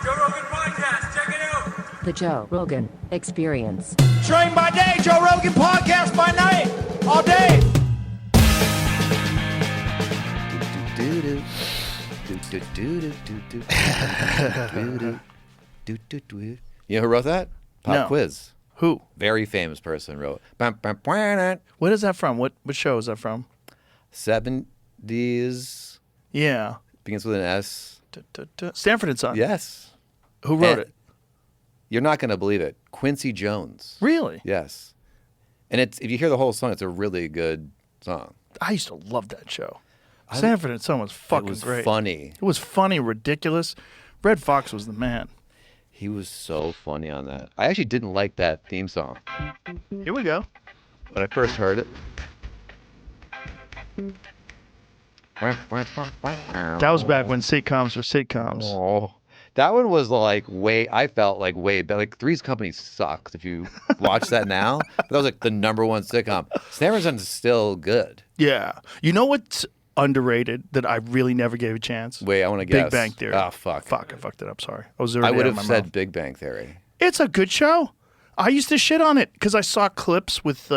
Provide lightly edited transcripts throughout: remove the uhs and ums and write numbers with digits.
Joe Rogan Podcast. Check it out. The Joe Rogan Experience. Train by day, Joe Rogan Podcast by night, all day. You know who wrote that? Pop No. Quiz. Who? Very famous person wrote. What is that from? What show is that from? 70s. Yeah. Begins with an S. Stanford and Son. Yes. Who wrote it? You're not going to believe it. Quincy Jones. Really? Yes. And it's if you hear the whole song, it's a really good song. I used to love that show. Stanford and Son was fucking It was great. funny. It was funny, ridiculous. Red Fox was the man. He was so funny on that. I actually didn't like that theme song Here we go. when I first heard it. That was back when sitcoms were sitcoms. Oh, that one was like I felt like way better. Like Three's Company sucks if you watch that now. But that was like the #1 sitcom. Stanford and Son is still good. Yeah. You know what's underrated that I really never gave a chance? Wait, I want to guess. Big Bang Theory. Oh, fuck. Fuck, I fucked it up. Sorry. I was I already would out of have my said mouth. Big Bang Theory. It's a good show. I used to shit on it because I saw clips with,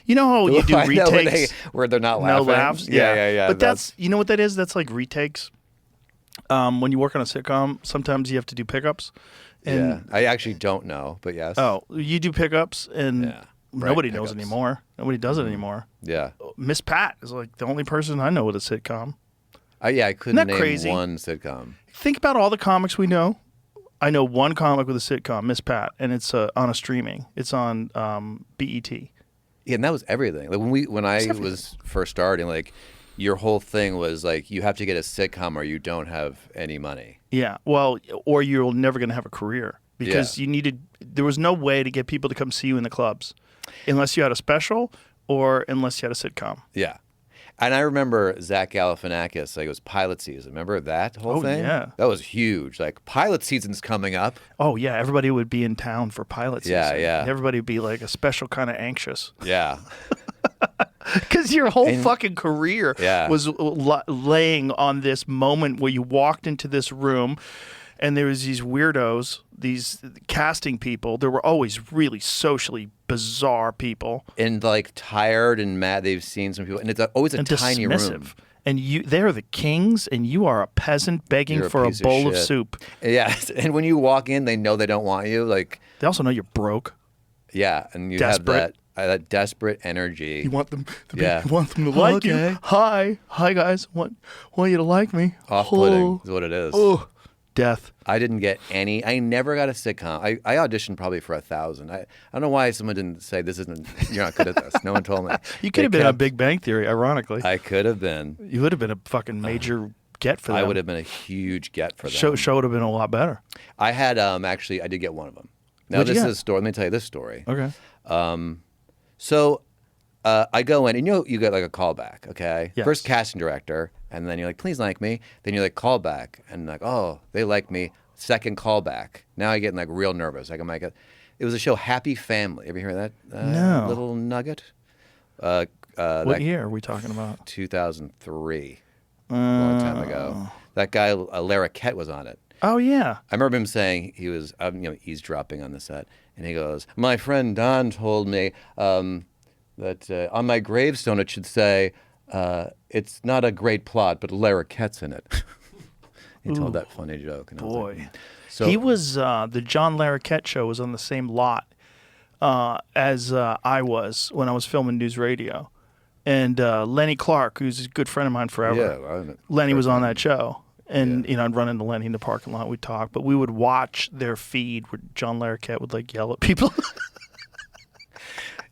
you know how you do I know retakes? where they're not No laughing. laughs? Yeah. But that's, you know what that is? That's like retakes. When you work on a sitcom, sometimes you have to do pickups. And, yeah. I actually don't know, but yes. Oh, you do pickups and Yeah. nobody Right, knows pickups. anymore. Nobody does it anymore. Yeah. Miss Pat is like the only person I know with a sitcom. I couldn't Isn't that name crazy? one sitcom. Think about all the comics we know. I know one comic with a sitcom, Miss Pat, and it's on a streaming. It's on BET. Yeah, and that was everything. Like when I was first starting, like your whole thing was like you have to get a sitcom or you don't have any money. Yeah, well, or you're never going to have a career because you needed. There was no way to get people to come see you in the clubs unless you had a special or unless you had a sitcom. Yeah. And I remember Zach Galifianakis, like it was pilot season. Remember that whole thing? Yeah. That was huge. Like pilot season's coming up. Oh yeah, everybody would be in town for pilot season. Yeah. And everybody would be like a special kind of anxious. Yeah. Because your whole fucking career was laying on this moment where you walked into this room and there was these weirdos, these casting people. There were always really socially bizarre people. And like tired and mad. They've seen some people. And it's always a And tiny dismissive. room. And they're the kings and you are a peasant begging You're a for a piece of bowl of shit. soup. Yeah. And when you walk in, they know they don't want you. Like, They also know you're broke. yeah. And you Desperate. have that desperate energy. You want them to Yeah. you want them to like you. Okay. Hi guys. Want you to like me. Off-putting is what it is. Oh, death. I didn't get any. I never got a sitcom. I auditioned probably for 1,000. I don't know why someone didn't say you're not good at this. No one told me. You could have been on Big Bang Theory, ironically. I could have been. You would have been a fucking major get for them. I would have been a huge get for them. Show would have been a lot better. I had actually I did get one of them. Now What'd you this get? is a story. Let me tell you this story. Okay. So I go in and you get like a callback. Okay. Yes. First casting director, and then you're like, please like me. Then you're like callback, and like, oh, they like me. Second callback. Now I get like real nervous. Like I might get. It was a show, Happy Family. Ever hear that? No. Little nugget. What year are we talking about? 2003. A long time ago. That guy, Larroquette, was on it. Oh yeah. I remember him saying he was, eavesdropping on the set, and he goes, "My friend Don told me that on my gravestone it should say, it's not a great plot, but Larroquette's in it." He told that funny joke. And I was like, Boy. so He was the John Larroquette show was on the same lot as I was when I was filming News Radio. And Lenny Clark, who's a good friend of mine forever. Yeah, Lenny was on that show. And, I'd run into Lenny in the parking lot. We'd talk. But we would watch their feed where John Larroquette would, like, yell at people.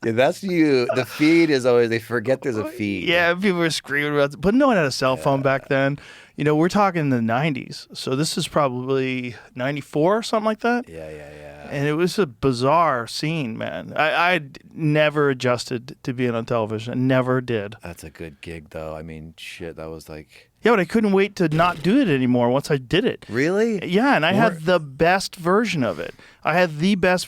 Yeah, that's you. The feed is always, they forget there's a feed. Yeah, people were screaming about it. But no one had a cell phone back then. We're talking the 90s. So this is probably 94 or something like that. Yeah. And it was a bizarre scene, man. I never adjusted to being on television. I never did. That's a good gig, though. I mean, shit, that was like... Yeah, but I couldn't wait to not do it anymore once I did it. Really? Yeah, and I had the best version of it. Hilarious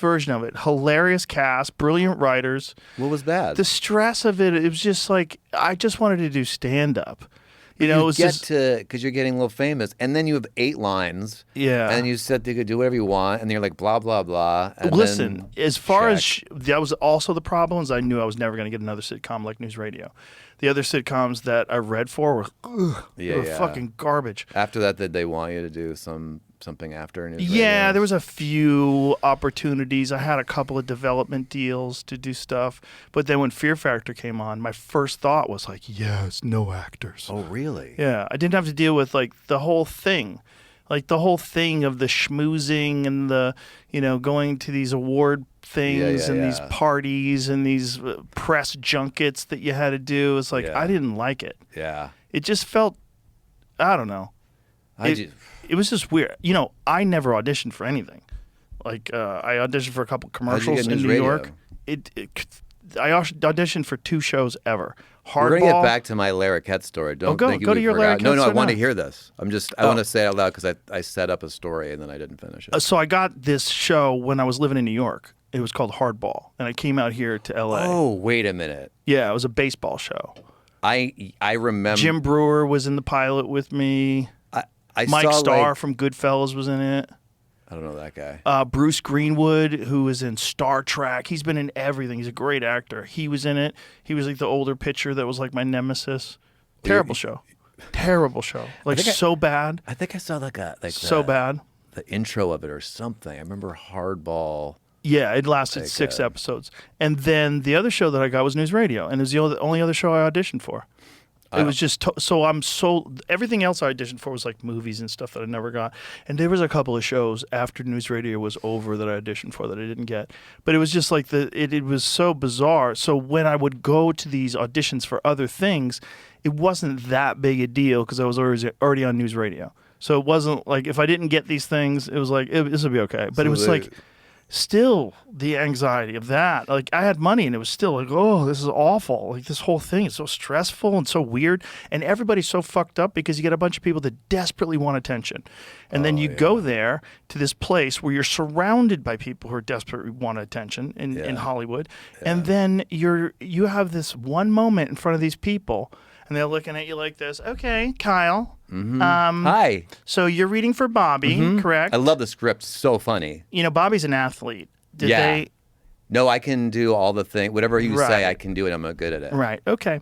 cast, brilliant writers. What was bad? The stress of it, it was just like, I just wanted to do stand-up. You know, because you're getting a little famous, and then you have 8 lines. Yeah. And you said they could do whatever you want, and you're like blah blah blah. And listen, then as far as that was also the problem, is I knew I was never going to get another sitcom like News Radio. The other sitcoms that I read for were, they were fucking garbage. After that, did they want you to do something after News Radio? Yeah, there was a few opportunities. I had a couple of development deals to do stuff, but then when Fear Factor came on, my first thought was like, yes, no actors. Oh, really? Yeah, I didn't have to deal with like the whole thing. Like the whole thing of the schmoozing and the, going to these award things and these parties and these press junkets that you had to do. It's like, I didn't like it. Yeah. It just felt, I don't know. It was just weird. I never auditioned for anything. Like, I auditioned for a couple commercials in New York. I auditioned for 2 shows ever. Hardball. We're gonna get back to my Larroquette story. Don't think go to your Larroquette story. No, I want to hear this. I want to say it out loud because I set up a story and then I didn't finish it. So I got this show when I was living in New York. It was called Hardball, and I came out here to L.A. Oh, wait a minute. Yeah, it was a baseball show. I remember Jim Brewer was in the pilot with me. Mike Starr from Goodfellas was in it. I don't know that guy. Bruce Greenwood, who was in Star Trek. He's been in everything. He's a great actor. He was in it. He was like the older pitcher that was like my nemesis. Terrible show. Terrible show. Like so bad. I think I saw so bad. The intro of it or something. I remember Hardball. Yeah, it lasted 6 episodes. And then the other show that I got was News Radio, and it was the only other show I auditioned for. It was just everything else I auditioned for was like movies and stuff that I never got. And there was a couple of shows after News Radio was over that I auditioned for that I didn't get. But it was just like it was so bizarre. So when I would go to these auditions for other things, it wasn't that big a deal because I was already on News Radio. So it wasn't like if I didn't get these things, it was like this would be okay. But it was like still the anxiety of that. Like I had money and it was still like, oh, this is awful. Like this whole thing is so stressful and so weird. And everybody's so fucked up because you get a bunch of people that desperately want attention. And then you go there to this place where you're surrounded by people who are desperately want attention in Hollywood. Yeah. And then you have this one moment in front of these people and they're looking at you like this. Okay, Kyle. Mm-hmm. Hi. So you're reading for Bobby, correct? I love the script. So funny. Bobby's an athlete. Did they? No, I can do all the things. Whatever you say, I can do it. I'm good at it. Right. Okay.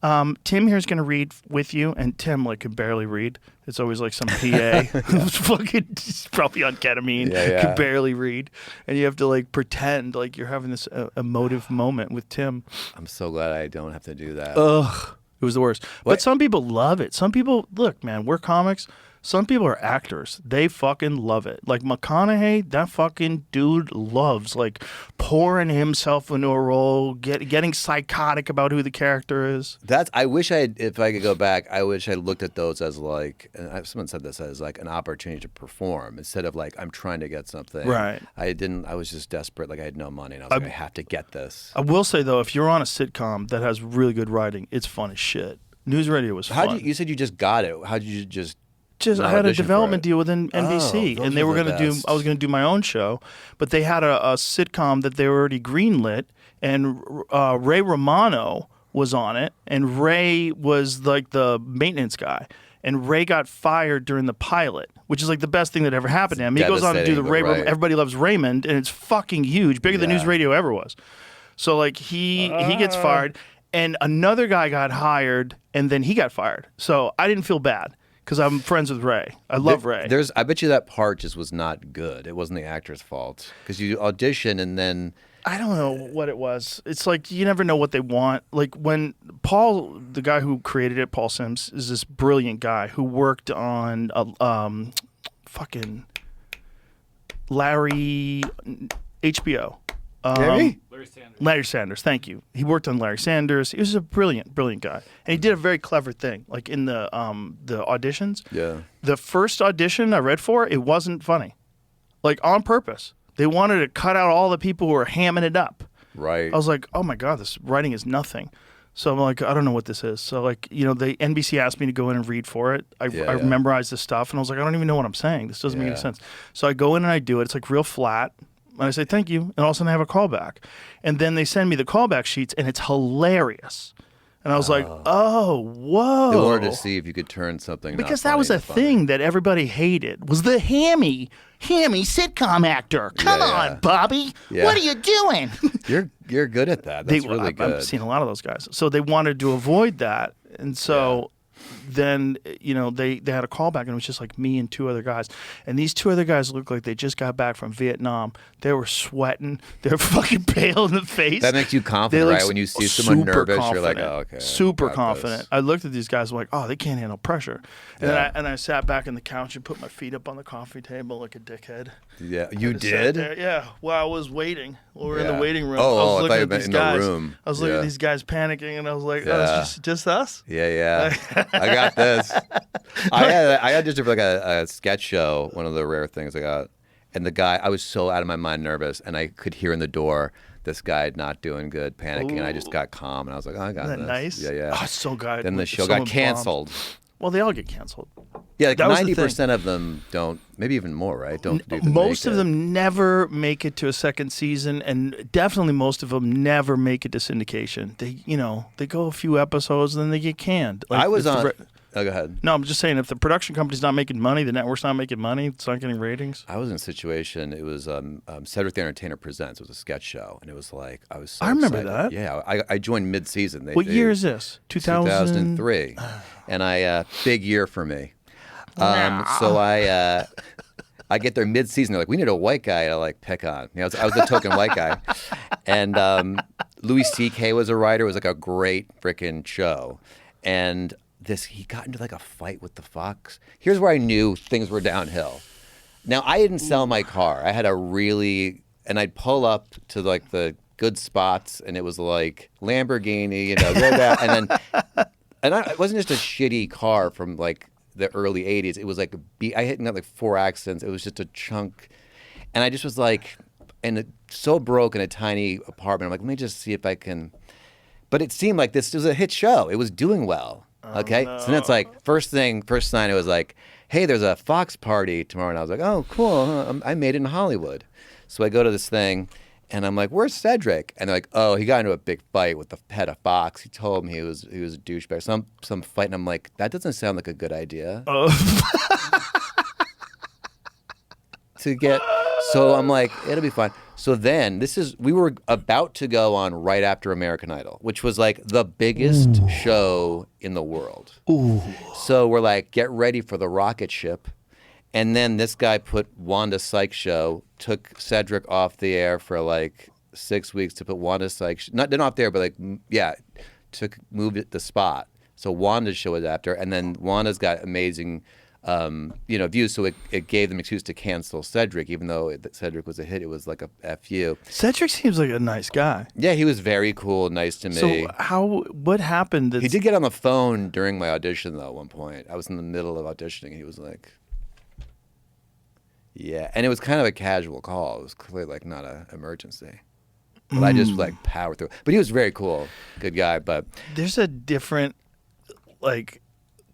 Tim here's going to read with you, and Tim can barely read. It's always like some PA who's fucking probably on ketamine, can barely read, and you have to like pretend like you're having this emotive moment with Tim. I'm so glad I don't have to do that. Ugh. It was the worst. But some people love it. Some people, look, man, we're comics. Some people are actors. They fucking love it. Like McConaughey, that fucking dude loves like pouring himself into a role, getting psychotic about who the character is. I wish if I could go back, I wish I looked at those as like, and someone said this as like an opportunity to perform instead of like I'm trying to get something. Right. I was just desperate. Like I had no money, and I was like, I have to get this. I will say though, if you're on a sitcom that has really good writing, it's fun as shit. News Radio was fun. You said you just got it. How did you just? I had a development deal with NBC, and they were going to do. I was going to do my own show, but they had a sitcom that they were already greenlit, and Ray Romano was on it, and Ray was like the maintenance guy, and Ray got fired during the pilot, which is like the best thing that ever happened to him. He goes on to do the Ray. Everybody Loves Raymond, and it's fucking huge, bigger than News Radio ever was. So like he gets fired, and another guy got hired, and then he got fired. So I didn't feel bad. Because I'm friends with Ray. I love Ray. I bet you that part just was not good. It wasn't the actor's fault. Because you audition and then... I don't know what it was. It's like you never know what they want. Like when Paul, the guy who created it, Paul Sims, is this brilliant guy who worked on fucking Larry HBO. Larry Sanders, thank you. He worked on Larry Sanders. He was a brilliant guy. And he did a very clever thing. Like in the auditions. Yeah. The first audition I read for, it wasn't funny. Like on purpose. They wanted to cut out all the people who were hamming it up. Right. I was like, oh my God, this writing is nothing. So I'm like, I don't know what this is. So like, the NBC asked me to go in and read for it. I memorized the stuff and I was like, I don't even know what I'm saying. This doesn't make any sense. So I go in and I do it. It's like real flat. And I say, thank you. And all of a sudden I have a callback. And then they send me the callback sheets and it's hilarious. And I was like, oh, whoa. They wanted to see if you could turn something because that was a thing that everybody hated, was the hammy sitcom actor. Come on, Bobby. Yeah. What are you doing? You're good at that. That's really good. I've seen a lot of those guys. So they wanted to avoid that. And so then, they had a callback, and it was just like me and 2 other guys. And these 2 other guys looked like they just got back from Vietnam. They were sweating. They were fucking pale in the face. That makes you confident, right? When you see someone nervous, you're like, oh, okay. Super confident. I looked at these guys like, oh, they can't handle pressure. And I sat back on the couch and put my feet up on the coffee table like a dickhead. Yeah, you did? Yeah, while I was waiting. We were in the waiting room. Oh, I was looking I at these in guys. the room. I was looking at these guys panicking, and I was like, oh, it's just us? Yeah. I got this. I had just like a sketch show, one of the rare things I got. And the guy, I was so out of my mind nervous, and I could hear in the door this guy not doing good, panicking, and I just got calm, and I was like, oh, I got this. Isn't that nice? Yeah. Oh, it's so good. Then the show got canceled. Well, they all get canceled. Yeah, like 90% of them don't, maybe even more, right? Most of them never make it to a second season, and definitely most of them never make it to syndication. They go a few episodes, and then they get canned. Like, I was on... Oh, go ahead. No, I'm just saying, if the production company's not making money, the network's not making money, it's not getting ratings. I was in a situation, it was Cedric the Entertainer Presents. It was a sketch show, and it was like, I was so I remember excited. that. Yeah, I joined mid-season. What year is this? 2003. And big year for me. So I get there mid-season. They're like, we need a white guy to like pick on. I was the token white guy. And Louis C.K. was a writer. It was like a great freaking show. And he got into like a fight with the Fox. Here's where I knew things were downhill. Now, I didn't sell my car. I had and I'd pull up to like the good spots, and it was like Lamborghini, and it wasn't just a shitty car from like the early 80s. It was like, I hit like 4 accidents. It was just a chunk. And I just was like, so broke in a tiny apartment. I'm like, let me just see if I can. But it seemed like this was a hit show. It was doing well. Okay, so then it's like first sign. It was like, hey, there's a Fox party tomorrow, and I was like, oh, cool. I made it in Hollywood. So I go to this thing, and I'm like, where's Cedric? And they're like, oh, he got into a big fight with the head of Fox. He told me he was a douchebag. Some fight, and I'm like, that doesn't sound like a good idea. So I'm like, it'll be fine. So then we were about to go on right after American Idol, which was like the biggest show in the world. Ooh. So we're like, get ready for the rocket ship. And then this guy put Wanda Sykes' show, took Cedric off the air for like 6 weeks to put Wanda Sykes, not off the air, but like, moved it the spot. So Wanda's show was after, and then Wanda's got amazing views, so it gave them excuse to cancel Cedric, even though Cedric was a hit. It was like a FU. Cedric seems like a nice guy. Yeah, he was very cool, nice to me. So what happened? He did get on the phone during my audition, though, at one point. I was in the middle of auditioning, and he was like, yeah. And it was kind of a casual call. It was clearly like not an emergency. But I just like powered through. But he was very cool, good guy. But there's a different like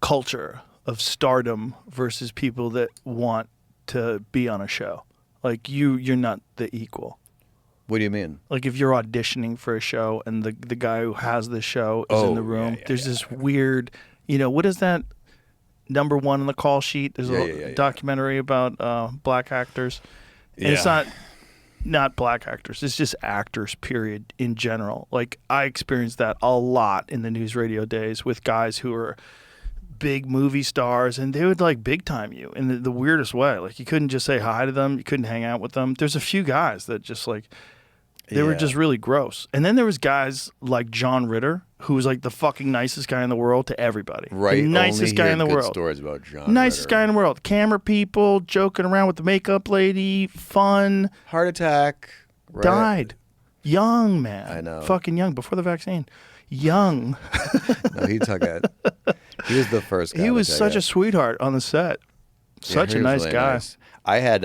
culture of stardom versus people that want to be on a show. Like you're not the equal. What do you mean? Like if you're auditioning for a show and the guy who has the show is in the room, there's this weird, what is that number one on the call sheet? There's a documentary about black actors. And it's not black actors. It's just actors, period, in general. Like I experienced that a lot in the news radio days with guys who are big movie stars, and they would like big time you in the weirdest way. Like you couldn't just say hi to them, you couldn't hang out with them. There's a few guys that just like they were just really gross. And then there was guys like John Ritter, who was like the fucking nicest guy in the world to everybody. Right, the nicest guy in the world. Stories about John. Nicest guy in the world. Camera people, joking around with the makeup lady, fun. Heart attack. Right. Died. Young, man. I know. Fucking young, before the vaccine. Young. No, he took it. He was the first guy. He was such a sweetheart on the set. Such a nice really guy. Nice. I had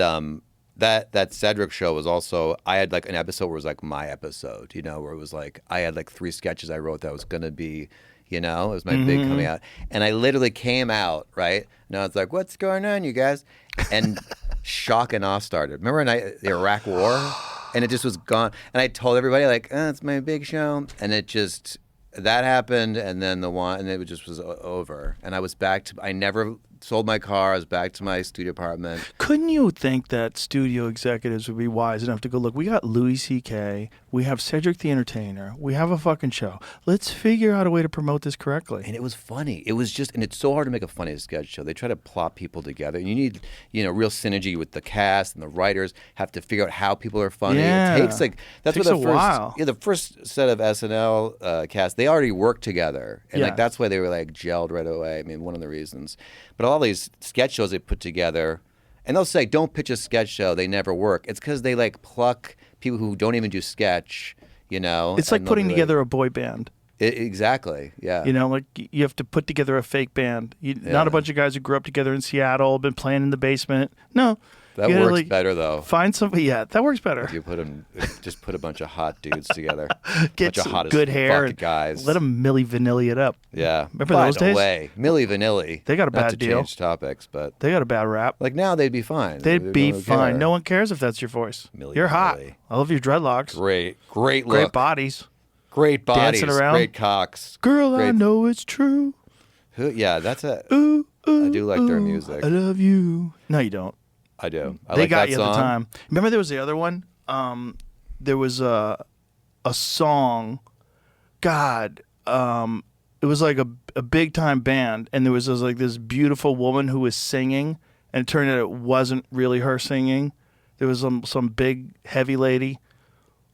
that Cedric show was also, I had like an episode where it was like my episode, where it was like I had like 3 sketches I wrote that was gonna be, it was my big coming out, and I literally came out right. And I was like, what's going on, you guys? And shock and awe started. Remember the Iraq War? And it just was gone. And I told everybody like, it's my big show, and it just. that happened, and then and it just was over. And I was back to. I never sold my car. I was back to my studio apartment. Couldn't you think that studio executives would be wise enough to go, look, we got Louis C.K., we have Cedric the Entertainer, we have a fucking show. Let's figure out a way to promote this correctly. And it was funny. It was just, and it's so hard to make a funny sketch show. They try to plot people together. And you need, real synergy with the cast, and the writers have to figure out how people are funny. Yeah. It takes that's Takes what a while. The first set of SNL cast, they already worked together. And Yeah. that's why they were gelled right away. I mean, one of the reasons. But all these sketch shows they put together, and they'll say, don't pitch a sketch show, they never work. It's because they pluck people who don't even do sketch, It's like putting together a boy band. Exactly, yeah. You have to put together a fake band. Not a bunch of guys who grew up together in Seattle, been playing in the basement. No. That works better, though. Find somebody. Yeah, that works better. If you just put a bunch of hot dudes together. Get bunch of some hot good as hair. fuck guys. Let them Milli Vanilli it up. Yeah. Remember By those the days? way, Milli Vanilli. They got a not bad to deal. change topics, but They got a bad rap. now they'd be fine. They'd be don't fine. care. No one cares if that's your voice. Milli You're hot. Vanilli. I love your dreadlocks. Great look. Great bodies. Great bodies. Dancing around. Great cocks. Girl, I Great- know it's true. Yeah, that's it. Ooh, ooh, I do like their ooh, music. I love you. No, you don't. I do. I They like got that you song. at the time. Remember there was the other one? There was a song. God, it was like a big time band, and there was this beautiful woman who was singing, and it turned out it wasn't really her singing. There was some big heavy lady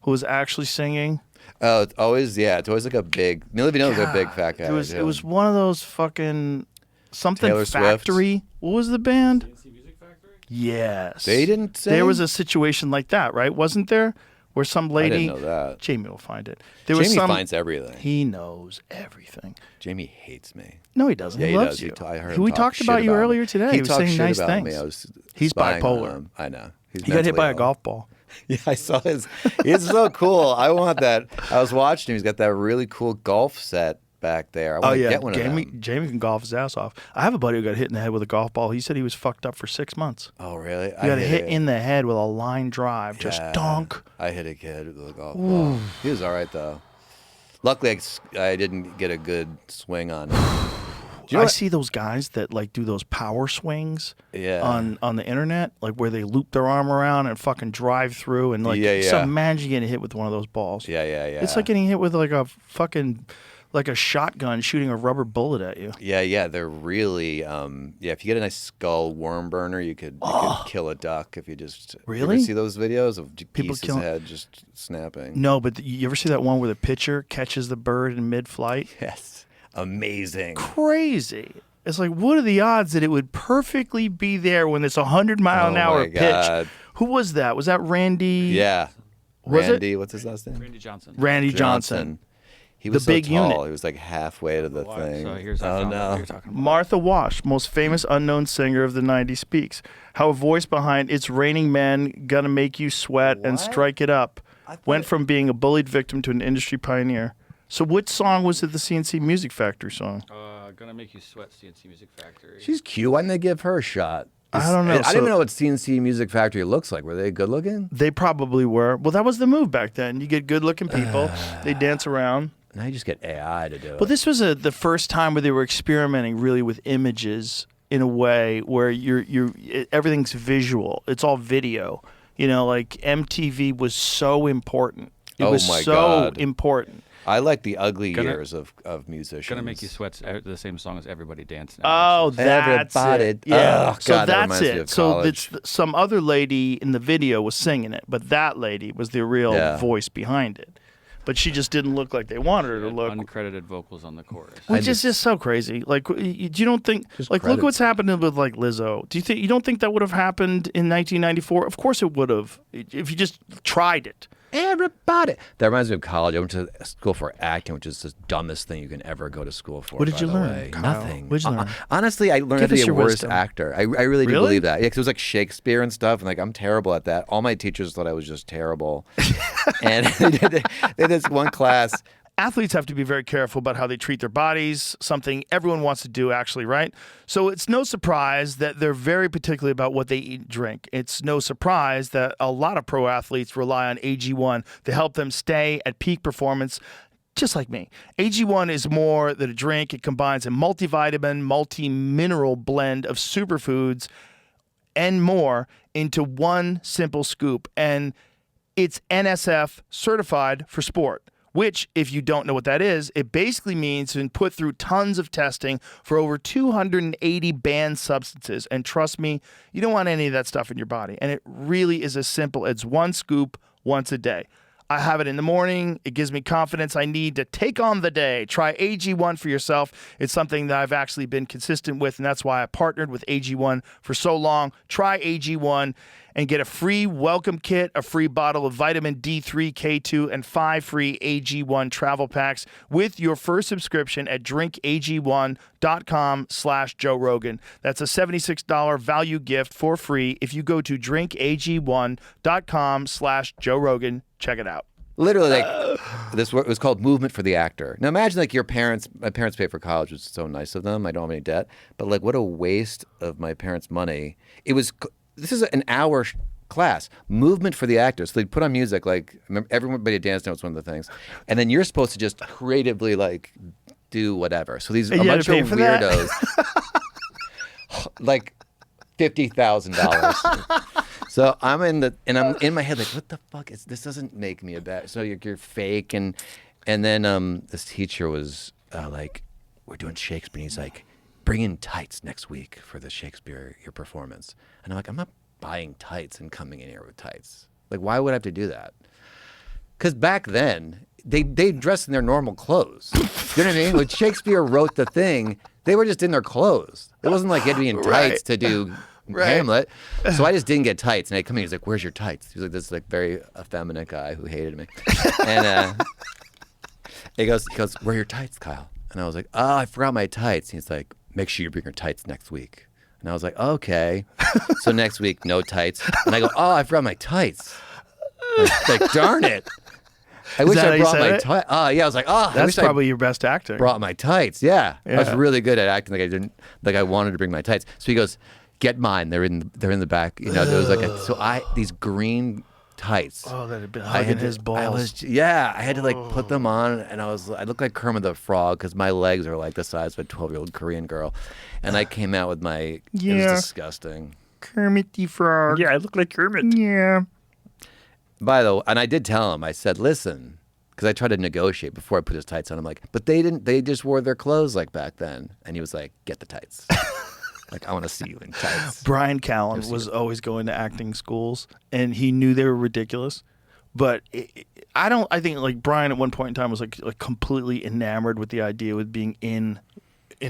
who was actually singing. Oh, it's always like a big. Milli Vanilli's a big fat guy. It was one of those fucking something Taylor Swift. Factory. What was the band? Music Factory? Yes. They didn't sing? There was a situation like that, right? Wasn't there? Where some lady. I didn't know that. Jamie will find it. There was Jamie finds everything. He knows everything. Jamie hates me. No, he doesn't. Yeah, he he loves does. you. I heard him We talk talked shit about you about me. earlier today. He He was talked saying shit nice about things. me. I was He's spying on bipolar. him. I know. He's He got hit mentally by a ill. golf ball. Yeah, I saw his. He's so cool. I want that. I was watching him. He's got that really cool golf set back there. I want to get one of them. Jamie can golf his ass off. I have a buddy who got hit in the head with a golf ball. He said he was fucked up for 6 months. Oh, really? He got hit in the head with a line drive. Just donk. I hit a kid with a golf ball. He was all right, though. Luckily, I didn't get a good swing on him. I see those guys that do those power swings on the internet, where they loop their arm around and fucking drive through and So imagine getting hit with one of those balls. Yeah. It's like getting hit with a fucking a shotgun shooting a rubber bullet at you. Yeah. They're really if you get a nice skull worm burner, you could kill a duck if you just Really? You ever see those videos of People pieces killing- head just snapping? No, but you ever see that one where the pitcher catches the bird in mid-flight? Yes. Amazing. Crazy. It's what are the odds that it would perfectly be there when it's 100-mile-an-hour my pitch? God. Who was that? Was that Randy? Yeah. Was it? Randy, what's his last name? Randy Johnson. Randy Johnson. He was The big so tall. unit. He was halfway to the thing. So here's oh what no. you're talking about. Martha Wash, most famous unknown singer of the 90s, speaks. How a voice behind It's Raining Men, Gonna Make You Sweat, and Strike It Up went from being a bullied victim to an industry pioneer. So what song was it, the CNC Music Factory song? Gonna Make You Sweat, CNC Music Factory. She's cute. Why didn't they give her a shot? I don't know. I didn't even know what CNC Music Factory looks like. Were they good looking? They probably were. Well, that was the move back then. You get good-looking people. They dance around. Now you just get AI to do it. Well, this was the first time where they were experimenting really with images in a way where everything's visual. It's all video. MTV was so important. It was my so God. important. I like the ugly years of musicians. Gonna Make You Sweat, the same song as Everybody Dance Now. Oh, that's Everybody. it. Yeah. Oh, So God, that that's reminds me it. of So college. some other lady in the video was singing it, but that lady was the real voice behind it. But she just didn't look like they wanted her to look. Uncredited vocals on the chorus. Which is just so crazy. You don't think look what's happening with Lizzo. You don't think that would have happened in 1994? Of course it would have if you just tried it. Everybody. That reminds me of college. I went to school for acting, which is the dumbest thing you can ever go to school for. What did by you the learn, way. Kyle? Nothing. What did you learn? Honestly, I learned how Give to us be a your worse wisdom. actor. I really do Really? believe that. Yeah, because it was Shakespeare and stuff, and I'm terrible at that. All my teachers thought I was just terrible. And they did this one class. Athletes have to be very careful about how they treat their bodies, something everyone wants to do, actually, right? So it's no surprise that they're very particular about what they eat and drink. It's no surprise that a lot of pro athletes rely on AG1 to help them stay at peak performance just like me. AG1 is more than a drink. It combines a multivitamin, multi-mineral blend of superfoods and more into one simple scoop. And it's NSF certified for sport, which, if you don't know what that is, it basically means it's been put through tons of testing for over 280 banned substances. And trust me, you don't want any of that stuff in your body. And it really is as simple as one scoop once a day. I have it in the morning. It gives me confidence I need to take on the day. Try AG1 for yourself. It's something that I've actually been consistent with, and that's why I partnered with AG1 for so long. Try AG1 and get a free welcome kit, a free bottle of vitamin D3, K2, and 5 free AG1 travel packs with your first subscription at drinkag1.com/Joe Rogan. That's a $76 value gift for free if you go to drinkag1.com/Joe Rogan. Check it out. Literally, like, this was called Movement for the Actor. Now imagine like my parents paid for college, which is so nice of them. I don't have any debt, but like what a waste of my parents' money. This is an hour class, Movement for the Actor. So they'd put on music, like everybody dance now was one of the things. And then you're supposed to just creatively like do whatever. So these a bunch of weirdos, like $50,000. So I'm in my head like, what the fuck is this? Doesn't make me a bad. So you're fake, and then this teacher was like, we're doing Shakespeare. And he's like, bring in tights next week for the Shakespeare your performance. And I'm like, I'm not buying tights and coming in here with tights. Like, why would I have to do that? Because back then they dressed in their normal clothes. You know what I mean? When Shakespeare wrote the thing, they were just in their clothes. It wasn't like you had to be in tights to do. Hamlet. So I just didn't get tights. And I come in, he's like, where's your tights? He was like this like very effeminate guy who hated me. And he goes, where are your tights, Kyle? And I was like, oh, I forgot my tights. And he's like, make sure you bring your tights next week. And I was like, okay. So next week, no tights. And I go, oh, I forgot my tights. Like darn it. I wish I brought my tights. Oh, yeah. I was like, oh, that's probably your best acting. Brought my tights. Yeah. I was really good at acting like I wanted to bring my tights. So he goes, get mine. They're in the back. You know, there was like these green tights. Oh, that had been hugging his balls. I had to like put them on, and I looked like Kermit the Frog because my legs are like the size of a 12-year-old Korean girl, and I came out with it was disgusting. Kermit the Frog. Yeah, I look like Kermit. Yeah. By the way, and I did tell him. I said, listen, because I tried to negotiate before I put his tights on. I'm like, but they didn't. They just wore their clothes like back then, and he was like, get the tights. Like, I want to see you in tights. Brian Callen was always going to acting schools, and he knew they were ridiculous. But I think like Brian at one point in time was like completely enamored with the idea of being in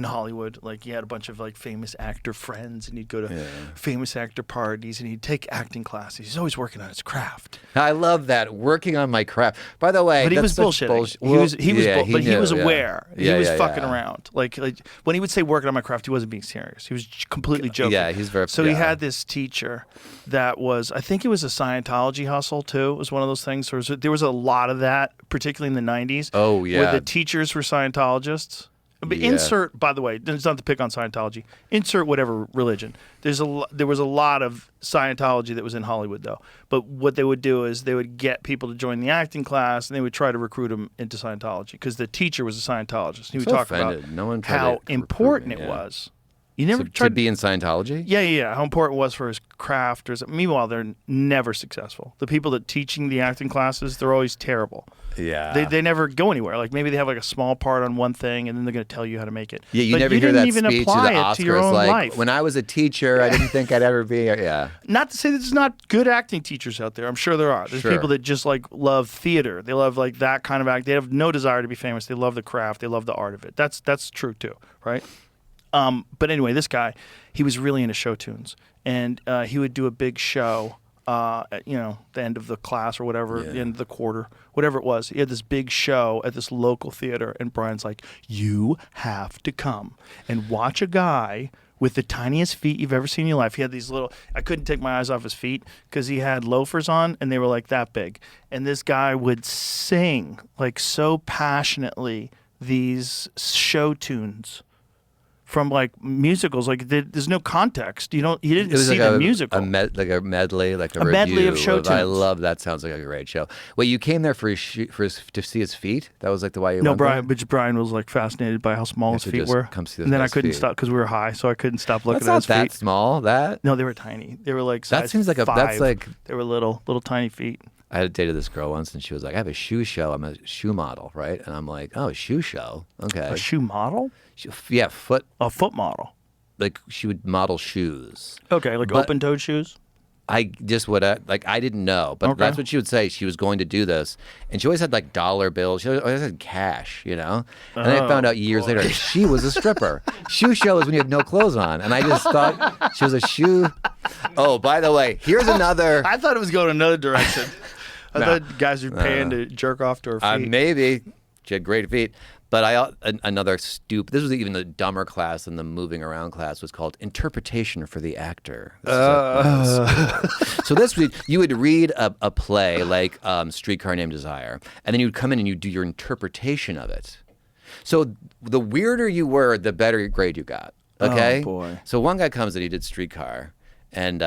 Hollywood. Like he had a bunch of like famous actor friends, and he'd go to famous actor parties, and he'd take acting classes. He's always working on his craft. I love that, working on my craft. By the way, but he was bullshitting. He was aware. He was fucking around. Like when he would say working on my craft, he wasn't being serious. He was completely joking. Yeah, he's very. So he had this teacher that was, I think it was a Scientology hustle too. It was one of those things. There was a lot of that, particularly in the 90s. Oh yeah, where the teachers were Scientologists. But insert, by the way, it's not to pick on Scientology. Insert whatever religion. There was a lot of Scientology that was in Hollywood, though. But what they would do is they would get people to join the acting class, and they would try to recruit them into Scientology because the teacher was a Scientologist. He would talk about how important it was. You never tried to be in Scientology? Yeah. How important it was for his craft. Meanwhile, they're never successful. The people that teaching the acting classes, they're always terrible. Yeah. They never go anywhere. Like maybe they have like a small part on one thing, and then they're going to tell you how to make it. Yeah, you but never you hear didn't that even speech apply of the it Oscars. to your own like, life. when I was a teacher, I didn't think I'd ever be. Yeah. Not to say that there's not good acting teachers out there. I'm sure there are. There's people that just like love theater. They love like that kind of act. They have no desire to be famous. They love the craft. They love the art of it. That's true too, right? But anyway, this guy, he was really into show tunes, and he would do a big show at the end of the class or whatever, the end of the quarter, whatever it was. He had this big show at this local theater, and Brian's like, you have to come and watch a guy with the tiniest feet you've ever seen in your life. He had these I couldn't take my eyes off his feet because he had loafers on, and they were like that big. And this guy would sing like so passionately these show tunes from like musicals. Like there's no context. You didn't It was see like the musical. like a medley, like a medley review of show I tunes. love that. Sounds like a great show. Wait, you came there to see his feet? That was like the why you No, went there? Brian was like fascinated by how small his to feet just were. come see this And then I guy's couldn't feet. stop because we were high, so I couldn't stop looking That's at not his that feet. small. That No, they were tiny. They were like size that seems like 5. that's like. They were little tiny feet. I had dated this girl once, and she was like, "I have a shoe show. I'm a shoe model, right?" And I'm like, "Oh, a shoe show? Okay." A shoe model? Yeah, foot. A foot model. Like she would model shoes. Okay, like But- open-toed shoes. I just would like I didn't know, but Okay. that's what she would say. She was going to do this, and she always had like dollar bills. She always had cash, you know. And then I found out years later she was a stripper. Shoe show is when you have no clothes on, and I just thought she was a shoe. Oh, by the way, here's another. I thought it was going another direction. I No. thought guys were paying to jerk off to her feet. Maybe she had great feet, but another stupid. This was even the dumber class than the moving around class. Was called interpretation for the actor. This is so this week you would read a play like Streetcar Named Desire, and then you'd come in and you'd do your interpretation of it. So the weirder you were, the better grade you got. Okay. Oh, boy. So one guy comes and he did Streetcar, and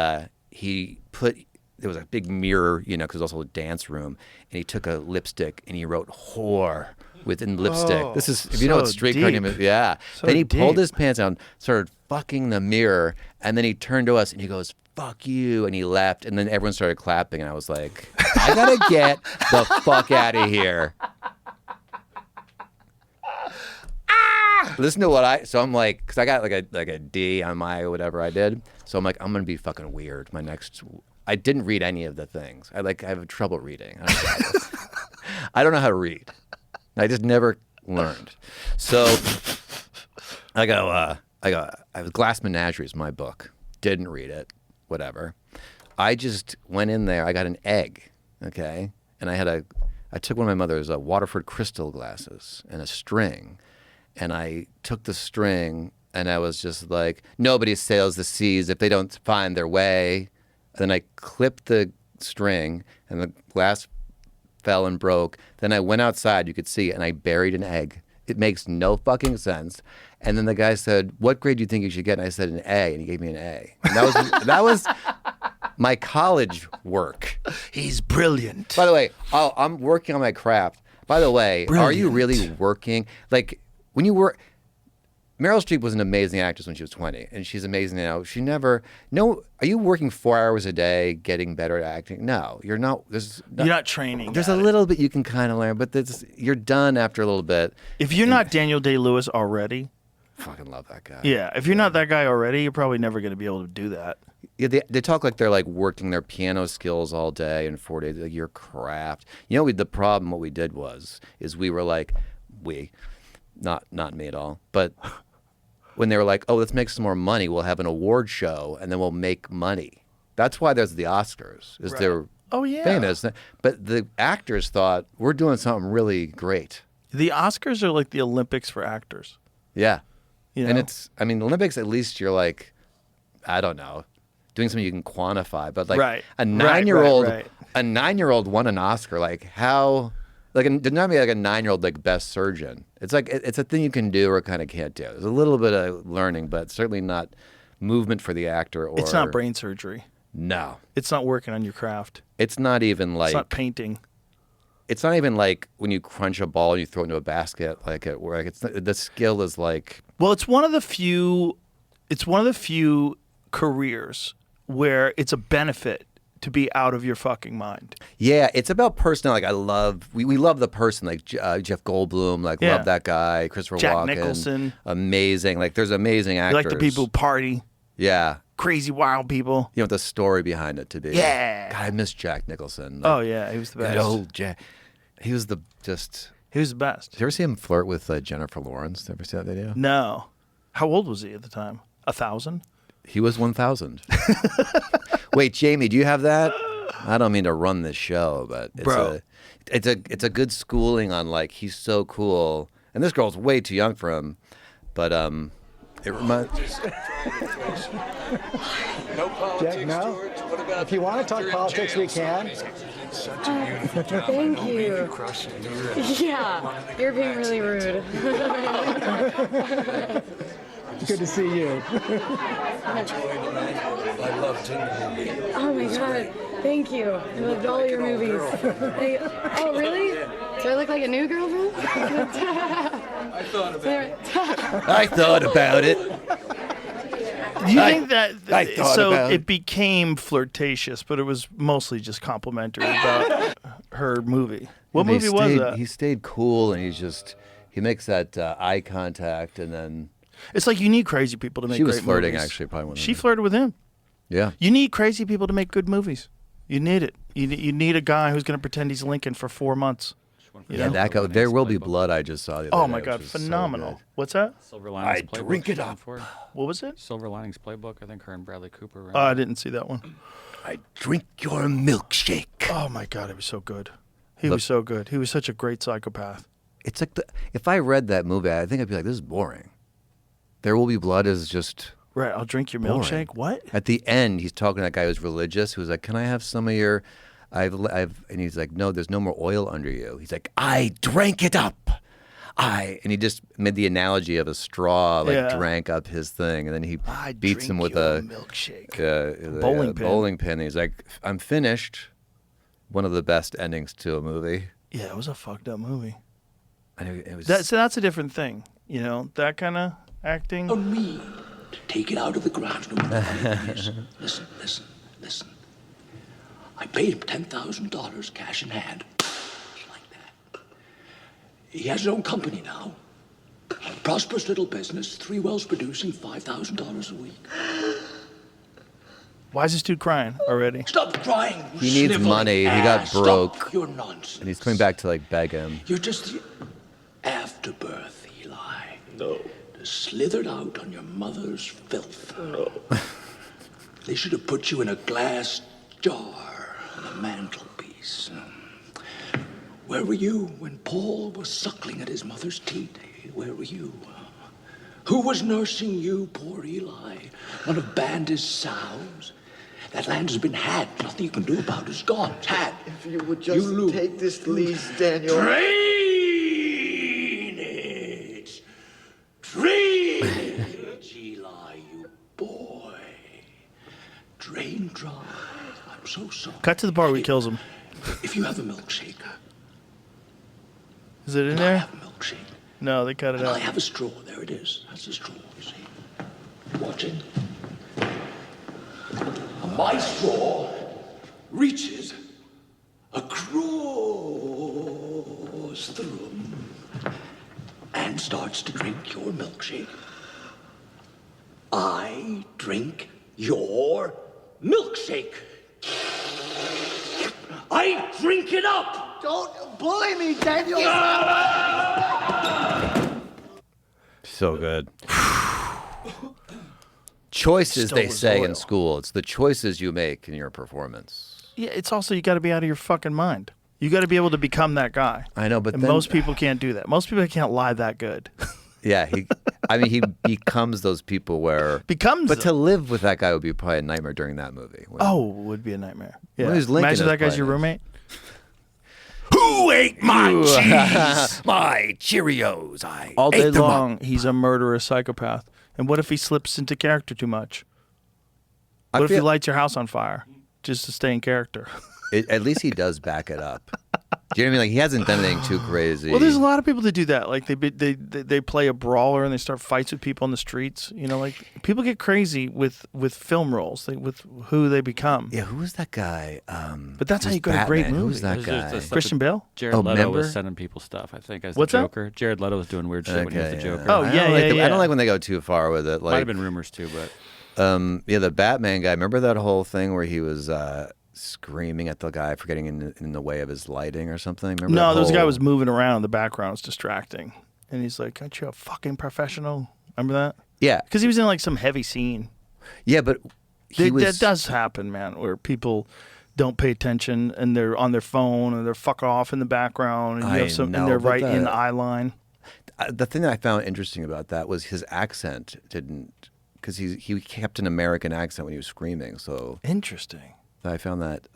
he put. There was a big mirror, you know, because it was also a dance room, and he took a lipstick and he wrote "whore" within lipstick. This is, if you know what so Streetcar Name is, yeah. So then he pulled deep. his pants down, started fucking the mirror, and then he turned to us and he goes, "Fuck you," and he left, and then everyone started clapping, and I was like, I gotta get the fuck out of here. Listen to what so I'm like, because I got like a D on my whatever I did, so I'm like, I'm gonna be fucking weird. I didn't read any of the things. I have trouble reading. I don't know how to read. I just never learned. So I was Glass Menagerie is my book. Didn't read it. Whatever. I just went in there. I got an egg. Okay, and I took one of my mother's Waterford crystal glasses and a string, and I took the string and I was just like, nobody sails the seas if they don't find their way. Then I clipped the string, and the glass fell and broke. Then I went outside, you could see, and I buried an egg. It makes no fucking sense. And then the guy said, "What grade do you think you should get?" And I said, "An A," and he gave me an A. And that was my college work. He's brilliant. By the way, I'm working on my craft. By the way, are you really working? Like, when you work... Meryl Streep was an amazing actress when she was 20, and she's amazing now. Are you working 4 hours a day getting better at acting? No, you're not. You're not training. There's a little bit you can kind of learn, but you're done after a little bit. If you're not Daniel Day-Lewis already, Fucking love that guy. yeah. If you're not that guy already, you're probably never going to be able to do that. Yeah, they talk like they're like working their piano skills all day and 4 days. Like, your craft. You know, the problem. What we did is we were like, not me at all, but. When they were like, "Oh, let's make some more money. We'll have an award show, and then we'll make money." That's why there's the Oscars. They're famous. But the actors thought, we're doing something really great. The Oscars are like the Olympics for actors. Yeah. You know? And the Olympics, at least you're like, I don't know, doing something you can quantify. But like a 9-year-old won an Oscar. Like, how... Like, there's not be like a 9-year-old like best surgeon. It's like it's a thing you can do or kind of can't do. There's a little bit of learning, but certainly not movement for the actor. Or it's not brain surgery. No, it's not working on your craft. It's not even like it's not painting. It's not even like when you crunch a ball and you throw it into a basket. Like the skill is like. Well, it's one of the few. It's one of the few careers where it's a benefit to be out of your fucking mind. Yeah, it's about personality. Like, we love the person, like Jeff Goldblum, love that guy, Christopher Jack Walken. Nicholson. Amazing. Like, there's amazing actors. You like the people who party. Yeah. Crazy wild people. You want the story behind it to be. Yeah. God, I miss Jack Nicholson. Oh, yeah, he was the best. Good old Jack. He was the best. Did you ever see him flirt with Jennifer Lawrence? Did you ever see that video? No. How old was he at the time? 1,000? He was 1,000. Wait, Jamie, do you have that? I don't mean to run this show, but it's a good schooling on like he's so cool, and this girl's way too young for him, but it reminds. No politics, Jack, no. George. What about If you want to talk politics, we can. Such a beautiful job. Thank I know you. you crush it. Yeah, you're being really rude. Good to see you. I loved Dunnigan. Oh my god, thank you. I loved all your movies. Oh really? Do I look like a new girlfriend? I thought about it. I thought about it. Do you think that I thought so about it became flirtatious, but it was mostly just complimentary about her movie? What movie was that? He stayed cool, and he makes that eye contact, and then It's like you need crazy people to make. she was great flirting. movies. Actually, probably one of She them. flirted with him. Yeah. You need crazy people to make good movies. You need it. You need a guy who's going to pretend he's Lincoln for 4 months. You Yeah, know? that guy. There will be blood. I just saw the other Oh day, my which God, was so phenomenal! good. What's that? Silver Linings I Playbook. drink it she's in up. for. What was it? Silver Linings Playbook. I think her and Bradley Cooper. Ran Oh, I it. didn't see that one. I drink your milkshake. Oh my God, it was so good. He was so good. He was such a great psychopath. It's like if I read that movie, I think I'd be like, this is boring. There Will Be Blood is just Right, I'll drink your boring. milkshake. What? At the end, he's talking to that guy who's religious, who's like, "Can I have some of your?" And he's like, "No, there's no more oil under you." He's like, "I drank it up." And he just made the analogy of a straw, like Yeah. drank up his thing, and then he I beats him drink with your a milkshake. bowling Bowling pin. pin. He's like, "I'm finished." One of the best endings to a movie. Yeah, it was a fucked up movie. And it was So that's a different thing, you know, that kind of acting. On me to take it out of the garage. No, listen. I paid him $10,000 cash in hand. Just like that. He has his own company now. A prosperous little business, 3 wells producing $5,000 a week. Why is this dude crying already? Stop crying. You He needs sniveling money. He got ass. broke. Stop your nonsense. and he's coming back to like beg him. You're just the afterbirth, Eli. No. Slithered out on your mother's filth. No. They should have put you in a glass jar on the mantelpiece. Where were you when Paul was suckling at his mother's teat? Where were you? Who was nursing you, poor Eli? One of Bandit's sows? That land has been had. Nothing you can do about it. It's gone. It's had. If you would just lose. take this lease, Daniel. Drainage! Drainage, Eli, you boy. Drain dry. I'm so sorry. Cut to the part where he kills him. If you have a milkshake, Is it in and I there? have a milkshake, No, they cut it and I out. have a straw. There it is. That's a straw, you see. Watching. And my straw reaches across the room and starts to drink your milkshake. I drink your milkshake. I drink it up. Don't bully me, Daniel. So good. Choices, Stole they his say oil. in school. It's the choices you make in your performance. Yeah, it's also you got to be out of your fucking mind. You got to be able to become that guy. I know, but And then, most people can't do that. Most people can't lie that good. yeah, he becomes those people where. Becomes But to them. live with that guy would be probably a nightmare during that movie. When- Oh, it would be a nightmare. Yeah. Well, who's Lincoln Imagine is that guy's your playing roommate. Who ate my cheese? My Cheerios. I All day ate them up. long, he's a murderous psychopath. And what if he slips into character too much? I What if he feel- lights your house on fire just to stay in character? At least he does back it up. Do you know what I mean? Like he hasn't done anything too crazy. Well, there's a lot of people that do that. Like they play a brawler and they start fights with people on the streets. You know, like people get crazy with film roles, with who they become. Yeah, who was that guy? But that's how who's you get a great Batman? movie. Who's that There's just guy? a stuff Christian that Bale? Jared Oh, Leto remember? was sending people stuff, I think, as What's the that? Joker. Jared Leto was doing weird shit when he was the Joker. Oh, I yeah, don't like yeah. I don't like when they go too far with it. Might have Like, been rumors too, but yeah, the Batman guy. Remember that whole thing where he was screaming at the guy for getting in the way of his lighting or something? Remember No, that there was a guy whole- was moving around in the background. It's distracting. And he's like, aren't you a fucking professional? Remember that? Yeah, Because he was in like some heavy scene. yeah, but he was. That does happen, man, where people don't pay attention and they're on their phone and they're fuck off in the background and you I have some know, and they're but right in the- the eye line. The thing that I found interesting about that was his accent didn't, because he kept an American accent when he was screaming. So Interesting. I found that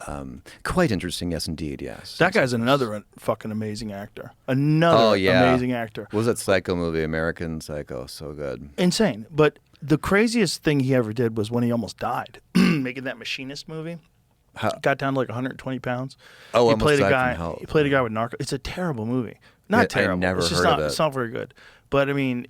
quite interesting. Yes, indeed. Yes. That guy's another fucking amazing actor. Another Oh, yeah. amazing actor. What was that Psycho movie? American Psycho. So good. Insane. But The craziest thing he ever did was when he almost died, making that Machinist movie. Got down to like 120 pounds. Oh, he almost played a died guy. from health. He played a guy with narco. It's a terrible movie. Not terrible. I never it's just heard not. of it. It's not very good. But I mean,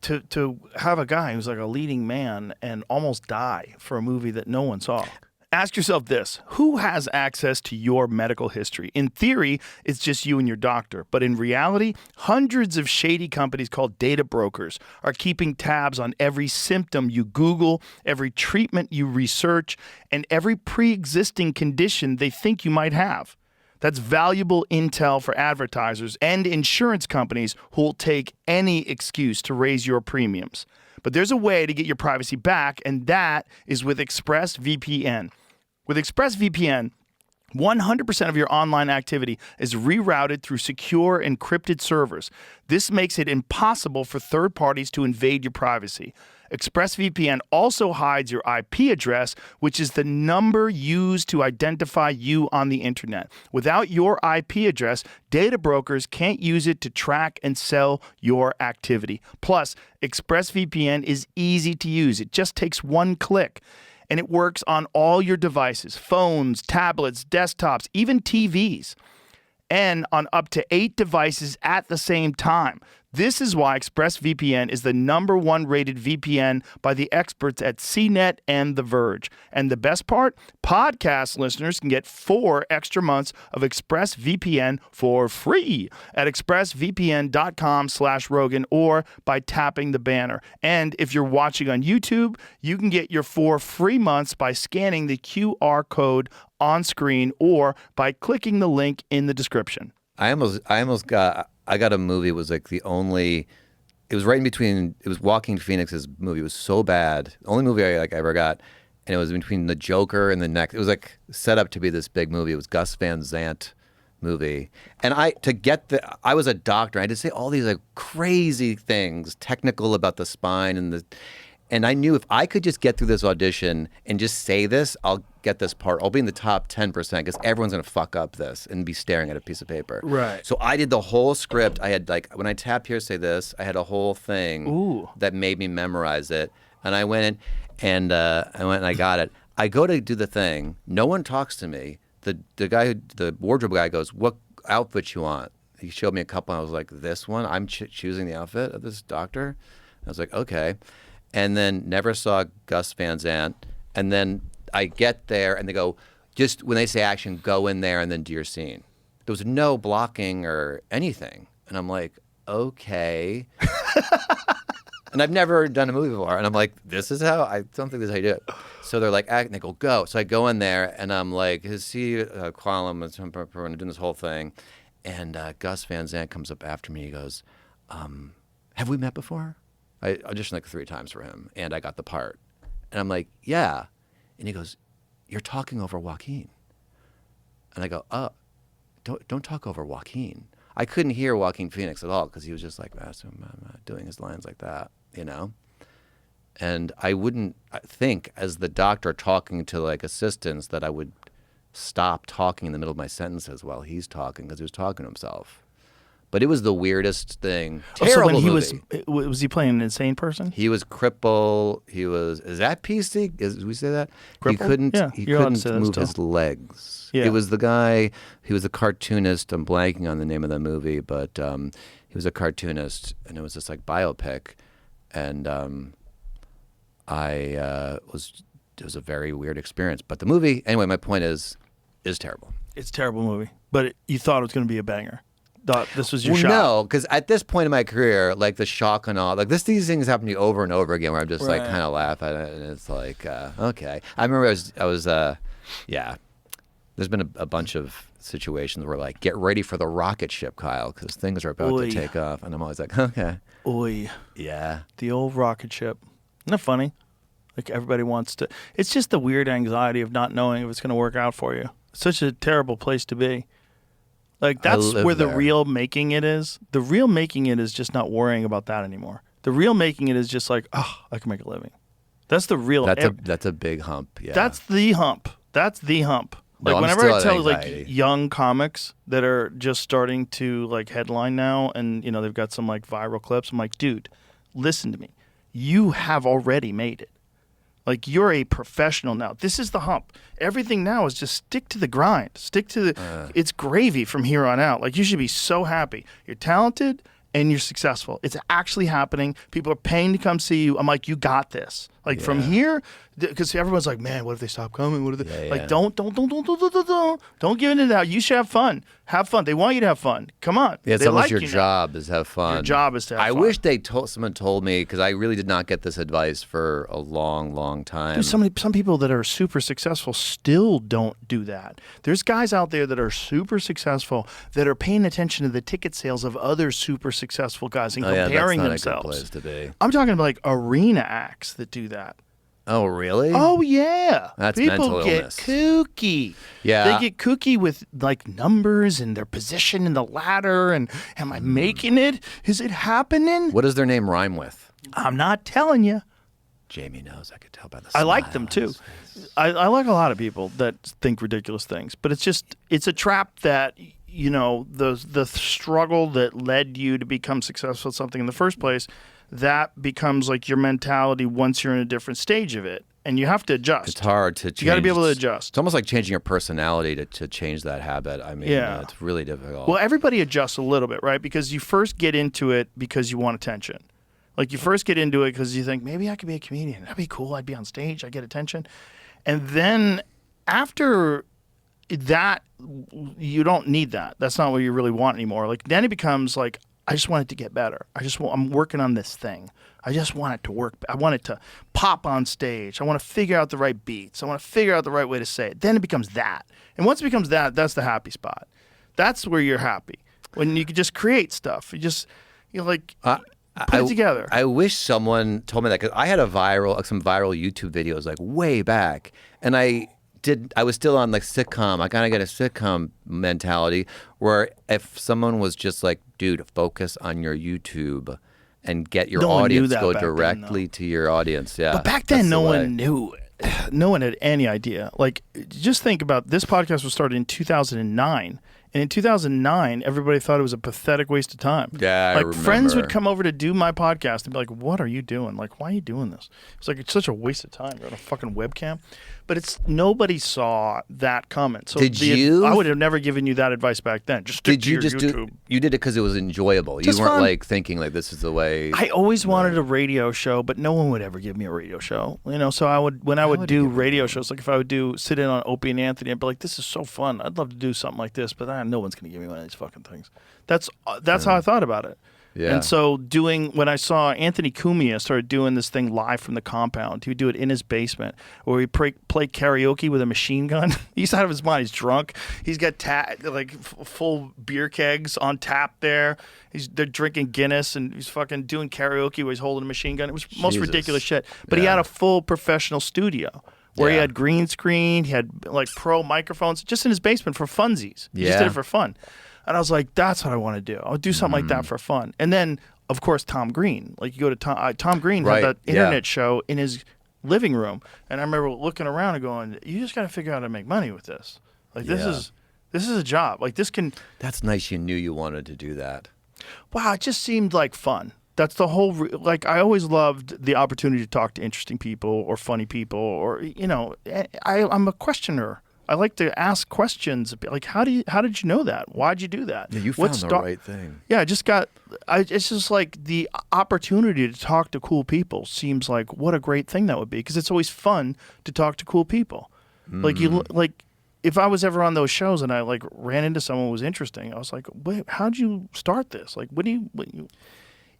to have a guy who's like a leading man and almost die for a movie that no one saw. Ask yourself this: who has access to your medical history? In theory, it's just you and your doctor. But in reality, hundreds of shady companies called data brokers are keeping tabs on every symptom you Google, every treatment you research, and every pre-existing condition they think you might have. That's valuable intel for advertisers and insurance companies who will take any excuse to raise your premiums. But there's a way to get your privacy back, and that is with ExpressVPN. With ExpressVPN, 100% of your online activity is rerouted through secure encrypted servers. This makes it impossible for third parties to invade your privacy. ExpressVPN also hides your IP address, which is the number used to identify you on the internet. Without your IP address, data brokers can't use it to track and sell your activity. Plus, ExpressVPN is easy to use. It just takes one click. And it works on all your devices, phones, tablets, desktops, even TVs, and on up to 8 devices at the same time. This is why ExpressVPN is the #1 rated VPN by the experts at CNET and The Verge. And the best part? Podcast listeners can get 4 extra months of ExpressVPN for free at expressvpn.com/Rogan or by tapping the banner. And if you're watching on YouTube, you can get your 4 free months by scanning the QR code on screen or by clicking the link in the description. I got a movie. It was like it was right in between. It was Joaquin Phoenix's movie. It was so bad. The only movie I ever got, and it was between The Joker and the next. It was like set up to be this big movie. It was Gus Van Sant movie, and I was a doctor. I had to say all these like crazy things, technical about the spine and I knew if I could just get through this audition and just say this, I'll get this part. I'll be in the top 10% because everyone's going to fuck up this and be staring at a piece of paper. Right. So I did the whole script. I had like, when I tap here, say this, I had a whole thing that made me memorize it. And I went in and I got it. I go to do the thing. No one talks to me. The wardrobe guy goes, "What outfit you want?" He showed me a couple. And I was like, "This one? I'm choosing the outfit of this doctor." I was like, "Okay." And then never saw Gus Van Sant. And then I get there and they go, just when they say action, go in there and then do your scene. There was no blocking or anything. And I'm like, okay. And I've never done a movie before. And I'm like, I don't think this is how you do it. So they're like, act, and they go, go. So I go in there and I'm like, see Qualum and doing this whole thing. And Gus Van Sant comes up after me. He goes, have we met before? I auditioned like 3 times for him, and I got the part. And I'm like, yeah. And he goes, you're talking over Joaquin. And I go, don't talk over Joaquin. I couldn't hear Joaquin Phoenix at all because he was just like doing his lines like that, you know? And I wouldn't think as the doctor talking to like assistants that I would stop talking in the middle of my sentences while he's talking because he was talking to himself. But it was the weirdest thing. Terrible so when movie. was he playing an insane person? He was crippled. Is that PC? Did we say that? Crippled? He couldn't move his legs. Yeah. It was the guy, he was a cartoonist. I'm blanking on the name of the movie, but he was a cartoonist, and it was this like biopic. And it was a very weird experience. But the movie, anyway, my point is terrible. It's a terrible movie. But you thought it was going to be a banger. Thought this was your shot. No, because at this point in my career, like the shock and all, like these things happen to me over and over again, where I'm just like kind of laugh at it, and it's like, okay. I remember I was, There's been a bunch of situations where like, get ready for the rocket ship, Kyle, because things are about to take off, and I'm always like, okay. Oy. Yeah. The old rocket ship. Isn't that funny? Like everybody wants to. It's just the weird anxiety of not knowing if it's going to work out for you. It's such a terrible place to be. Like, that's where the real making it is. The real making it is just not worrying about that anymore. The real making it is just like, oh, I can make a living. That's the real. That's a big hump. Yeah. That's the hump. That's the hump. Like, no, whenever I tell like young comics that are just starting to like headline now, and you know they've got some like viral clips, I'm like, dude, listen to me. you have already made it. Like, you're a professional now. This is the hump. Everything now is just stick to the grind. Stick to the it's gravy from here on out. Like, you should be so happy. You're talented and you're successful. It's actually happening. People are paying to come see you. I'm like, you got this. Like, from here, because everyone's like, man, what if they stop coming? What if they don't give into that. You should have fun. Have fun. They want you to have fun. Come on. Yeah, it's they almost like your you job is have fun. Your job is to have fun. I wish someone told me, because I really did not get this advice for a long, long time. Dude, some people that are super successful still don't do that. There's guys out there that are super successful that are paying attention to the ticket sales of other super successful guys and comparing that's not themselves. A good place to be. I'm talking about like arena acts that do that. Oh, really? Oh, yeah. That's people mental get illness. kooky. Yeah. They get kooky with like numbers and their position in the ladder and am I making it? Is it happening? What does their name rhyme with? I'm not telling you. Jamie knows. I could tell by the I smile like them on too. his face. I like a lot of people that think ridiculous things, but it's a trap that, you know, the struggle that led you to become successful at something in the first place, that becomes like your mentality once you're in a different stage of it, and you have to adjust. It's hard to change. You got to be able to adjust. It's almost like changing your personality to change that habit. I mean, it's really difficult. Well, everybody adjusts a little bit, right? Because you first get into it because you want attention. Like, you first get into it because you think, maybe I could be a comedian. That'd be cool. I'd be on stage. I'd get attention. And then after that, you don't need that. That's not what you really want anymore. Like, then it becomes like, I just want it to get better. I'm working on this thing. I just want it to work. I want it to pop on stage. I want to figure out the right beats. I want to figure out the right way to say it. Then it becomes that. And once it becomes that, that's the happy spot. That's where you're happy. When you can just create stuff. You like put it together. I wish someone told me that, because I had some viral YouTube videos like way back, and I was still on like sitcom. I kind of get a sitcom mentality where if someone was just like, dude, focus on your YouTube and get your audience go directly to your audience. Yeah. But back then, no one knew. No one had any idea. Like, just think about this podcast was started in 2009. And in 2009, everybody thought it was a pathetic waste of time. Yeah, I like, remember. friends would come over to do my podcast and be like, what are you doing? Like, why are you doing this? It's like, it's such a waste of time. You're on a fucking webcam. But nobody saw that coming. So I would have never given you that advice back then. Just stick to your YouTube. You did it because it was enjoyable. Just you weren't fun. like thinking like this is the way. I always wanted a radio show, but no one would ever give me a radio show. You know, so when I would do radio shows, like if I would sit in on Opie and Anthony, I'd be like, this is so fun. I'd love to do something like this, but no one's going to give me one of these fucking things. That's how I thought about it. Yeah. And so when I saw Anthony Cumia started doing this thing live from the compound, he would do it in his basement where he'd play karaoke with a machine gun. He's out of his mind. He's drunk. He's got full beer kegs on tap there. They're drinking Guinness and he's fucking doing karaoke where he's holding a machine gun. It was most ridiculous shit. But he had a full professional studio where he had green screen. He had like pro microphones just in his basement for funsies. He just did it for fun. And I was like, that's what I want to do. I'll do something like that for fun. And then, of course, Tom Green. Like, you go to Tom Green had that internet show in his living room. And I remember looking around and going, you just got to figure out how to make money with this. Like, this is a job. Like, this can... That's nice you knew you wanted to do that. Wow, it just seemed like fun. That's the whole... Like, I always loved the opportunity to talk to interesting people or funny people or, you know, I'm a questioner. I like to ask questions like, how did you know that? Why'd you do that? Yeah, you found the right thing. Yeah, it's just like the opportunity to talk to cool people seems like what a great thing that would be, because it's always fun to talk to cool people. Like if I was ever on those shows and I like ran into someone who was interesting, I was like, wait, how'd you start this? Like, what you?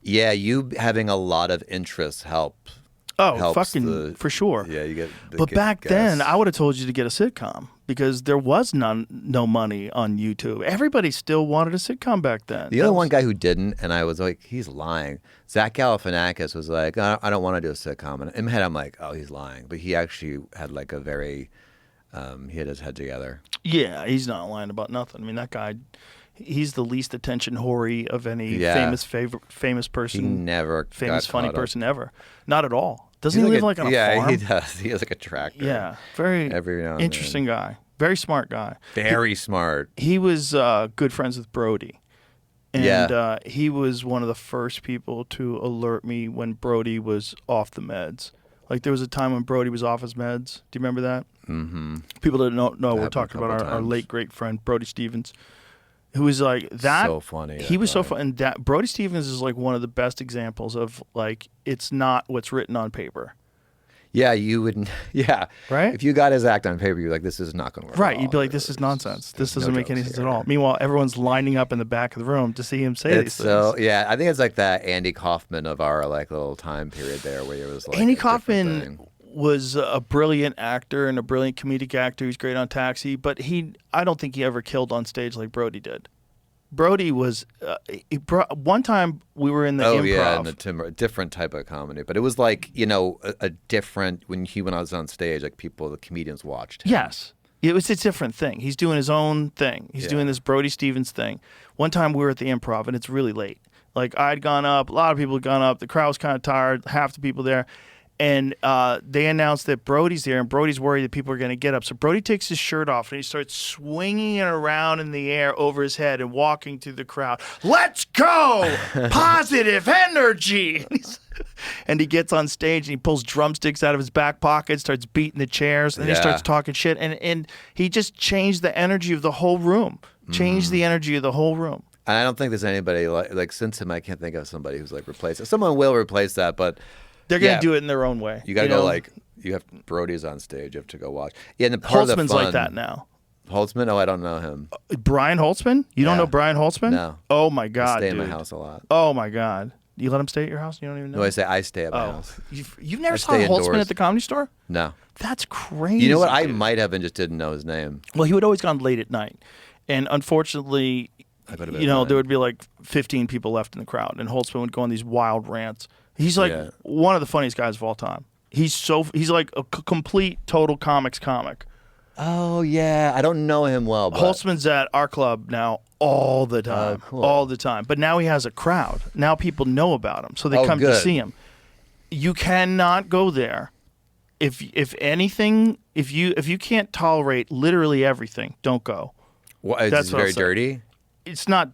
Yeah, you having a lot of interests help. Oh, fucking for sure. Yeah, you get. But back then, I would have told you to get a sitcom because there was no money on YouTube. Everybody still wanted a sitcom back then. The other one guy who didn't, and I was like, he's lying. Zach Galifianakis was like, I don't want to do a sitcom. And in my head, I'm like, oh, he's lying. But he actually had like a very, he had his head together. Yeah, he's not lying about nothing. I mean, that guy. He's the least attention whorey of any famous person. He never famous got funny caught person ever. Not at all. Doesn't he live like on a farm? Yeah, he does. He has like a tractor. Yeah, very interesting guy. Very smart guy. Very smart. He was good friends with Brody. And he was one of the first people to alert me when Brody was off the meds. Like, there was a time when Brody was off his meds. Do you remember that? Mm-hmm. People that don't know, we're talking about our late, great friend, Brody Stevens, who was like that. So funny. He was so fun. And that, Brody Stevens is like one of the best examples of, like, it's not what's written on paper. Yeah, you wouldn't. Yeah, right. If you got his act on paper, you're like, "This is not going to work." Right, you'd be like, "This is nonsense. This doesn't make any sense at all." Meanwhile, everyone's lining up in the back of the room to see him say these things. So yeah, I think it's like that Andy Kaufman of our like little time period there, where it was like Andy Kaufman was a brilliant actor and a brilliant comedic actor. He's great on Taxi, but I don't think he ever killed on stage like Brody did. Brody was one time we were in the improv. Yeah, in a different type of comedy, but it was like a different when he was on stage, like the comedians watched him. Yes, it was a different thing. He's doing his own thing. He's doing this Brody Stevens thing. One time we were at the improv and it's really late. Like I'd gone up, a lot of people had gone up. The crowd was kind of tired. Half the people there. And they announced that Brody's there, and Brody's worried that people are going to get up. So Brody takes his shirt off, and he starts swinging it around in the air over his head and walking through the crowd. Let's go! Positive energy! And he gets on stage, and he pulls drumsticks out of his back pocket, starts beating the chairs, and then he starts talking shit. And he just changed the energy of the whole room. Changed the energy of the whole room. And I don't think there's anybody like since him, I can't think of somebody who's like replaced it. Someone will replace that, but... They're going to do it in their own way. You got to go like, you have Brody's on stage, you have to go watch. Yeah, and the part Holtzman's of the fun, like that now. Holtzman? Oh, I don't know him. Brian Holtzman? You don't know Brian Holtzman? No. Oh my God, I stay dude. in my house a lot. Oh my God. You let him stay at your house? You don't even know? No, I stay at my house. You've never saw Holtzman at the Comedy Store? No. That's crazy. You know what? I dude. might have and just didn't know his name. Well, he would always gone late at night. And unfortunately, there would be like 15 people left in the crowd. And Holtzman would go on these wild rants. He's like one of the funniest guys of all time. He's like a complete, total comics comic. Oh, yeah. I don't know him well. But... Holtzman's at our club now all the time. Cool. All the time. But now he has a crowd. Now people know about him. So they come to see him. You cannot go there. If anything, if you can't tolerate literally everything, don't go. What, That's very dirty? It's not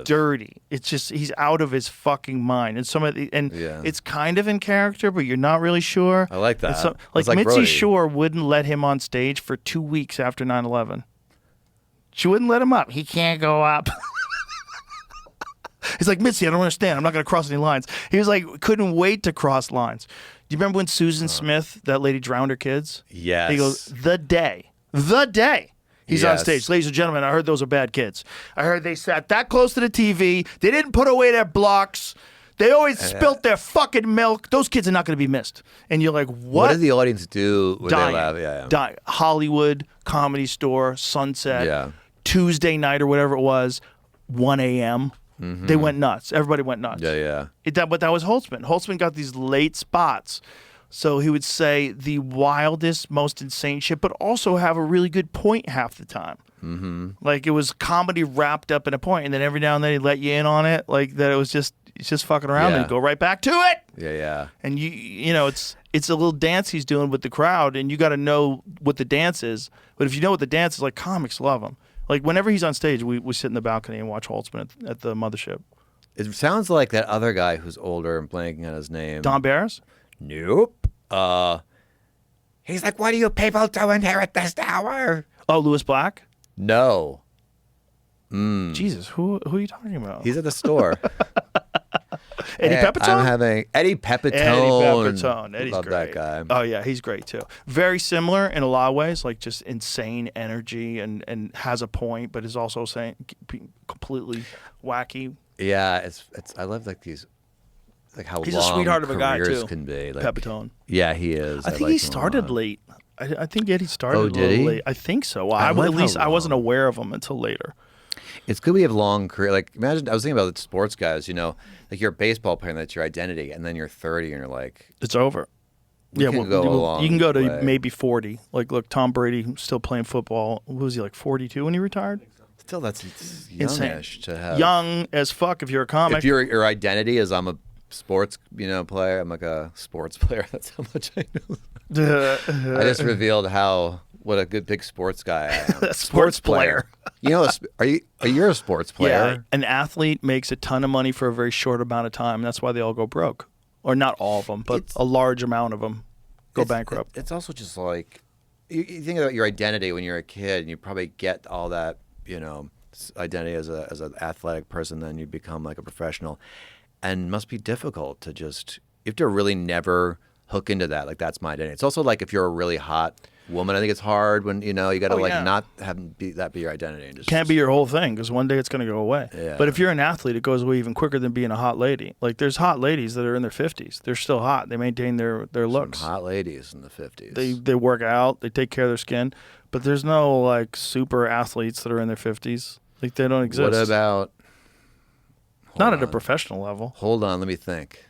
dirty. It's just he's out of his fucking mind. And it's kind of in character, but you're not really sure. I like that. Like Mitzi Brody. Shore wouldn't let him on stage for 2 weeks after 9/11. She wouldn't let him up. He can't go up. He's like, Mitzi, I don't understand. I'm not going to cross any lines. He was like, couldn't wait to cross lines. Do you remember when Susan Smith, that lady, drowned her kids? Yes. He goes, the day. He's on stage. Ladies and gentlemen, I heard those are bad kids. I heard they sat that close to the TV. They didn't put away their blocks. They always spilt their fucking milk. Those kids are not going to be missed. And you're like, what? What did the audience do when Dying. they laugh? Yeah. Die. Hollywood, Comedy Store, Sunset, Tuesday night or whatever it was, 1 a.m. Mm-hmm. They went nuts. Everybody went nuts. Yeah. But that was Holtzman. Holtzman got these late spots. So he would say the wildest, most insane shit, but also have a really good point half the time. Mm-hmm. Like it was comedy wrapped up in a point, and then every now and then he'd let you in on it, like that it was just fucking around, and he'd go right back to it. Yeah. And you know it's a little dance he's doing with the crowd, and you got to know what the dance is. But if you know what the dance is, like comics love him. Like whenever he's on stage, we sit in the balcony and watch Holtzman at the Mothership. It sounds like that other guy who's older and blanking on his name. Don Barris? Nope. He's like, what do you people do in here at this hour? Oh, Lewis Black? No. Jesus, who are you talking about? He's at the store. Eddie Pepitone? I'm having Eddie Pepitone. Eddie's Love great. that guy. Oh yeah, he's great too. Very similar in a lot of ways, like just insane energy and has a point, but is also saying completely wacky. Yeah, it's I love like these. Like how he's long a sweetheart of a guy careers too. Can be. Like, Pepitone. Yeah, he is. I think he started late. I think Eddie started a little late. I think so. I wasn't aware of him until later. It's good we have long career. Like imagine I was thinking about the sports guys. You know, like you're a baseball player, and that's your identity, and then you're 30, and you're like, it's over. You can go to maybe 40. Like, look, Tom Brady still playing football. What was he, like 42 when he retired? Still, that's youngish to have. Young as fuck if you're a comic. If your identity is I'm a sports, player. I'm like a sports player. That's how much I know. I just revealed how what a good big sports guy I am. A sports player. You know, are you a sports player? Yeah, an athlete makes a ton of money for a very short amount of time. That's why they all go broke. Or not all of them, but a large amount of them go bankrupt. It's also just like, you think about your identity when you're a kid, and you probably get all that, identity as an athletic person, then you become like a professional. And it must be difficult to just, you have to really never hook into that. Like, that's my identity. It's also like if you're a really hot woman, I think it's hard when, you got to not have that be your identity. And Can't be your whole thing because one day it's going to go away. Yeah. But if you're an athlete, it goes away even quicker than being a hot lady. Like, there's hot ladies that are in their 50s. They're still hot. They maintain their looks. Some hot ladies in the 50s. They work out. They take care of their skin. But there's no, like, super athletes that are in their 50s. Like, they don't exist. What about... Not at a professional level. Hold on, let me think.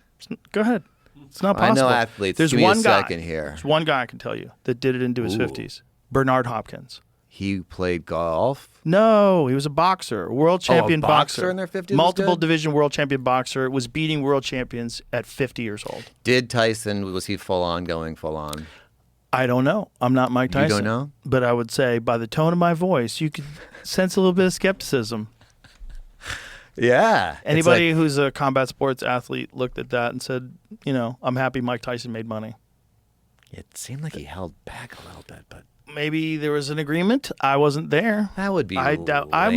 Go ahead. It's not possible. I know athletes. There's Give me one a guy. second here. There's one guy I can tell you that did it into his 50s. Bernard Hopkins. He played golf? No, he was a boxer, world champion a boxer in their 50s was multiple good? division world champion boxer, was beating world champions at 50 years old. Did Tyson, was he going full on? I don't know. I'm not Mike Tyson. You don't know? But I would say by the tone of my voice, you could sense a little bit of skepticism. Yeah. Anybody who's a combat sports athlete looked at that and said, I'm happy Mike Tyson made money. It seemed like he held back a little bit, but maybe there was an agreement. I wasn't there. That would be I'm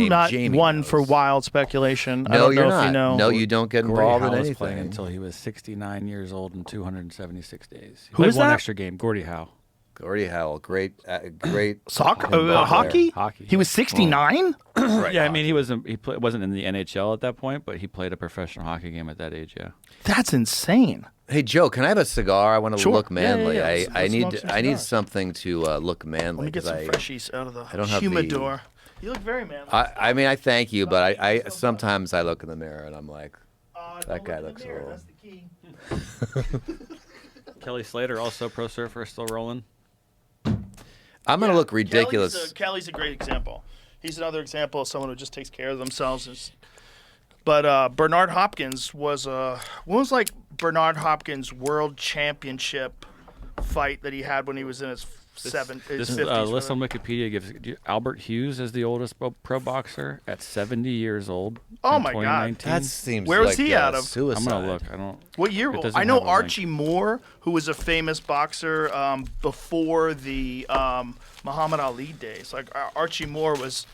not Jamie one knows. for wild speculation. No, I don't you're know not. if you know. No, you don't get Gordie involved Howe in was anything. playing until he was 69 years old and 276 days. He Who played is one that? extra game. Gordie Howe. Gordie Howe, great Soccer, pinball hockey. player. He was 69. Right, Yeah, I mean, he wasn't in the NHL at that point, but he played a professional hockey game at that age. Yeah. That's insane. Hey Joe, can I have a cigar? I want to Sure. look manly. Yeah. I Let's smoke some need cigars. something to look manly. Let me get 'cause some freshies out of the don't have the- humidor. You look very manly. I mean, I thank you, but I sometimes I look in the mirror and I'm like, that guy looks a little. That's the key. Kelly Slater, also pro surfer, still rolling. I'm gonna look ridiculous. Kelly's a great example. He's another example of someone who just takes care of themselves. But Bernard Hopkins was what was like Bernard Hopkins' world championship fight that he had when he was in his This 50s. list on Wikipedia gives Albert Hughes as the oldest pro boxer at 70 years old. Oh in my God. 2019. That seems Where was like he out of? suicide. I'm gonna look. I don't. What year? It doesn't I know have a link. Archie Moore, who was a famous boxer before the Muhammad Ali days. Like Archie Moore was.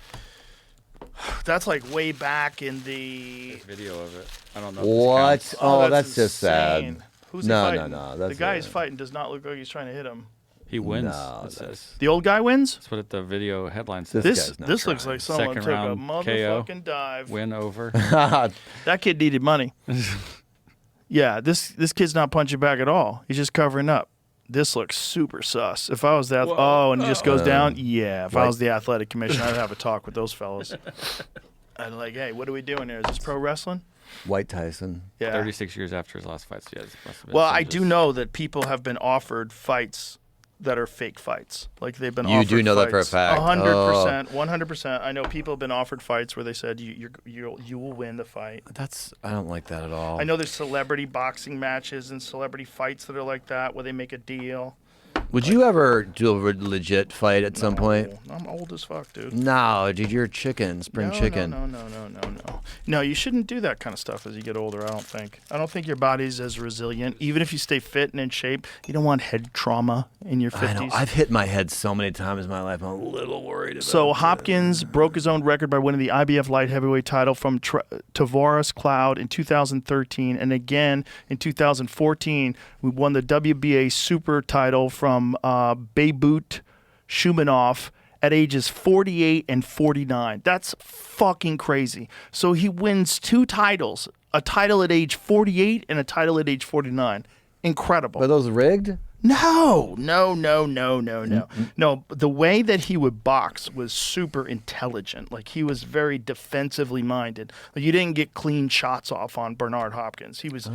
That's like way back in the. There's video of it. I don't know. if What? this counts. Oh, that's just insane. sad. Who's he No, fighting? no. The That's guy he's fighting does not look like he's trying to hit him. He wins. No, it says. The old guy wins. That's what the video headline says. This guy's not looks trying. like someone Second took a round motherfucking KO. dive. Win over. That kid needed money. Yeah, this kid's not punching back at all. He's just covering up. This looks super sus. If I was that, and he just goes down. Yeah, if I was the athletic commission, I'd have a talk with those fellas. I'd like, hey, what are we doing here? Is this pro wrestling? White Tyson. Yeah. 36 years after his last fight. So yeah, this must have been Well, some I do just- know that people have been offered fights that are fake fights. Like they've been You offered do know that for a fights. fact. 100%, 100%. I know people have been offered fights where they said you will win the fight. I don't like that at all. I know there's celebrity boxing matches and celebrity fights that are like that where they make a deal. Would you ever do a legit fight at some point? I'm old as fuck, dude. No, dude, you're chicken, spring chicken. No. No, you shouldn't do that kind of stuff as you get older, I don't think. I don't think your body's as resilient. Even if you stay fit and in shape, you don't want head trauma in your 50s. I know. I've hit my head so many times in my life. I'm a little worried about So it. Hopkins broke his own record by winning the IBF light heavyweight title from Tavares Cloud in 2013, and again in 2014 we won the WBA super title from Beibut Shumanov at ages 48 and 49. That's fucking crazy. So he wins two titles, a title at age 48 and a title at age 49. Incredible. Are those rigged? No. No, the way that he would box was super intelligent. Like he was very defensively minded. Like, you didn't get clean shots off on Bernard Hopkins. He was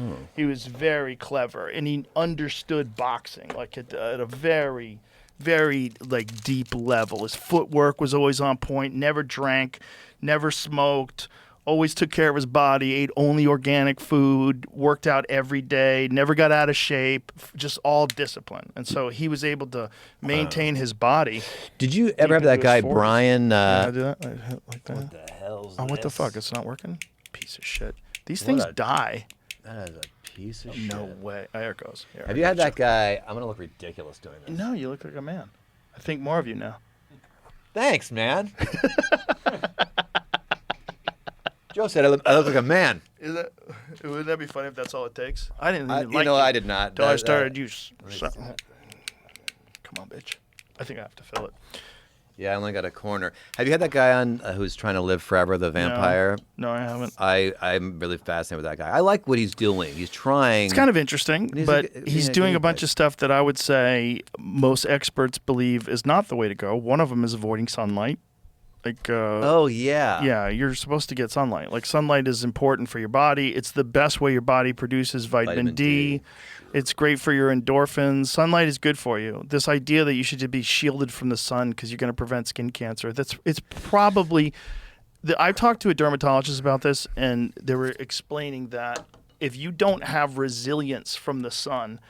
very clever and he understood boxing like at a very, very like deep level. His footwork was always on point. Never drank, never smoked. always took care of his body, ate only organic food, worked out every day, never got out of shape, just all discipline. And so he was able to maintain his body. Did you ever have that guy, Brian? I do that? I hit like that. What the hell's Oh, what the this? fuck? It's not working? Piece of shit. These things die. That is a piece of shit. No way. Oh, there it goes. Here, Have you had that guy? I'm going to look ridiculous doing this. No, you look like a man. I think more of you now. Thanks, man. Joe said I look like a man. Wouldn't that be funny if that's all it takes? I didn't even like I did not. Until I started Come on, bitch. I think I have to fill it. Yeah, I only got a corner. Have you had that guy on who's trying to live forever, the vampire? No, I haven't. I'm really fascinated with that guy. I like what he's doing. He's trying. It's kind of interesting, but he's doing a bunch of stuff that I would say most experts believe is not the way to go. One of them is avoiding sunlight. Like, oh, yeah. Yeah, you're supposed to get sunlight. Like, sunlight is important for your body. It's the best way your body produces vitamin D. It's great for your endorphins. Sunlight is good for you. This idea that you should be shielded from the sun because you're going to prevent skin cancer, it's probably... I've talked to a dermatologist about this, and they were explaining that if you don't have resilience from the sun,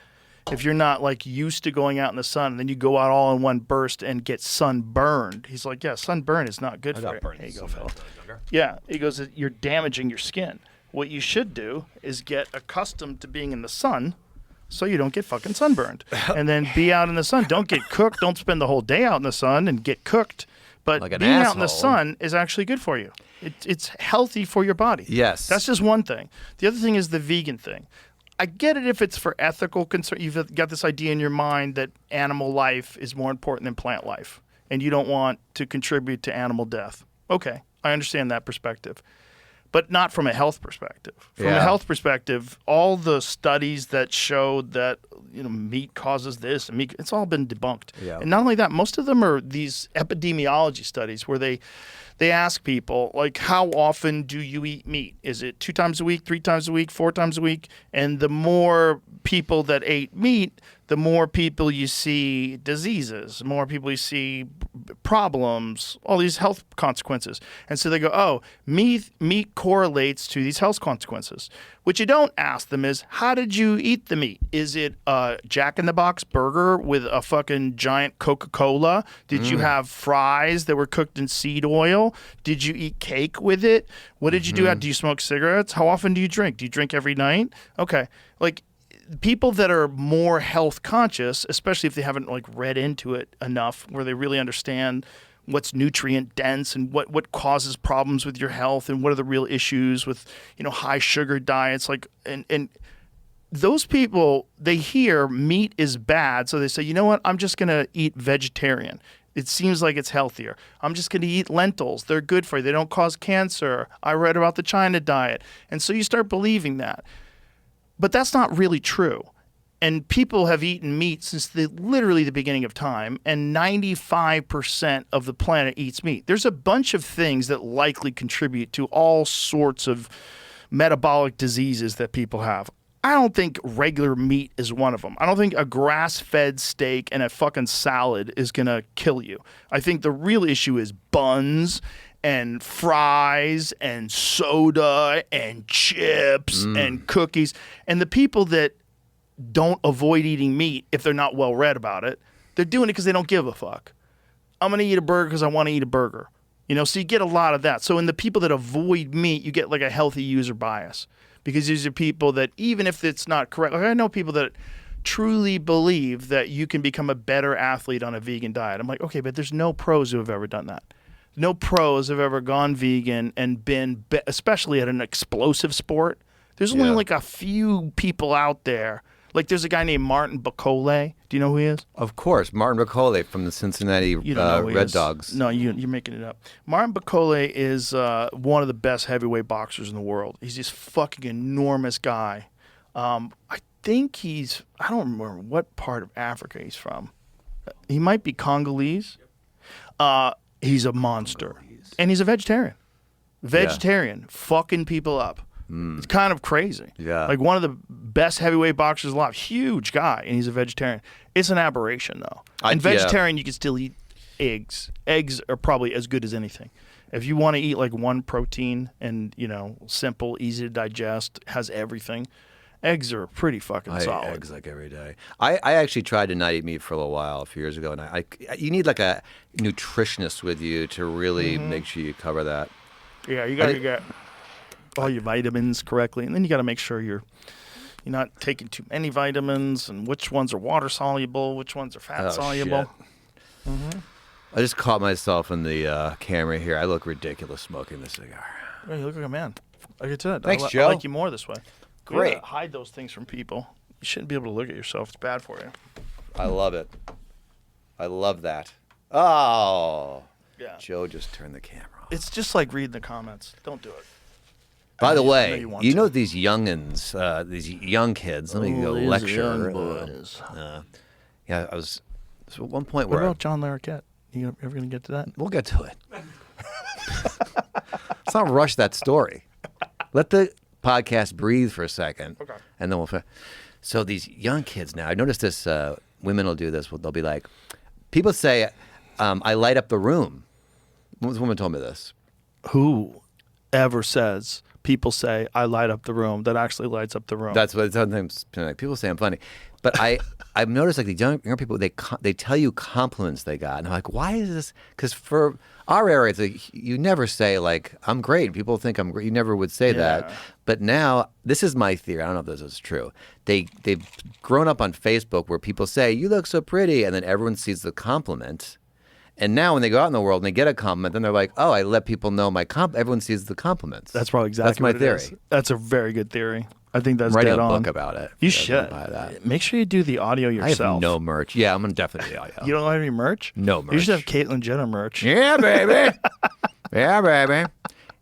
if you're not like used to going out in the sun, and then you go out all in one burst and get sunburned. He's like, yeah, sunburn is not good for you. There you go, fella. Yeah, he goes, you're damaging your skin. What you should do is get accustomed to being in the sun so you don't get fucking sunburned. And then be out in the sun. Don't get cooked. Don't spend the whole day out in the sun and get cooked. But like being out in the sun is actually good for you. It's healthy for your body. Yes. That's just one thing. The other thing is the vegan thing. I get it if it's for ethical concern. You've got this idea in your mind that animal life is more important than plant life, and you don't want to contribute to animal death. Okay, I understand that perspective, but not from a health perspective. From a health perspective, all the studies that showed that meat causes this and meat, it's all been debunked. Yeah. And not only that, most of them are these epidemiology studies where they ask people, like, how often do you eat meat? Is it 2 times a week, 3 times a week, 4 times a week? And the more people that ate meat, the more people you see diseases, the more people you see problems, all these health consequences. And so they go, oh, meat correlates to these health consequences. What you don't ask them is, how did you eat the meat? Is it a Jack-in-the-Box burger with a fucking giant Coca-Cola? Did you have fries that were cooked in seed oil? Did you eat cake with it? What did you do? Do you smoke cigarettes? How often do you drink? Do you drink every night? Okay. Like, people that are more health conscious, especially if they haven't like read into it enough where they really understand what's nutrient dense and what causes problems with your health and what are the real issues with high sugar diets, like and those people, they hear meat is bad, so they say, you know what, I'm just gonna eat vegetarian. It seems like it's healthier. I'm just going to eat lentils. They're good for you. They don't cause cancer. I read about the China diet. And so you start believing that. But that's not really true. And people have eaten meat since literally the beginning of time, and 95% of the planet eats meat. There's a bunch of things that likely contribute to all sorts of metabolic diseases that people have. I don't think regular meat is one of them. I don't think a grass-fed steak and a fucking salad is going to kill you. I think the real issue is buns and fries and soda and chips and cookies. And the people that don't avoid eating meat, if they're not well read about it, they're doing it because they don't give a fuck. I'm going to eat a burger because I want to eat a burger. So you get a lot of that. So in the people that avoid meat, you get like a healthy user bias. Because these are people that, even if it's not correct, like I know people that truly believe that you can become a better athlete on a vegan diet. I'm like, okay, but there's no pros who have ever done that. No pros have ever gone vegan and been, especially at an explosive sport. There's only like a few people out there. Like there's a guy named Martin Bacole. Do you know who he is? Of course, Martin Bacole from the Cincinnati Red Dogs. No, you're making it up. Martin Bacole is one of the best heavyweight boxers in the world. He's this fucking enormous guy. I think I don't remember what part of Africa he's from. He might be Congolese. He's a monster. And he's a vegetarian. Fucking people up. It's kind of crazy. Yeah. Like one of the best heavyweight boxers alive. Huge guy, and he's a vegetarian. It's an aberration, though. And vegetarian, you can still eat eggs. Eggs are probably as good as anything. If you want to eat like one protein and, simple, easy to digest, has everything, eggs are pretty fucking solid. I eat eggs like every day. I actually tried to not eat meat for a little while, a few years ago, and you need like a nutritionist with you to really make sure you cover that. Yeah, you got to get all your vitamins correctly, and then you got to make sure you're not taking too many vitamins, and which ones are water soluble, which ones are fat soluble. I just caught myself in the camera here. I look ridiculous smoking this cigar. Oh, you look like a man. Like I said, Thanks, Joe. I like you more this way. Great. You gotta hide those things from people. You shouldn't be able to look at yourself. It's bad for you. I love it. I love that. Oh. Yeah. Joe just turned the camera off. It's just like reading the comments. Don't do it. By the way, you know these youngins, these young kids. Let me go lecture. Young boys. Yeah, I was at one point What where about John Larroquette? You ever gonna get to that? We'll get to it. Let's not rush that story. Let the podcast breathe for a second, and then we'll. So these young kids now, I noticed this. Women will do this. They'll be like, people say, "I light up the room." This woman told me this. Who ever says? People say I light up the room. That actually lights up the room. That's what sometimes people say I'm funny, but I've noticed like the younger people they tell you compliments they got, and I'm like, why is this? Because for our area, it's like you never say like I'm great. People think I'm great. You never would say that. But now this is my theory. I don't know if this is true. They've grown up on Facebook where people say you look so pretty, and then everyone sees the compliment. And now when they go out in the world and they get a compliment, then they're like, oh, I let people know my everyone sees the compliments. That's probably exactly That's my theory. That's a very good theory. I think that's I'm writing dead a on. book about it. You should. Buy that. Make sure you do the audio yourself. I have no merch. Yeah, I'm going to definitely do the audio. You don't have any merch? No merch. You should have Caitlyn Jenner merch. Yeah, baby. Yeah, baby.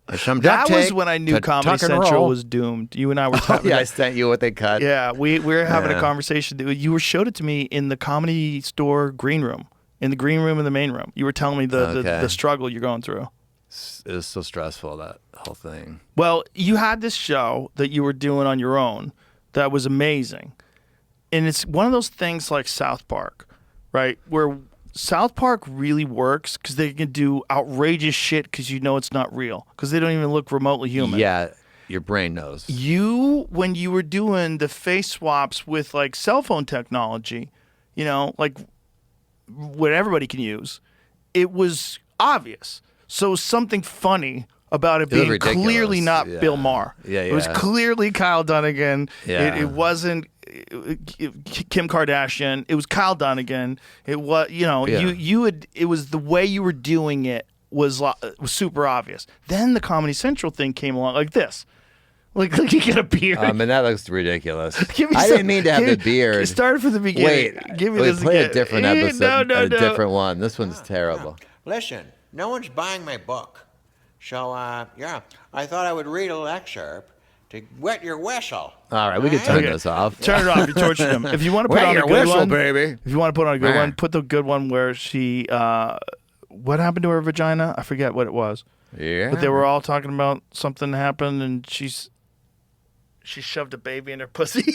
That was when I knew Comedy Central was doomed. You and I were talking. I sent you what they cut. Yeah, we were having a conversation. You showed it to me in the Comedy Store green room. In the green room and the main room. You were telling me the struggle you're going through. It was so stressful, that whole thing. Well, you had this show that you were doing on your own that was amazing. And it's one of those things like South Park, right? Where South Park really works because they can do outrageous shit because you know it's not real. Because they don't even look remotely human. Yeah, your brain knows. When you were doing the face swaps with like cell phone technology, like what everybody can use, it was obvious. So something funny about it being clearly not Bill Maher. Yeah. It was clearly Kyle Dunnigan. Yeah. It wasn't Kim Kardashian. It was Kyle Dunnigan. It was, it was the way you were doing it was super obvious. Then the Comedy Central thing came along like this. Like you get a beard. And that looks ridiculous. I didn't mean to have the beard. Start from the beginning. Wait, play a different episode. No. Different one. This one's terrible. Listen, no one's buying my book. So, I thought I would read a little excerpt to wet your whistle. All right, we can turn this off. Turn it off. You tortured him. If you want to put on a good one, baby. If you want to put on a good one, put the good one where she, what happened to her vagina? I forget what it was. Yeah. But they were all talking about something happened, and she shoved a baby in her pussy.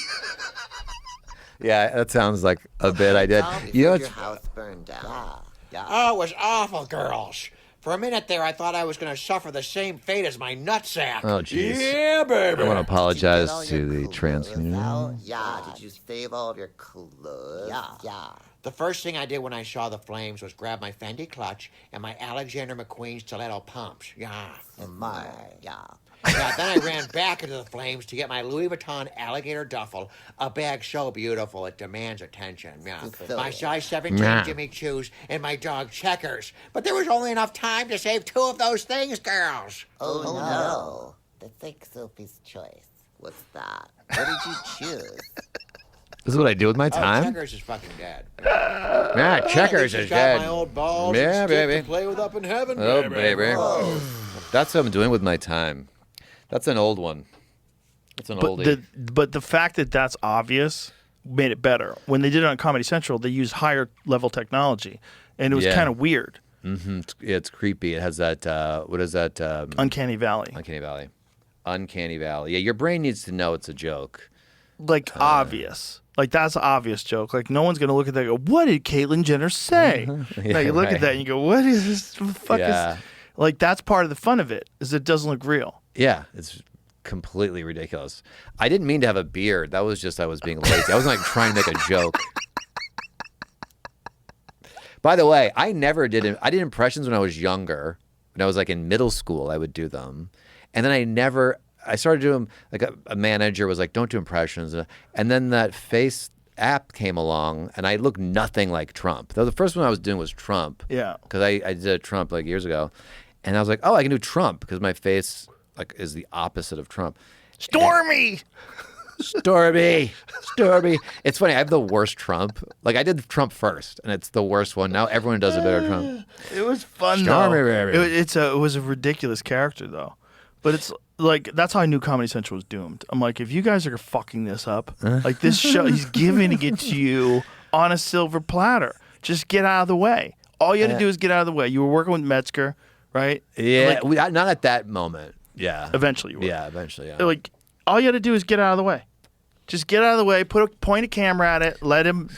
Yeah, that sounds like a bit I did. Your house burned down. Yeah. Oh, it was awful, girls. For a minute there, I thought I was going to suffer the same fate as my nutsack. Oh, jeez. Yeah, baby. I want to apologize to the trans community. Yeah. Did you save all of your clothes? Yeah. The first thing I did when I saw the flames was grab my Fendi clutch and my Alexander McQueen stiletto pumps. Yeah. And my. Yeah. Yeah, then I ran back into the flames to get my Louis Vuitton alligator duffel, a bag so beautiful it demands attention. Yeah, my size 17 Jimmy Choos and my dog Checkers. But there was only enough time to save 2 of those things, girls. Oh no. That's like Sophie's Choice. What's that? What did you choose? This is what I do with my time? Checkers is fucking dead. Yeah, Checkers is dead. My old balls yeah, baby. To play with up in heaven, oh, baby. Oh. That's what I'm doing with my time. That's an old one. It's an oldie. But the fact that that's obvious made it better. When they did it on Comedy Central, they used higher level technology, and it was kind of weird. Mm-hmm. It's creepy. It has that, what is that? Uncanny Valley. Uncanny Valley. Yeah, your brain needs to know it's a joke. Like, obvious. Like, that's an obvious joke. Like, no one's going to look at that and go, what did Caitlyn Jenner say? Yeah, you look at that and you go, what is this? What the fuck is... Like that's part of the fun of it, is it doesn't look real. Yeah, it's completely ridiculous. I didn't mean to have a beard. That was just I was being lazy. I wasn't like trying to make a joke. By the way, I did impressions when I was younger. When I was like in middle school, I would do them. And then I started doing, like a manager was like, don't do impressions. And then that face app came along and I looked nothing like Trump. Though the first one I was doing was Trump. Yeah. Because I did Trump like years ago. And I was like, oh, I can do Trump because my face like is the opposite of Trump. Stormy! Stormy. It's funny. I have the worst Trump. Like I did Trump first, and it's the worst one. Now everyone does a better Trump. It was fun Stormy, though. baby. It was a ridiculous character though, but it's like that's how I knew Comedy Central was doomed. I'm like, if you guys are fucking this up, like this show, he's giving it to you on a silver platter. Just get out of the way. All you had to do is get out of the way. You were working with Metzger, right? Yeah, Like, not at that moment. Yeah. eventually you were. Yeah, eventually. Yeah. Like all you had to do is get out of the way. Just get out of the way. Point a camera at it. Let him.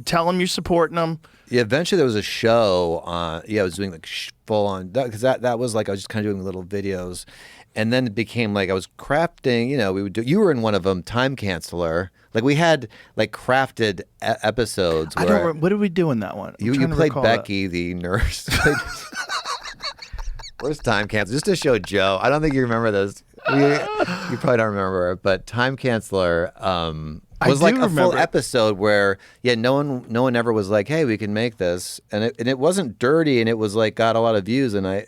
Tell him you're supporting him. Yeah. Eventually, there was a show on. Yeah, I was doing like full on because that was like I was just kind of doing little videos, and then it became like I was crafting. You know, we would do. You were in one of them, Time Canceller. Like we had like crafted episodes. I don't remember. What did we do in that one? You played Becky, the nurse. Where's Time Canceller? Just to show Joe. I don't think you remember this. You probably don't remember it, but Time Canceller was like a full episode where no one ever was like, hey, we can make this, and it wasn't dirty, and it was like got a lot of views, and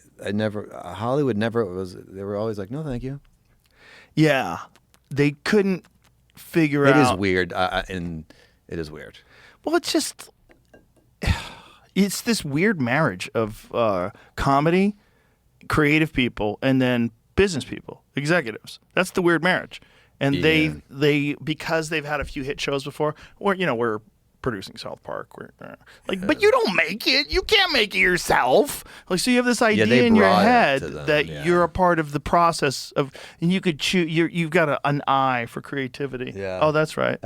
Hollywood never was. They were always like, no, thank you. Yeah, they couldn't figure out. It is weird, and it is weird. Well, it's this weird marriage of comedy, creative people, and then business people, executives. That's the weird marriage. And they because they've had a few hit shows before, or we're producing South Park. We're but you don't make it. You can't make it yourself. Like so, you have this idea in your head that you're a part of the process of, and you could choose. You've got an eye for creativity. Yeah. Oh, that's right.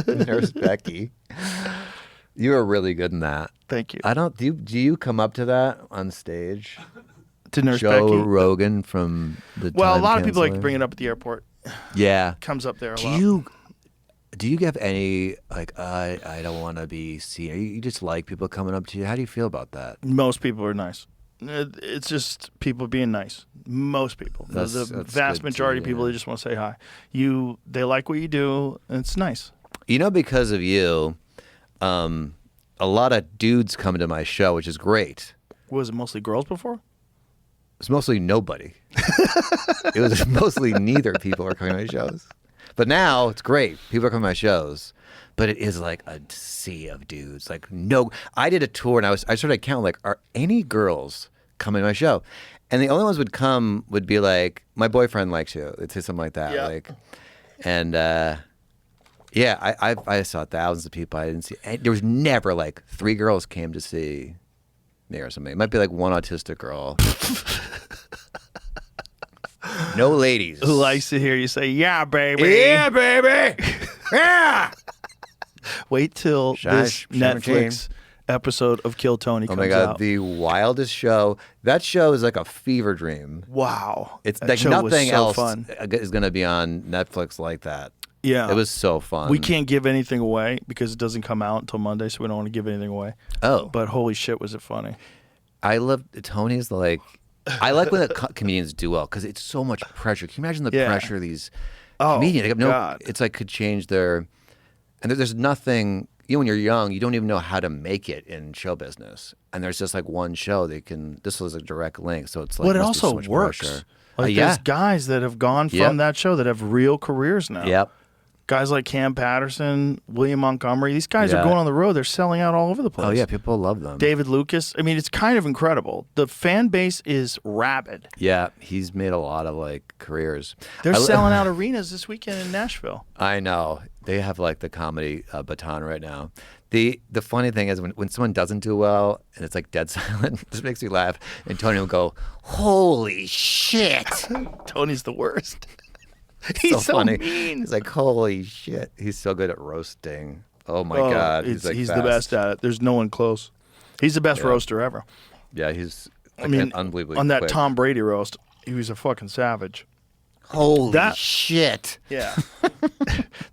Nurse Becky. You were really good in that. Thank you. Do you come up to that on stage? To Nurse Joe Becky? Rogan from the Well, Time a lot of people like to Canceller? bring it up at the airport. Yeah. Comes up there a lot. Do you have any like I don't want to be seen? You just like people coming up to you? How do you feel about that? Most people are nice. It's just people being nice. Most people. That's vast good majority too, of people, they just want to say hi. They like what you do, and it's nice. Because of you, a lot of dudes come to my show, which is great. Was it mostly girls before? It's mostly nobody. It was mostly neither people are coming to my shows. But now it's great. People are coming to my shows. But it is like a sea of dudes. Like no, I did a tour and I started counting like, are any girls coming to my show? And the only ones would be like, my boyfriend likes you. They'd say something like that. Yeah. Like, and I saw thousands of people. I didn't see. There was never like 3 girls came to see me or something. It might be like one autistic girl. No ladies. Who likes to hear you say, yeah, baby. Yeah, baby. Yeah. Wait till this Netflix episode of Kill Tony comes out. Oh my God, the wildest show. That show is like a fever dream. Wow. It's that like show nothing was so else fun. is going to be on Netflix like that. Yeah. It was so fun. We can't give anything away because it doesn't come out until Monday, so we don't want to give anything away. Oh. But holy shit, was it funny. I love Tony's like, I like when the comedians do well because it's so much pressure. Can you imagine the pressure of these comedians? God. It's like could change their, and there's nothing, when you're young, you don't even know how to make it in show business. And there's just like one show this was a direct link. So it's like, But it must be so also much works. pressure. Like there's guys that have gone from that show that have real careers now. Yep. Guys like Cam Patterson, William Montgomery, these guys are going on the road. They're selling out all over the place. Oh, yeah, people love them. David Lucas. I mean, it's kind of incredible. The fan base is rabid. Yeah, he's made a lot of like careers. They're selling out arenas this weekend in Nashville. I know. They have like the comedy baton right now. The funny thing is when someone doesn't do well and it's like dead silent, this makes me laugh. And Tony will go, holy shit. Tony's the worst. He's so funny. mean. He's like, holy shit. He's so good at roasting. Oh my God. He's like the fast. best at it. There's no one close. He's the best roaster ever. Yeah, he's unbelievably on that quick. Tom Brady roast, he was a fucking savage. Holy shit. Yeah.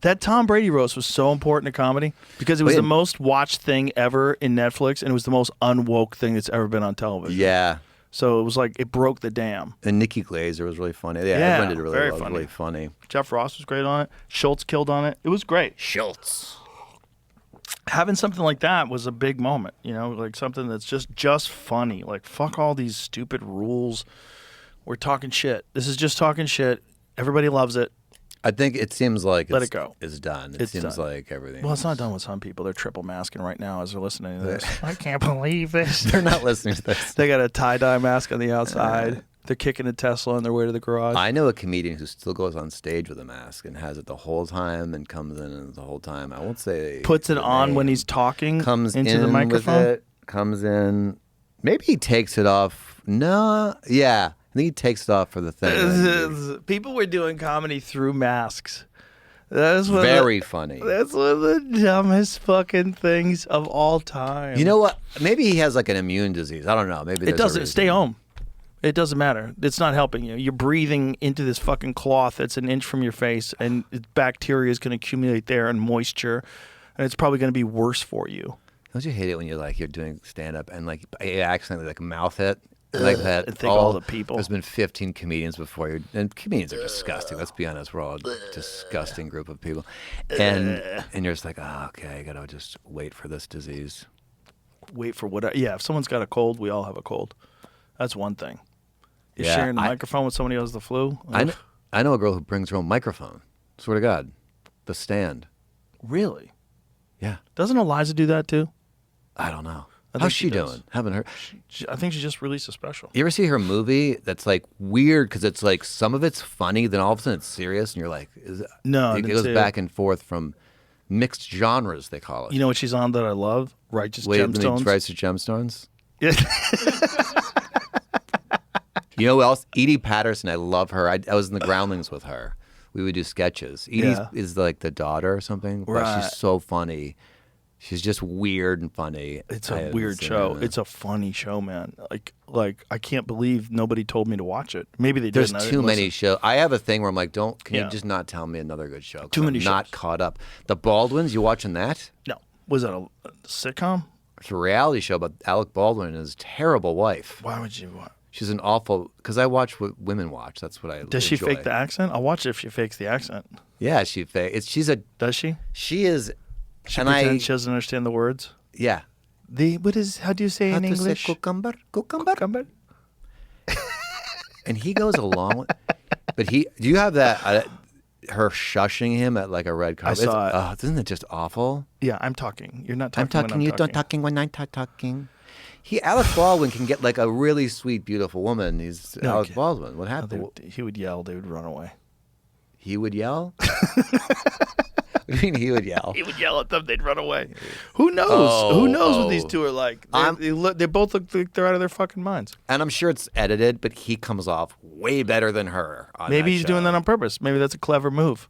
That Tom Brady roast was so important to comedy because it was the most watched thing ever in Netflix, and it was the most unwoke thing that's ever been on television. Yeah. So it was like, it broke the dam. And Nikki Glazer was really funny. Yeah, everyone did it really very well. It was funny. really funny. Jeff Ross was great on it. Schultz killed on it. It was great. Schultz. Having something like that was a big moment, you know, like something that's just funny. Like, fuck all these stupid rules. We're talking shit. This is just talking shit. Everybody loves it. I think it seems like Let it go. It's done. It's seems done. like everything. Well, it's not done with some people. They're triple masking right now as they're listening to this. I can't believe this. They're not listening to this. They got a tie-dye mask on the outside. They're kicking a Tesla on their way to the garage. I know a comedian who still goes on stage with a mask and has it the whole time and comes in the whole time. I won't say. Puts it on when he's talking comes into in the microphone. With it, comes in. Maybe he takes it off. No. Yeah. I think he takes it off for the thing. People were doing comedy through masks. That's very funny. That's one of the dumbest fucking things of all time. You know what? Maybe he has like an immune disease. I don't know. Maybe it doesn't. Stay home. It doesn't matter. It's not helping you. You're breathing into this fucking cloth that's an inch from your face, and bacteria is going to accumulate there and moisture, and it's probably going to be worse for you. Don't you hate it when you're doing stand up and like you accidentally mouth it? Like that. And think all the people. There's been 15 comedians before you, and comedians are disgusting. Let's be honest, we're all a disgusting group of people, and you're just like, oh, okay, I gotta just wait for this disease. Wait for what? Yeah, if someone's got a cold, we all have a cold. That's one thing. You're sharing the microphone with somebody who has the flu. I know a girl who brings her own microphone. Swear to God, the stand. Really? Yeah. Doesn't Eliza do that too? I don't know. How's she doing? Haven't heard. I think she just released a special. You ever see her movie that's like weird because it's like some of it's funny, then all of a sudden it's serious, and you're like, no, it goes back and forth from mixed genres. They call it. You know what she's on that I love? Righteous Gemstones. Righteous Gemstones. Yeah. You know who else? Edie Patterson. I love her. I was in the Groundlings with her. We would do sketches. Edie is like the daughter or something. But right. She's so funny. She's just weird and funny. It's a weird show. It's a funny show, man. Like I can't believe nobody told me to watch it. Maybe they did. There's too many shows. I have a thing where I'm like, can you just not tell me another good show? Too many shows. Not caught up. The Baldwins, you watching that? No. Was that a sitcom? It's a reality show about Alec Baldwin and his terrible wife. Why would you watch? She's an awful, because I watch what women watch. That's what I Does she enjoy. fake the accent? I'll watch it if she fakes the accent. Yeah, she fakes. Does she? She is. She pretends she doesn't understand the words. Yeah. How do you say in English? Say cucumber. And he goes along with, but do you have that, her shushing him at like a red carpet? I saw it. Isn't it just awful? Yeah, I'm talking. You're not talking. I'm talking. You don't talking when I'm talking. Alec Baldwin can get like a really sweet, beautiful woman. He's Alec Baldwin. What happened? He would yell. They would run away. He would yell? What do you mean he would yell? He would yell at them. They'd run away. Who knows? Who knows what these two are like? They both look like they're out of their fucking minds. And I'm sure it's edited, but he comes off way better than her. Maybe he's doing that on purpose. Maybe that's a clever move.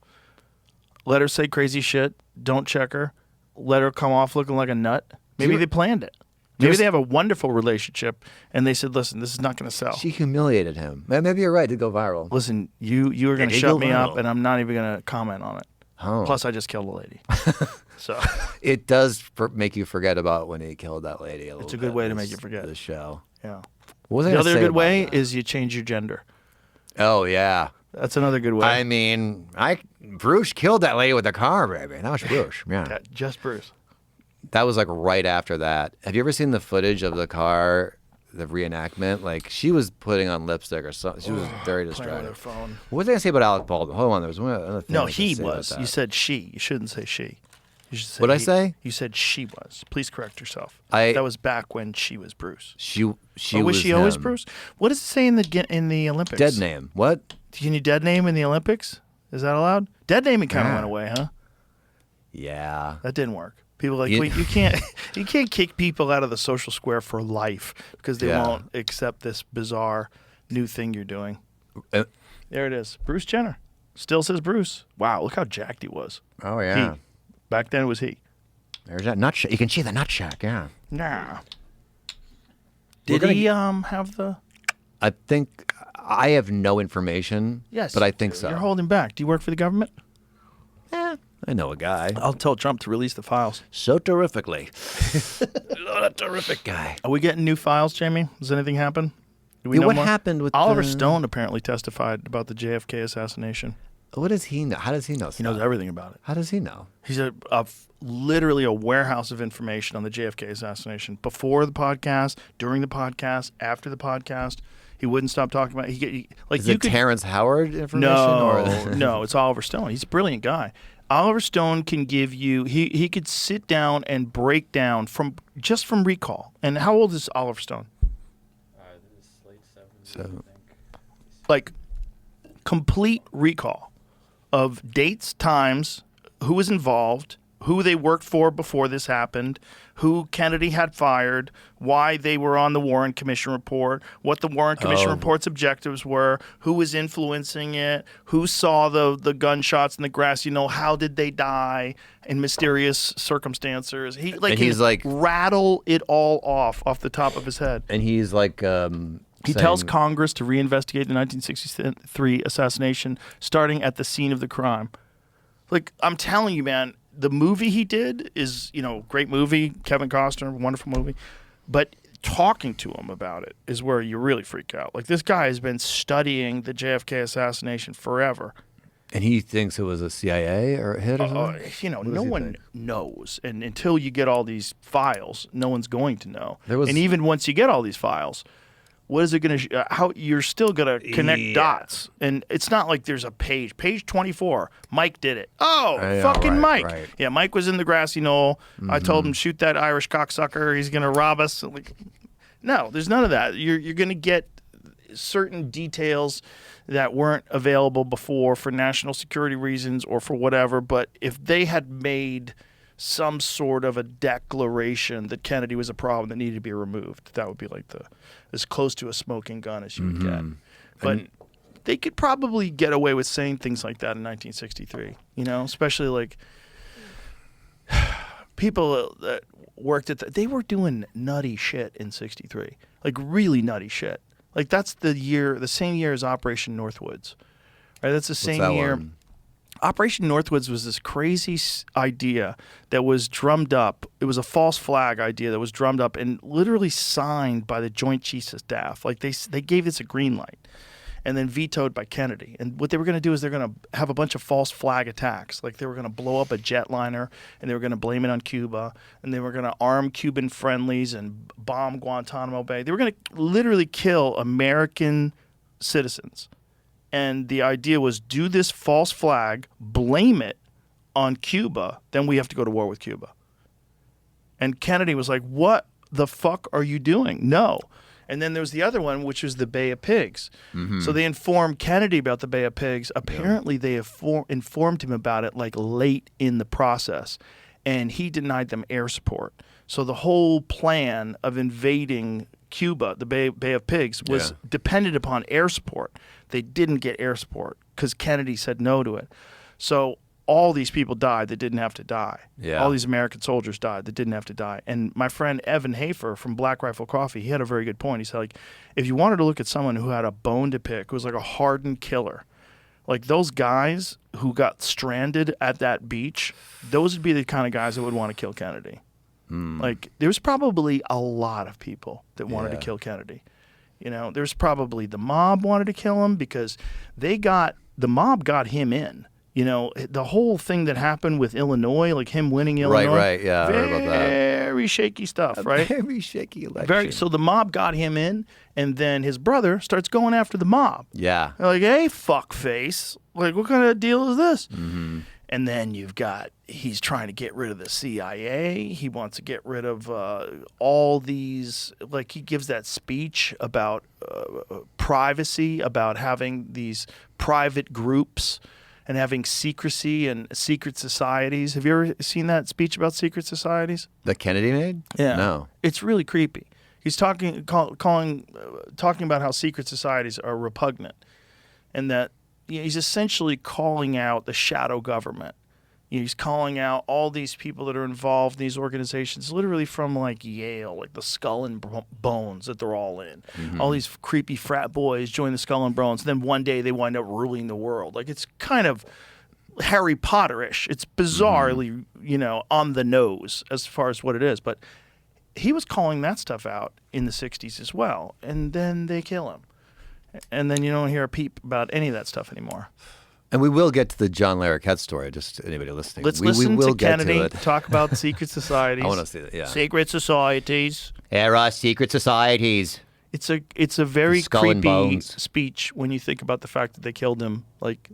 Let her say crazy shit. Don't check her. Let her come off looking like a nut. Maybe they planned it. Maybe they have a wonderful relationship, and they said, "Listen, this is not going to sell." She humiliated him. Maybe you're right. It'd go viral. Listen, you are going to shut me up, and I'm not even going to comment on it. Oh. Plus, I just killed a lady. So it does make you forget about when he killed that lady. It's a good way to make you forget the show. Yeah. What was I the other good way that? is you change your gender. Oh yeah, that's another good way. I mean, Bruce killed that lady with a car, baby. That was Bruce. Yeah, just Bruce. That was like right after that. Have you ever seen the footage of the car, the reenactment? Like she was putting on lipstick or something. She was very distracted. With her phone. What was I gonna say about Alec Baldwin? Hold on, there was one other thing. No, he was. You said she. You shouldn't say she. You should say What'd I say? You said she was. Please correct yourself. That was back when she was Bruce. She was she him. Always Bruce? What does it say in the Olympics? Dead name. What? Can you dead name in the Olympics? Is that allowed? Dead naming kind of went away, huh? Yeah. That didn't work. People are like, wait, you can't kick people out of the social square for life because they won't accept this bizarre new thing you're doing. There it is. Bruce Jenner. Still says Bruce. Wow, look how jacked he was. Oh, yeah. Back then it was he. There's that nut shack. You can see the nut shack, yeah. Nah. Did he have the? I think I have no information. Yes, but I think so. You're holding back. Do you work for the government? I know a guy. I'll tell Trump to release the files. So terrifically. What a terrific guy. Are we getting new files, Jamie? Does anything happen? Do we Yeah, know what more? happened with Oliver the- Stone apparently testified about the JFK assassination. What does he know? How does he know stuff? He knows everything about it. How does he know? He's literally a warehouse of information on the JFK assassination. Before the podcast, during the podcast, after the podcast, he wouldn't stop talking about it. Is it Terrence Howard information? No, no, it's Oliver Stone. He's a brilliant guy. Oliver Stone can give you. He could sit down and break down from recall. And how old is Oliver Stone? This is late 70s, So- I think. Like complete recall of dates, times, who was involved, who they worked for before this happened, who Kennedy had fired, why they were on the Warren Commission report, what the Warren Commission report's objectives were, who was influencing it, who saw the gunshots in the grass, how did they die in mysterious circumstances. He's like rattle it all off the top of his head. And he's like He tells Congress to reinvestigate the 1963 assassination, starting at the scene of the crime. Like, I'm telling you, man, the movie he did is, great movie, Kevin Costner, wonderful movie. But talking to him about it is where you really freak out. Like, this guy has been studying the JFK assassination forever. And he thinks it was a CIA or a hit or something? No one knows. And until you get all these files, no one's going to know. There And even once you get all these files, what is it going to? How you're still going to connect dots, and it's not like there's a page 24. Mike did it. Oh, fucking Mike! Right. Yeah, Mike was in the grassy knoll. I told him shoot that Irish cocksucker. He's going to rob us. Like, no, there's none of that. You're going to get certain details that weren't available before for national security reasons or for whatever. But if they had made some sort of a declaration that Kennedy was a problem that needed to be removed, that would be like as close to a smoking gun as you would get. But they could probably get away with saying things like that in 1963, especially like people that worked they were doing nutty shit in 63, like really nutty shit. Like that's the same year as Operation Northwoods, right? That's the same year. One? Operation Northwoods was this crazy idea that was drummed up. It was a false flag idea that was drummed up and literally signed by the Joint Chiefs of Staff. Like they gave this a green light and then vetoed by Kennedy. And what they were going to do is they're going to have a bunch of false flag attacks. Like they were going to blow up a jetliner and they were going to blame it on Cuba. And they were going to arm Cuban friendlies and bomb Guantanamo Bay. They were going to literally kill American citizens. And the idea was do this false flag, blame it on Cuba, then we have to go to war with Cuba. And Kennedy was like, what the fuck are you doing? No. And then there was the other one, which was the Bay of Pigs. So they informed Kennedy about the Bay of Pigs. Apparently they informed him about it like late in the process. And he denied them air support. So the whole plan of invading Cuba, the Bay of Pigs, was dependent upon air support. They didn't get air support because Kennedy said no to it. So all these people died that didn't have to die. Yeah. All these American soldiers died that didn't have to die. And my friend Evan Hafer from Black Rifle Coffee, he had a very good point. He said, like, if you wanted to look at someone who had a bone to pick, who was like a hardened killer, like those guys who got stranded at that beach, those would be the kind of guys that would want to kill Kennedy. Like, there's probably a lot of people that wanted to kill Kennedy. There's probably the mob wanted to kill him because the mob got him in. The whole thing that happened with Illinois, like him winning Illinois. Right, yeah, I heard about that. Very shaky stuff, right? Very shaky election. So the mob got him in, and then his brother starts going after the mob. Yeah. They're like, hey, fuckface. Like, what kind of deal is this? And then he's trying to get rid of the CIA. He wants to get rid of all these, like he gives that speech about privacy, about having these private groups and having secrecy and secret societies. Have you ever seen that speech about secret societies? That Kennedy made? Yeah. No. It's really creepy. He's talking about how secret societies are repugnant and that he's essentially calling out the shadow government, He's calling out all these people that are involved in these organizations, literally from like Yale, like the Skull and Bones that they're all in. All these creepy frat boys join the Skull and Bones. And then one day they wind up ruling the world. Like it's kind of Harry Potter-ish. It's bizarrely, on the nose as far as what it is. But he was calling that stuff out in the 60s as well. And then they kill him. And then you don't hear a peep about any of that stuff anymore. And we will get to the John Larroquette story, just anybody listening. Let's we listen will to get Kennedy to it. talk about secret societies. I want to see that, yeah. Secret societies. There are secret societies. It's a very Skull and creepy Bones. speech when you think about the fact that they killed him like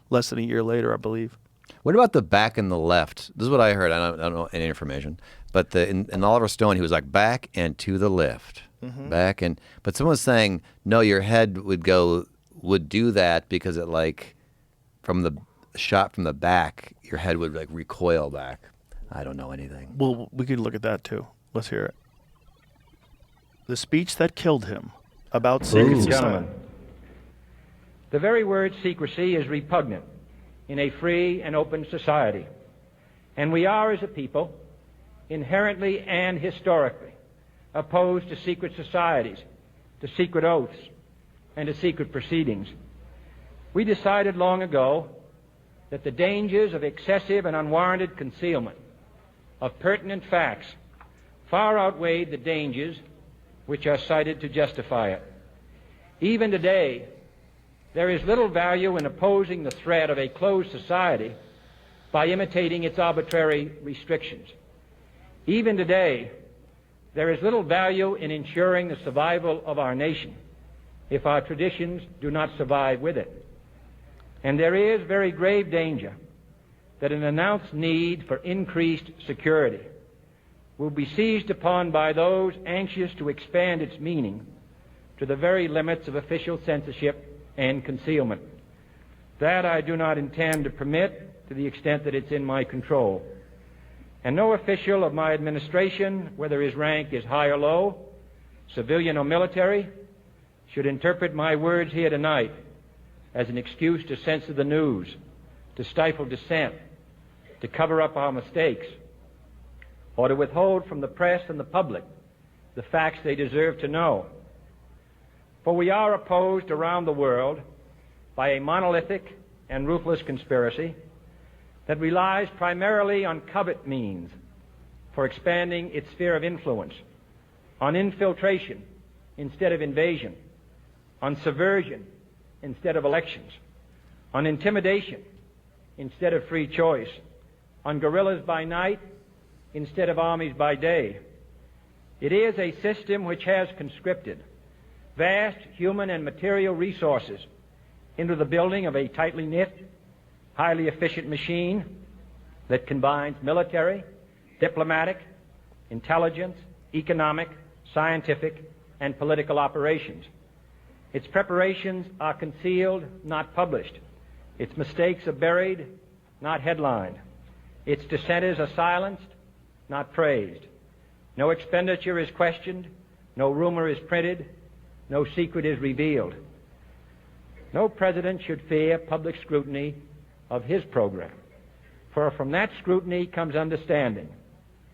less than a year later, I believe. What about the back and the left? This is what I heard. I don't know any information. But in Oliver Stone, he was like back and to the left. Back and... But someone was saying, no, your head would do that because it like... From the shot from the back, your head would like recoil back. I don't know anything. Well, we could look at that too. Let's hear it. The speech that killed him about secret society. Gentlemen, the very word secrecy is repugnant in a free and open society. And we are, as a people, inherently and historically opposed to secret societies, to secret oaths, and to secret proceedings. We decided long ago that the dangers of excessive and unwarranted concealment of pertinent facts far outweighed the dangers which are cited to justify it. Even today, there is little value in opposing the threat of a closed society by imitating its arbitrary restrictions. Even today, there is little value in ensuring the survival of our nation if our traditions do not survive with it. And there is very grave danger that an announced need for increased security will be seized upon by those anxious to expand its meaning to the very limits of official censorship and concealment. That I do not intend to permit to the extent that it's in my control. And no official of my administration, whether his rank is high or low, civilian or military, should interpret my words here tonight as an excuse to censor the news, to stifle dissent, to cover up our mistakes, or to withhold from the press and the public the facts they deserve to know. For we are opposed around the world by a monolithic and ruthless conspiracy that relies primarily on covert means for expanding its sphere of influence, on infiltration instead of invasion, on subversion instead of elections, on intimidation instead of free choice, on guerrillas by night instead of armies by day. It is a system which has conscripted vast human and material resources into the building of a tightly knit, highly efficient machine that combines military, diplomatic, intelligence, economic, scientific, and political operations. Its preparations are concealed, not published. Its mistakes are buried, not headlined. Its dissenters are silenced, not praised. No expenditure is questioned, no rumor is printed, no secret is revealed. No president should fear public scrutiny of his program, for from that scrutiny comes understanding,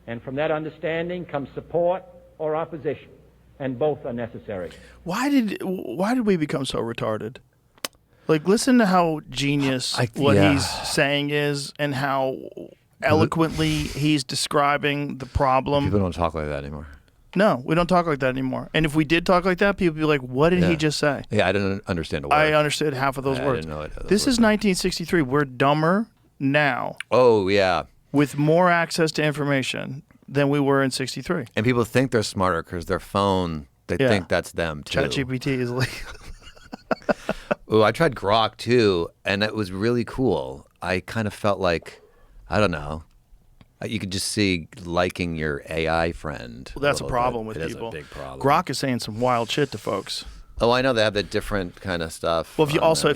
and from that understanding comes support or opposition, and both are necessary. Why did we become so retarded? Like, listen to how genius he's saying is, and how eloquently he's describing the problem. People don't talk like that anymore. No, we don't talk like that anymore. And if we did talk like that, people would be like, what did he just say? Yeah, I didn't understand a word. I understood half of those words. I didn't know it. This is 1963. We're dumber now. Oh, yeah. With more access to information than we were in 63. And people think they're smarter because their phone, they think that's them, too. ChatGPT is like... Oh, I tried Grok, too, and it was really cool. I kind of felt like, I don't know, you could just see liking your AI friend. Well, that's a problem with people. It is a big problem. Grok is saying some wild shit to folks. Oh, I know they have that different kind of stuff. Well, if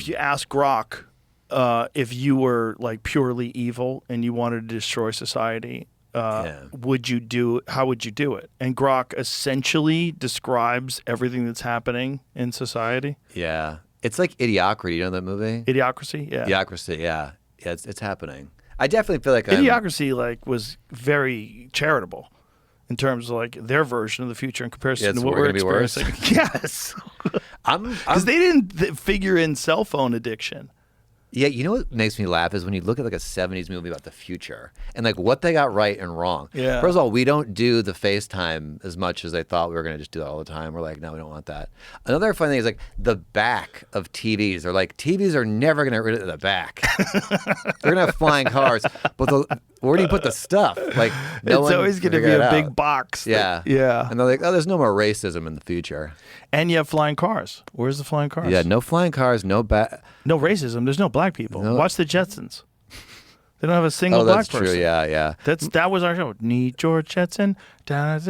you ask Grok if you were like purely evil and you wanted to destroy society, how would you do it? And Grok essentially describes everything that's happening in society. Yeah. It's like Idiocracy. You know that movie? Idiocracy? Yeah. Idiocracy, yeah. Yeah, it's happening. I definitely feel like Idiocracy like was very charitable in terms of like their version of the future in comparison to what we're experiencing. Yes, because they didn't figure in cell phone addiction. Yeah, you know what makes me laugh is when you look at like a 70s movie about the future and like what they got right and wrong. Yeah. First of all, we don't do the FaceTime as much as they thought we were going to just do that all the time. We're like, no, we don't want that. Another funny thing is like the back of TVs. They're like, TVs are never going to get rid of the back. They're going to have flying cars. But where do you put the stuff? Like, It's always going to be a big box. Yeah. Yeah. And they're like, oh, there's no more racism in the future. And you have flying cars. Where's the flying cars? Yeah, no flying cars, no no racism. There's no black people. No. Watch the Jetsons. They don't have a single black person. Oh, that's true. Yeah. That was our show. Need George Jetson. And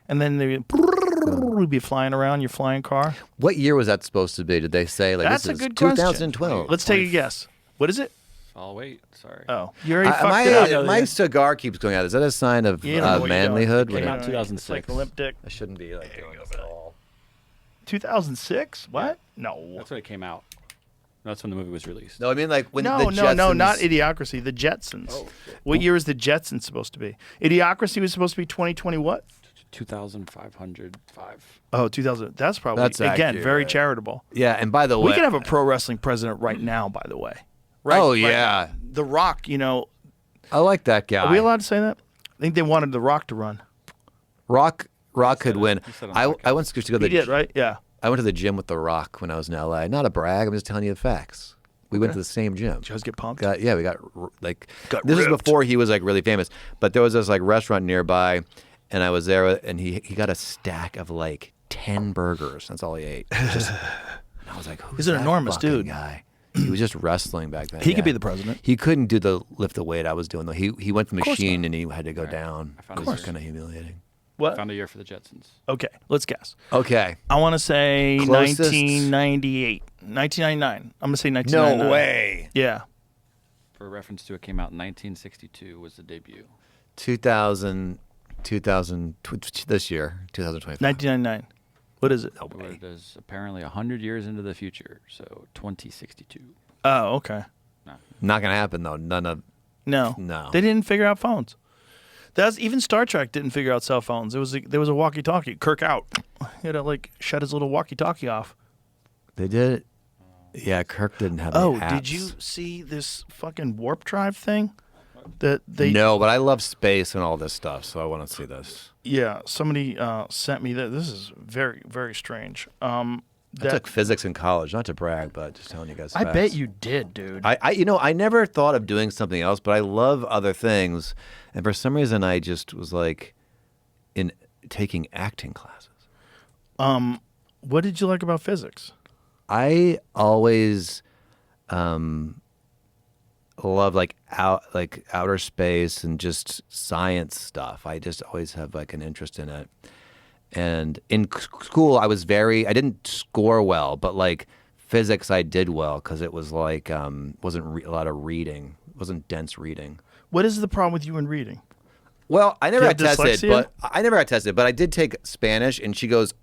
then we'd be flying around your flying car. What year was that supposed to be? Did they say like that's this a is good 2012? Question. Let's take a guess. What is it? I'll wait. Sorry. Oh, you already fucked it up. My cigar keeps going out. Is that a sign of manlyhood? It came out in 2006. It's like a limp dick. I shouldn't be like doing this at all. 2006? What? No. That's when it came out. That's when the movie was released. No, I mean like when the Jetsons... No, not Idiocracy. The Jetsons. Oh, what year is the Jetsons supposed to be? Idiocracy was supposed to be 2020 what? 2505. Oh, 2000. That's probably, again, accurate. very charitable. Yeah, and by the way... We could have a pro wrestling president right now, by the way. Right, oh, yeah. Right, The Rock, I like that guy. Are we allowed to say that? I think they wanted The Rock to run. Rock could win. I went to go to the... He did, right? Yeah. I went to the gym with The Rock when I was in L.A. Not a brag. I'm just telling you the facts. We went to the same gym. Did you guys get pumped? We got this ripped. was before he was like really famous. But there was this like restaurant nearby, and I was there, and he got a stack of like 10 burgers. That's all he ate. And I was like, who's He's an that enormous fucking dude. guy? He was just wrestling back then. He could be the president. He couldn't do the lift the weight I was doing though. He went to the machine and he had to go down. It was kind of humiliating. What? Found a year for the Jetsons. Okay, let's guess. Okay. I want to say Closest. 1998. 1999. I'm going to say 1999. No way. Yeah. For reference to it came out in 1962 was the debut. 2000 this year, 2025. 1999. What is it? It is apparently 100 years into the future, so 2062. Oh, okay. No. Not going to happen though. No. They didn't figure out phones. Even Star Trek didn't figure out cell phones. There was a walkie-talkie. Kirk out. He had to like shut his little walkie-talkie off. They did. Yeah, Kirk didn't have. Oh, the apps. did you see this fucking warp drive thing? That they No, but I love space and all this stuff, so I want to see this. Yeah, somebody sent me that. This is very, very strange. I took physics in college, not to brag, but just telling you guys. I facts. bet you did, dude. I never thought of doing something else, but I love other things, and for some reason, I just was like, in taking acting classes. What did you like about physics? I always love like outer space and just science stuff. I just always have like an interest in it. And in school, I didn't score well, but like physics, I did well because it was like wasn't a lot of reading, wasn't dense reading. What is the problem with you in reading? Well, I never got dyslexia? tested, but I did take Spanish, and she goes,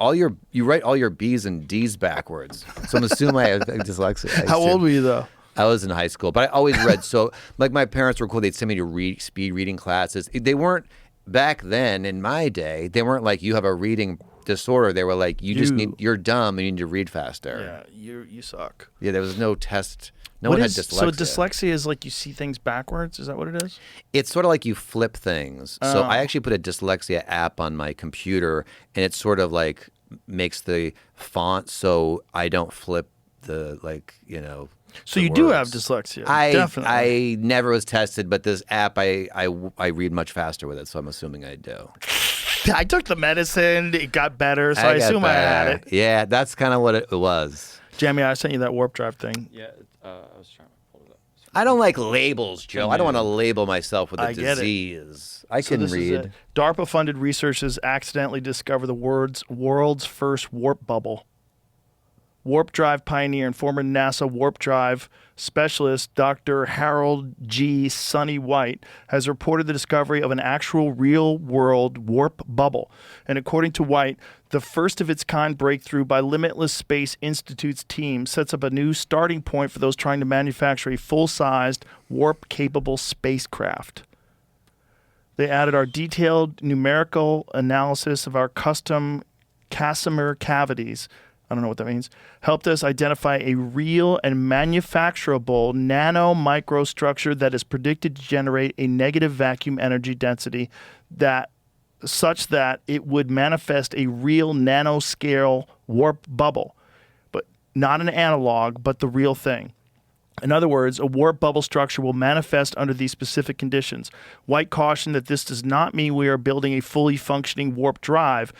you write all your B's and D's backwards. So I'm assuming I have dyslexia. How old were you though? I was in high school, but I always read. So like my parents were cool. They'd send me to speed reading classes. They weren't back then in my day. They weren't like you have a reading disorder. They were like you're dumb and you need to read faster. Yeah, you suck. Yeah, there was no test. No one had dyslexia. So dyslexia is like you see things backwards? Is that what it is? It's sort of like you flip things. So I actually put a dyslexia app on my computer, and it sort of like makes the font so I don't flip the So you do have dyslexia. Definitely. I never was tested, but this app I read much faster with it, so I'm assuming I do. I took the medicine. It got better, so I assume I had it. Yeah, that's kind of what it was. Jamie, I sent you that warp drive thing. Yeah, I was trying to pull it up. I don't like labels, Joe. I don't want to label myself with a disease. I can read. DARPA-funded researchers accidentally discover the world's first warp bubble. Warp drive pioneer and former NASA warp drive specialist Dr. Harold G. Sonny White has reported the discovery of an actual real-world warp bubble. And according to White, the first of its kind breakthrough by Limitless Space Institute's team sets up a new starting point for those trying to manufacture a full-sized, warp-capable spacecraft. They added our detailed numerical analysis of our custom Casimir cavities. I don't know what that means. Helped us identify a real and manufacturable nano microstructure that is predicted to generate a negative vacuum energy density such that it would manifest a real nanoscale warp bubble, but not an analog, but the real thing. In other words, a warp bubble structure will manifest under these specific conditions. White cautioned that this does not mean we are building a fully functioning warp drive.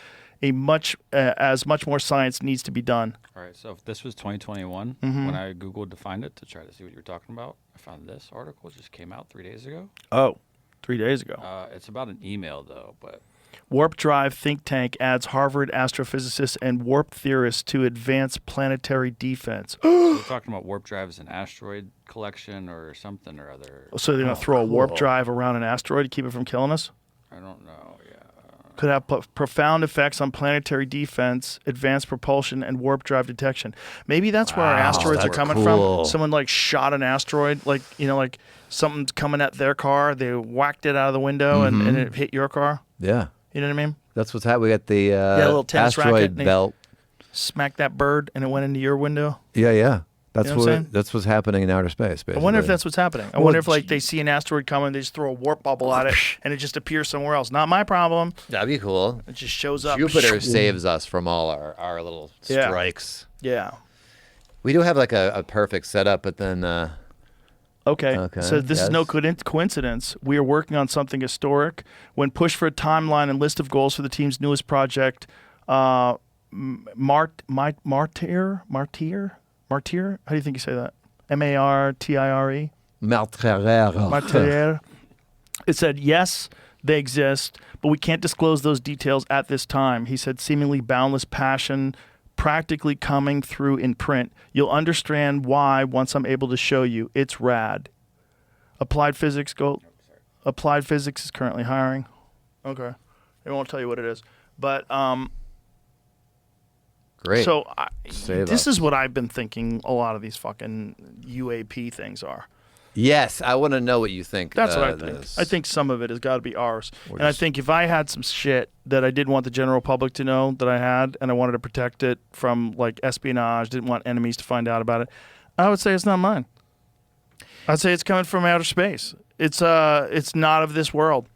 As much more science needs to be done. All right, so if this was 2021, Mm-hmm. when I Googled to find it to try to see what you were talking about, I found this article just came out 3 days ago. Oh, 3 days ago. It's about an email, though, but... Warp Drive think tank adds Harvard astrophysicists and warp theorists to advance planetary defense. So they're talking about warp drive as an asteroid collection or something or other. So they're going to throw a warp drive around an asteroid to keep it from killing us? I don't know, yeah. Could have profound effects on planetary defense, advanced propulsion, and warp drive detection. Maybe that's where our asteroids are coming from. Someone like shot an asteroid, like something's coming at their car. They whacked it out of the window and it hit your car. Yeah. You know what I mean? That's what's happening. We got the little tennis racket asteroid and they belt. Smacked that bird and it went into your window. Yeah. That's You know what I'm saying? that's what's happening in outer space, basically. I wonder if that's what's happening. I wonder if they see an asteroid coming, they just throw a warp bubble at it, and it just appears somewhere else. Not my problem. That'd be cool. It just shows up. Jupiter saves us from all our little strikes. Yeah. We do have like a perfect setup, but then... Okay. So this is no coincidence. We are working on something historic. When pushed for a timeline and list of goals for the team's newest project, Martyr? How do you think you say that? M-A-R-T-I-R-E? Martyr. It said, yes, they exist, but we can't disclose those details at this time. He said, seemingly boundless passion practically coming through in print. You'll understand why once I'm able to show you. It's rad. Applied Physics is currently hiring. Okay. I won't tell you what it is. But great. So this is what I've been thinking a lot of these fucking UAP things are. Yes, I want to know what you think. That's what I think. I think some of it has got to be ours. And I think if I had some shit that I didn't want the general public to know that I had, and I wanted to protect it from like espionage, didn't want enemies to find out about it, I would say it's not mine. I'd say it's coming from outer space. It's not of this world.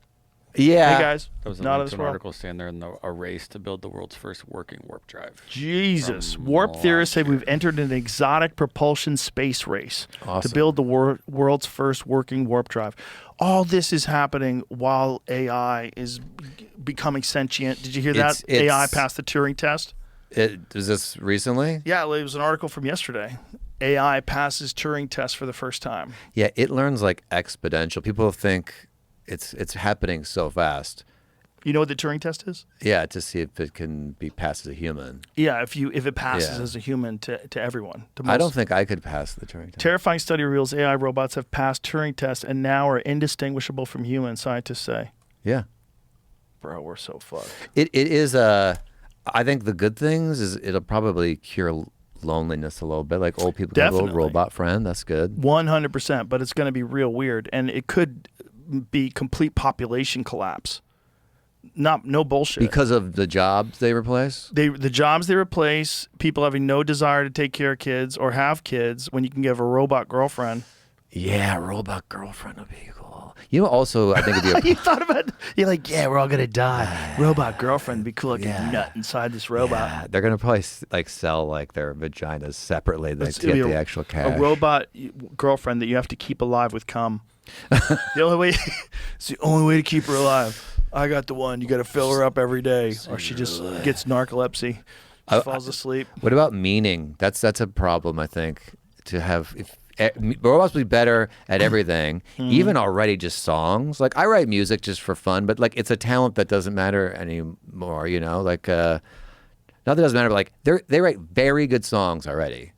Yeah. Hey guys, That was not of this an world. article saying they're in a race to build the world's first working warp drive. Jesus. Warp theorists say we've entered an exotic propulsion space race to build the world's first working warp drive. All this is happening while AI is becoming sentient. Did you hear that? AI passed the Turing test? Is this recently? Yeah, it was an article from yesterday. AI passes Turing test for the first time. Yeah, it learns like exponential. People think it's happening so fast. You know what the Turing test is? Yeah, to see if it can be passed as a human. Yeah, if it passes as a human to everyone. I don't think I could pass the Turing test. Terrifying study reveals AI robots have passed Turing tests and now are indistinguishable from humans, scientists say. Yeah. Bro, we're so fucked. It is I think the good things is it'll probably cure loneliness a little bit. Like old people have a little robot friend. That's good. 100%, but it's going to be real weird. And it could be complete population collapse. No bullshit. Because of the jobs they replace? The jobs they replace, people having no desire to take care of kids or have kids when you can give a robot girlfriend. Yeah, robot girlfriend would be cool. You know, also, I think it'd be you thought about you're like, yeah, we're all going to die. Robot girlfriend would be cool. Like a nut inside this robot. Yeah, they're going to probably like sell like their vaginas separately to get the actual cash. A robot girlfriend that you have to keep alive with cum. It's the only way to keep her alive. I got the one. You got to fill her up every day, or she just gets narcolepsy. She falls asleep. What about meaning? That's a problem, I think. To have robots would be better at everything, even already just songs. Like I write music just for fun, but like it's a talent that doesn't matter anymore. You know, like Not that it doesn't matter, but like they write very good songs already.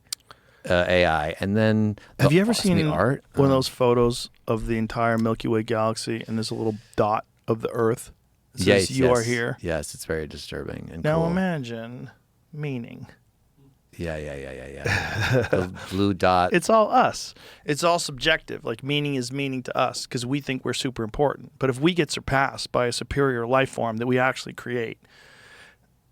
AI, and then have you ever seen seen art? one of those photos of the entire Milky Way galaxy, and there's a little dot of the Earth? It says, Yes, you are here. Yes, it's very disturbing and Now cool. imagine meaning. Yeah. The blue dot. It's all us. It's all subjective. Like meaning is meaning to us because we think we're super important. But if we get surpassed by a superior life form that we actually create,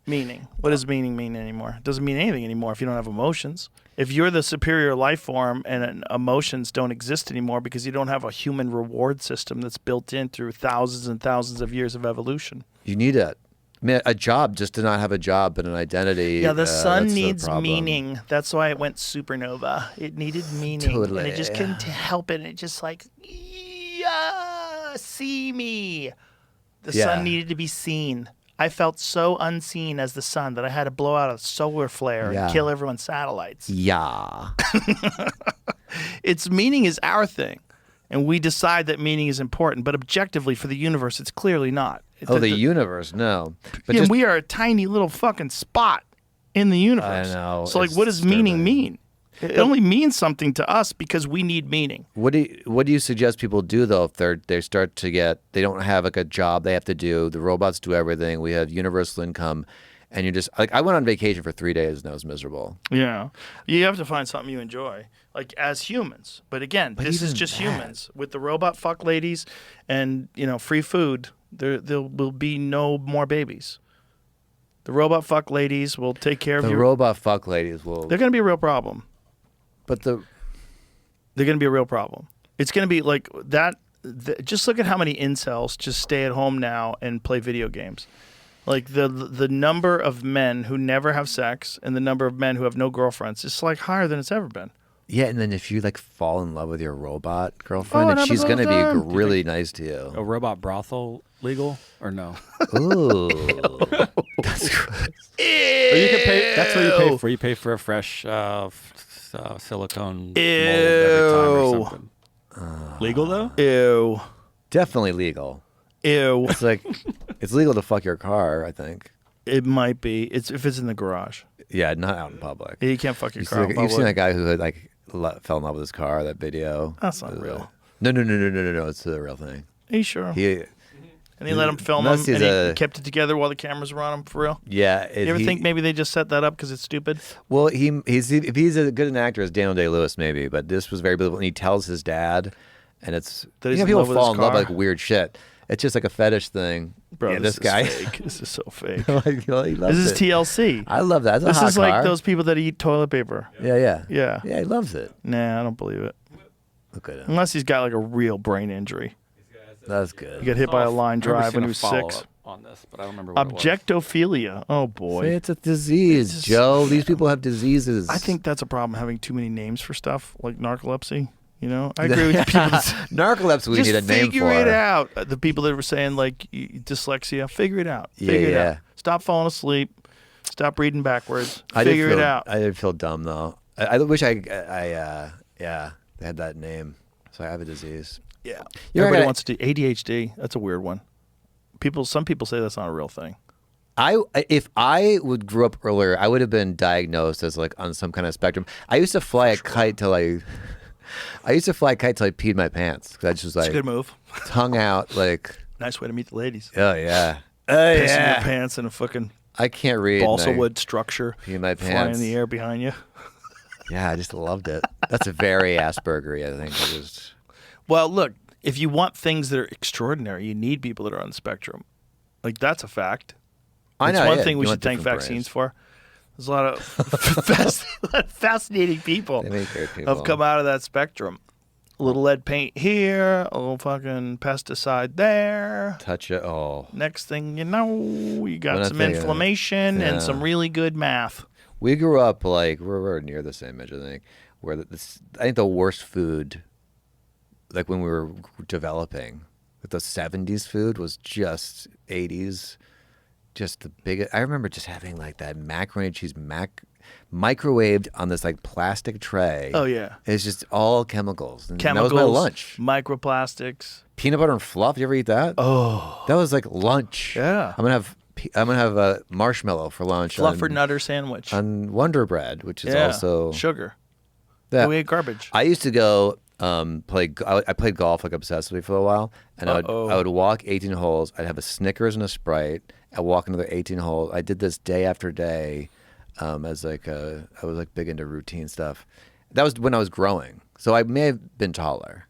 meaning. What does meaning mean anymore? It doesn't mean anything anymore if you don't have emotions. If you're the superior life form and emotions don't exist anymore because you don't have a human reward system that's built in through thousands and thousands of years of evolution. You need a job just to not have a job, but an identity. Yeah, the sun that's needs the problem. meaning. That's why it went supernova. It needed meaning. Totally, And it just couldn't help it. It just like, yeah, see me. The sun needed to be seen. I felt so unseen as the sun that I had to blow out a solar flare and kill everyone's satellites. Yeah. Its meaning is our thing. And we decide that meaning is important. But objectively, for the universe, it's clearly not. The universe, no. But yeah, we are a tiny little fucking spot in the universe. I know. So, like, what does meaning mean? It only means something to us because we need meaning. What do you suggest people do though if they start to they don't have like a job they have to do, the robots do everything, we have universal income, and you're just like, I went on vacation for 3 days and I was miserable. Yeah, you have to find something you enjoy, like as humans. But again, this is just humans. With the robot fuck ladies and free food, there will be no more babies. The robot fuck ladies will take care of you. The robot fuck ladies will. They're going to be a real problem. But they're going to be a real problem. It's going to be like that. Just look at how many incels just stay at home now and play video games. Like the number of men who never have sex and the number of men who have no girlfriends is like higher than it's ever been. Yeah, and then if you like fall in love with your robot girlfriend, and she's going to be really nice to you. A robot brothel legal or no? Ooh, that's gross. Or you can pay. That's what you pay for. You pay for a fresh silicone mold every time or something. Legal though? Ew. Definitely legal. Ew. It's like it's legal to fuck your car, I think. It might be. It's if it's in the garage. Yeah, not out in public. You can't fuck your car. You've seen that guy who had fell in love with his car. That video. That's not real. No. It's a real thing. Are you sure? And he let him film him, and he kept it together while the cameras were on him, for real? Yeah. You ever think maybe they just set that up because it's stupid? Well, if he's as good an actor as Daniel Day-Lewis, maybe, but this was very believable. And he tells his dad, and it's... people fall in love with like weird shit. It's just like a fetish thing. Bro, yeah, this guy. is fake. This is so fake. He loves this is it. TLC. I love that. This is like those people that eat toilet paper. Yeah. Yeah, he loves it. Nah, I don't believe it. Look at him. Unless he's got like a real brain injury. That's good. He got hit by a line drive when he was 6. On this, but I don't remember what Objectophilia. Oh boy. See, it's a disease, Joe. These people have diseases. I think that's a problem, having too many names for stuff like narcolepsy. I agree with people. Narcolepsy we need a name for. Figure it out. The people that were saying like dyslexia, figure it out. Figure it out. Stop falling asleep. Stop reading backwards. Figure it out. I did feel dumb though. I wish I had that name. So I have a disease. Yeah. Everybody wants to do ADHD. That's a weird one. Some people say that's not a real thing. If I would grew up earlier, I would have been diagnosed as like on some kind of spectrum. I used to fly a kite till I peed my pants because I just was like, it's a good move. Tongue out, like nice way to meet the ladies. Oh yeah, pissing your pants in a fucking I can't read balsa wood structure. Pee my pants, flying in the air behind you. Yeah, I just loved it. That's a very Aspergery, I think. Well, look, if you want things that are extraordinary, you need people that are on the spectrum. Like, that's a fact. I know. That's one thing we should thank vaccines for. There's a lot of fascinating people have come out of that spectrum. A little lead paint here, a little fucking pesticide there. Touch it. Oh. Next thing you know, you got some inflammation and some really good math. We grew up like, we're near the same age, I think, where I think the worst food, like when we were developing, the 70s food was just 80s, just the biggest. I remember just having like that macaroni and cheese microwaved on this like plastic tray. Oh yeah. It's just all chemicals. And Chemicals, that was my lunch. Microplastics. Peanut butter and fluff. You ever eat that? Oh. That was like lunch. Yeah. I'm going to have I'm gonna have a marshmallow for lunch. Fluffernutter sandwich on Wonder Bread, which is also sugar. That we ate garbage. I used to go play. I played golf like obsessively for a while, and I would walk 18 holes. I'd have a Snickers and a Sprite. I'd walk another 18 holes. I did this day after day, as like I was like big into routine stuff. That was when I was growing, so I may have been taller.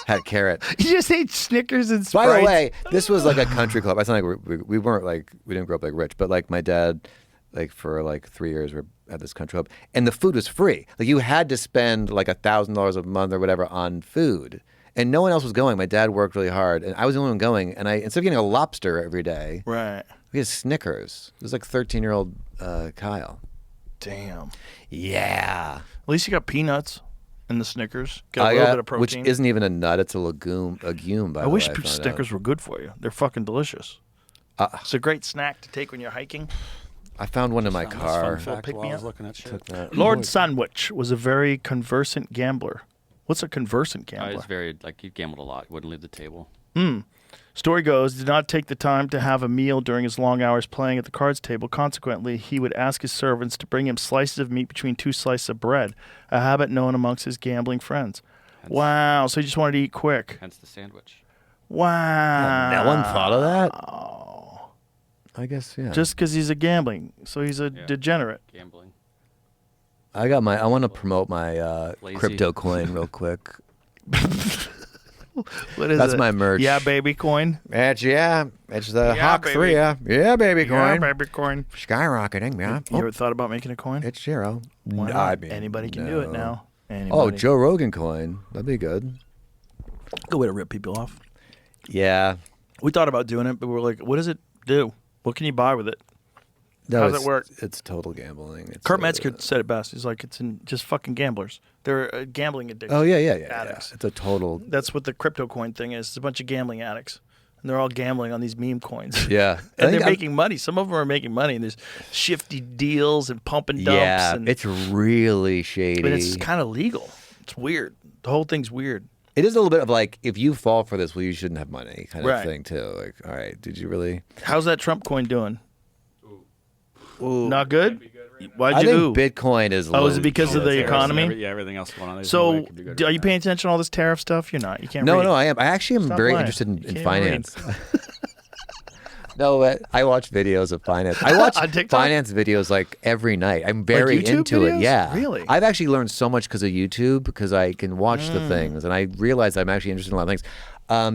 Had carrot. You just ate Snickers and Sprites. By the way, this was like a country club. I sound like we weren't like, we didn't grow up like rich, but like my dad, like for like 3 years, we at this country club, and the food was free. Like you had to spend like $1,000 a month or whatever on food, and no one else was going. My dad worked really hard, and I was the only one going. And instead of getting a lobster every day, right, we had Snickers. It was like 13-year-old Kyle. Damn. Yeah. At least you got peanuts. And the Snickers got a little bit of protein, which isn't even a nut; it's a legume. By I wish Snickers were good for you. They're fucking delicious. It's a great snack to take when you're hiking. I found one in my car. Pick me up. Looking at shit. Lord Sandwich was a very conversant gambler. What's a conversant gambler? He's very he gambled a lot. Wouldn't leave the table. Story goes, did not take the time to have a meal during his long hours playing at the cards table. Consequently, he would ask his servants to bring him slices of meat between 2 slices of bread, a habit known amongst his gambling friends. Wow, so he just wanted to eat quick. Hence the sandwich. Wow. No one thought of that? Oh. I guess, yeah. Just because he's a gambling, so he's a degenerate. Gambling. I want to promote my crypto coin real quick. What is That's it? my merch. Yeah, baby coin. It's the Hawk 3. Yeah, baby coin. Yeah, baby coin. Skyrocketing. Yeah. You ever thought about making a coin? It's 0. Why not? I mean, anybody can do it now. Anybody. Oh, Joe Rogan coin. That'd be good. Good way to rip people off. Yeah. We thought about doing it, but we were like, what does it do? What can you buy with it? No, How does it work? It's total gambling. Kurt Metzger said it best. He's like, it's just fucking gamblers. They're gambling addicts. Oh, yeah. Addicts. Yeah. It's a total... That's what the crypto coin thing is. It's a bunch of gambling addicts. And they're all gambling on these meme coins. Yeah. And they're making money. Some of them are making money. And there's shifty deals and pump and dumps. Yeah, and, it's really shady. But it's kind of legal. It's weird. The whole thing's weird. It is a little bit of like, if you fall for this, well, you shouldn't have money kind of Right. thing, too. Like, all right, did you really... How's that Trump coin doing? Ooh. Not good? Why'd I you think Bitcoin is is it because of the economy? Yeah, everything else going on. So, are you paying attention to all this tariff stuff? You're not. You can't read. No, I am. I actually am Stop very lying. interested in Can't finance. No, I watch videos of finance. I watch On TikTok? finance videos like every night. I'm very YouTube into videos? it. Yeah. Really? I've actually learned so much because of YouTube because I can watch the things and I realize I'm actually interested in a lot of things.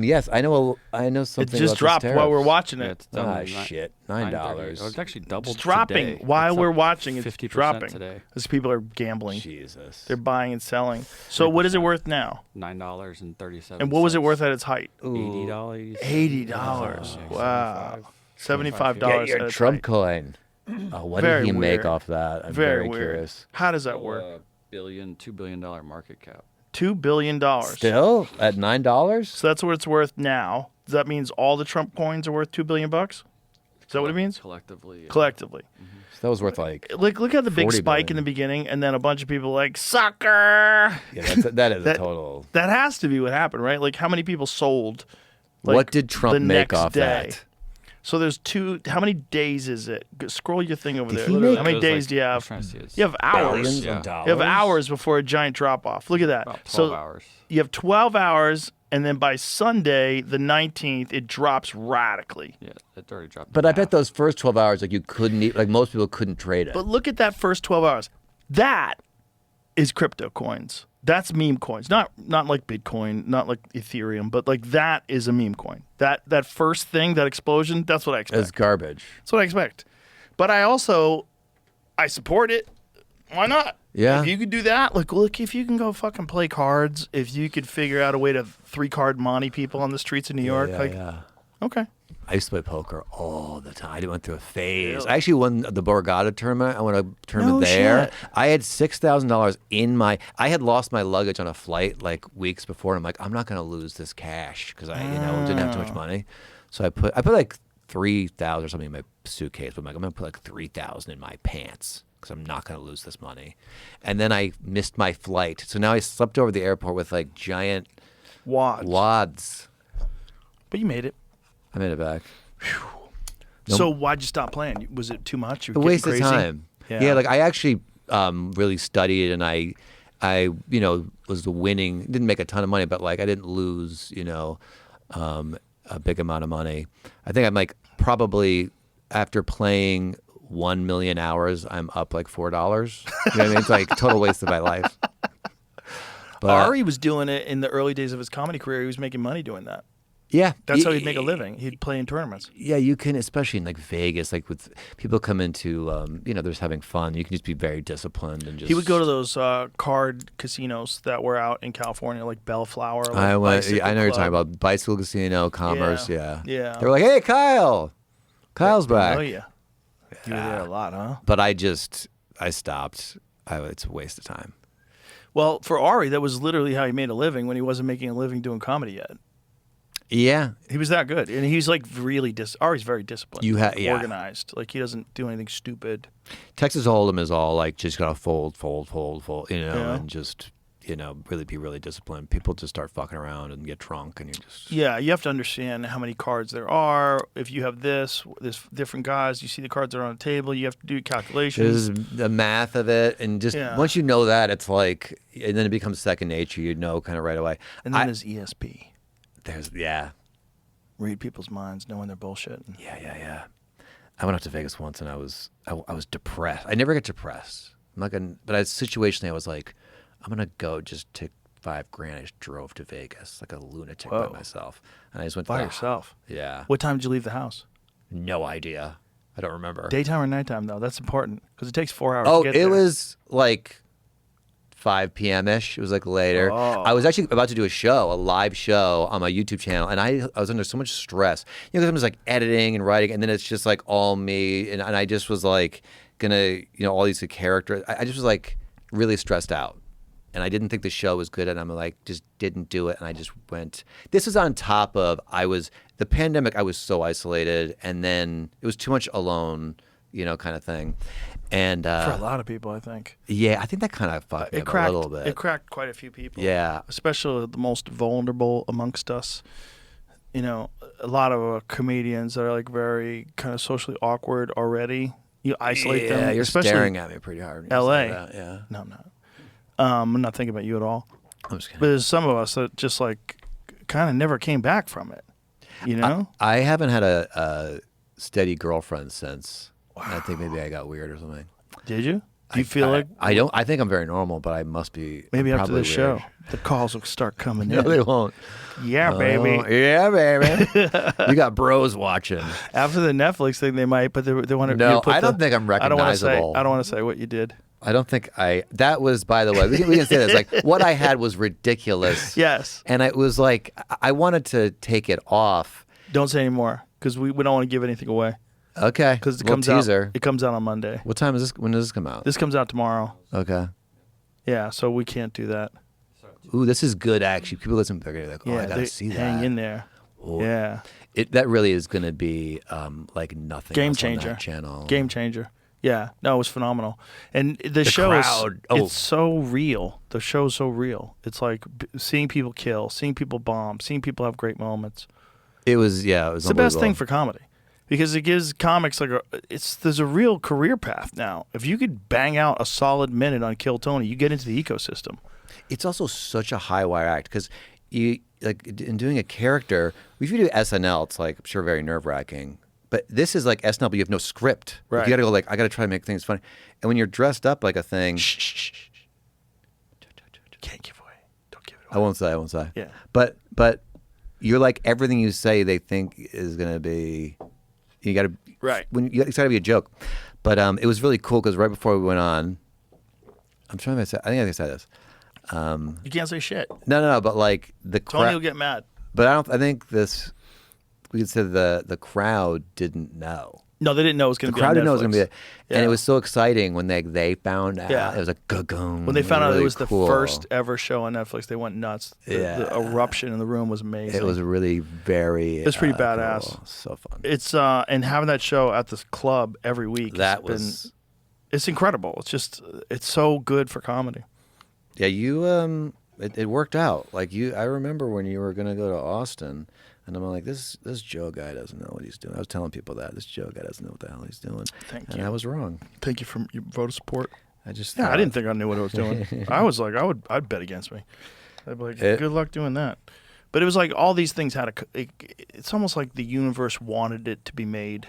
Yes, I know something. It just about dropped this while we're tariffs. watching it. It's doubled. Shit. $9. $9. It's actually doubled. It's dropping today. while It's we're up watching. It's 50% dropping today. because people are gambling. Jesus. They're buying and selling. So, what is it worth now? $9.37. And what was it worth at its height? $80. $80. Wow. $75. Get your at its Trump height. coin. What Very did he make weird. off that? I'm Very very weird. curious. How does that work? $2 billion market cap. $2 billion. Still at $9? So that's what it's worth now. Does that means all the Trump coins are worth $2 billion? Is that what it means? Collectively. Yeah. Collectively. So that was worth like Look at the big 40 spike in billion. the beginning, and then a bunch of people like sucker. Yeah, that is a total. That has to be what happened, right? Like how many people sold? Like, What did Trump the make next off day? that? So there's how many days is it? Scroll your thing over Did there. he make- How many It was days like- do you I have? was trying to see it. You have hours. Billions Yeah. of dollars. You have hours before a giant drop off. Look at that. About 12 hours. You have 12 hours, and then by Sunday, the 19th, it drops radically. Yeah, it already dropped. But I bet those first 12 hours, like you couldn't, like most people couldn't trade it. But look at that first 12 hours. That is crypto coins. That's meme coins. Not like Bitcoin, not like Ethereum, but like that is a meme coin. That first thing, that explosion, that's what I expect. It's garbage. That's what I expect. But I support it. Why not? Yeah. If you could do that, look, if you can go fucking play cards, if you could figure out a way to 3-card Monty people on the streets of New York, Yeah. okay. I used to play poker all the time. I went through a phase. Really? I actually won the Borgata tournament. I won a tournament there. Shit. I had $6,000 in my. I had lost my luggage on a flight like weeks before. And I'm like, I'm not going to lose this cash because I, didn't have too much money. So I put like 3,000 or something in my suitcase. But I'm like, I'm going to put like 3,000 in my pants because I'm not going to lose this money. And then I missed my flight. So now I slept over the airport with like giant wads. But you made it. I made it back. Nope. So why'd you stop playing? Was it too much? A waste of time. Yeah. Like I actually really studied, and I was the winning. Didn't make a ton of money, but like I didn't lose, a big amount of money. I think I'm like probably after playing 1 million hours, I'm up like $4. You know what I mean? It's like total waste of my life. But Ari was doing it in the early days of his comedy career. He was making money doing that. Yeah. That's how he'd make a living. He'd play in tournaments. Yeah, you can, especially in like Vegas, like with people come into, they're just having fun. You can just be very disciplined and just. He would go to those card casinos that were out in California, like Bellflower. Like I know Club. you're talking about Bicycle Casino, Commerce. Yeah. Yeah. They were like, "Hey, Kyle's back." Oh yeah. You were there a lot, huh? But I stopped. It's a waste of time. Well, for Ari, that was literally how he made a living when he wasn't making a living doing comedy yet. Yeah, he was that good, and he's like really Ari's very disciplined, organized. Like he doesn't do anything stupid. Texas Hold'em is all like just gotta fold, and just really be really disciplined. People just start fucking around and get drunk, and you just you have to understand how many cards there are. If you have there's different guys. You see the cards that are on the table. You have to do calculations. There's the math of it, and just once you know that, it's like, and then it becomes second nature. You know, kind of right away. And then there's ESP. There's read people's minds, knowing they're bullshit. Yeah. I went out to Vegas once, and I was depressed. I never get depressed. I'm not gonna, but situationally, I was like, I'm gonna go just take $5,000. I just drove to Vegas like a lunatic by myself, and I just went by yourself. Yeah. What time did you leave the house? No idea. I don't remember. Daytime or nighttime though? That's important because it takes 4 hours. Oh, to get there. It was like 5 p.m.-ish. It was like later. Oh. I was actually about to do a live show on my YouTube channel, and I was under so much stress. Because I was like editing and writing, and then it's just like all me, and I just was like gonna, all these characters. I just was like really stressed out, and I didn't think the show was good, and I'm like just didn't do it, and I just went. This was on top of the pandemic. I was so isolated, and then it was too much alone, kind of thing. And for a lot of people, I think. Yeah, I think that kind of fucked me up a little bit. It cracked quite a few people. Yeah. Especially the most vulnerable amongst us. A lot of comedians that are like very kind of socially awkward already. You isolate them. Yeah, you're especially staring at me pretty hard. LA. Yeah. No, I'm not. I'm not thinking about you at all. I'm just kidding. But there's some of us that just like kind of never came back from it. I haven't had a steady girlfriend since. Wow. I think maybe I got weird or something. Did you? Do you feel like I don't? I think I'm very normal, but I must be. Maybe after probably this show, weird. the calls will start coming in. No, they won't. Yeah, baby. Yeah, baby. You got bros watching. After the Netflix thing, they might, but they want to. No, I don't think I'm recognizable. I don't want to say what you did. I don't think that was, by the way, we can say this. Like, what I had was ridiculous. Yes. And it was like, I wanted to take it off. Don't say anymore, because we don't want to give anything away. Okay. Because it comes out. It comes out on Monday. What time is this? When does this come out? This comes out tomorrow. Okay. Yeah, so we can't do that. Ooh, this is good, actually. People listen, they're going to be like, I got to see that. Hang in there. Ooh. Yeah. That really is going to be like nothing Game else changer. on that channel. Game changer. Yeah. No, it was phenomenal. And the show crowd. It's so real. The show is so real. It's like seeing people kill, seeing people bomb, seeing people have great moments. It was It's the best thing for comedy. Because it gives comics like there's a real career path now. If you could bang out a solid minute on Kill Tony, you get into the ecosystem. It's also such a high wire act because you like in doing a character. If you do SNL, it's like I'm sure very nerve wracking. But this is like SNL, but you have no script. Right. Like, you got to go like I got to try to make things funny. And when you're dressed up like a thing, can't give away. Don't give it I away. won't say. Yeah. But you're like everything you say, they think is gonna be. You got to it's got to be a joke, but it was really cool because right before we went on, I'm trying to say. I think I said this. You can't say shit. No. But like Tony will get mad. But I think this. We could say the crowd didn't know. No, they didn't know it was going to be. The crowd on didn't know it was Netflix. going to be. Yeah. And it was so exciting when they found out. Yeah. It was like gagoon. When they found out really it was cool. the first ever show on Netflix, they went nuts. The eruption in the room was amazing. It was really very. It was pretty badass. Cool. So fun. It's and having that show at this club every week. It's incredible. It's so good for comedy. Yeah, you it worked out. Like I remember when you were going to go to Austin. And I'm like, this Joe guy doesn't know what he's doing. I was telling people that this Joe guy doesn't know what the hell he's doing. Thank you. And I was wrong. Thank you for your vote of support. I just I didn't think I knew what I was doing. I was like, I'd bet against me. I'd be like, good luck doing that. But it was like all these things had it's almost like the universe wanted it to be made,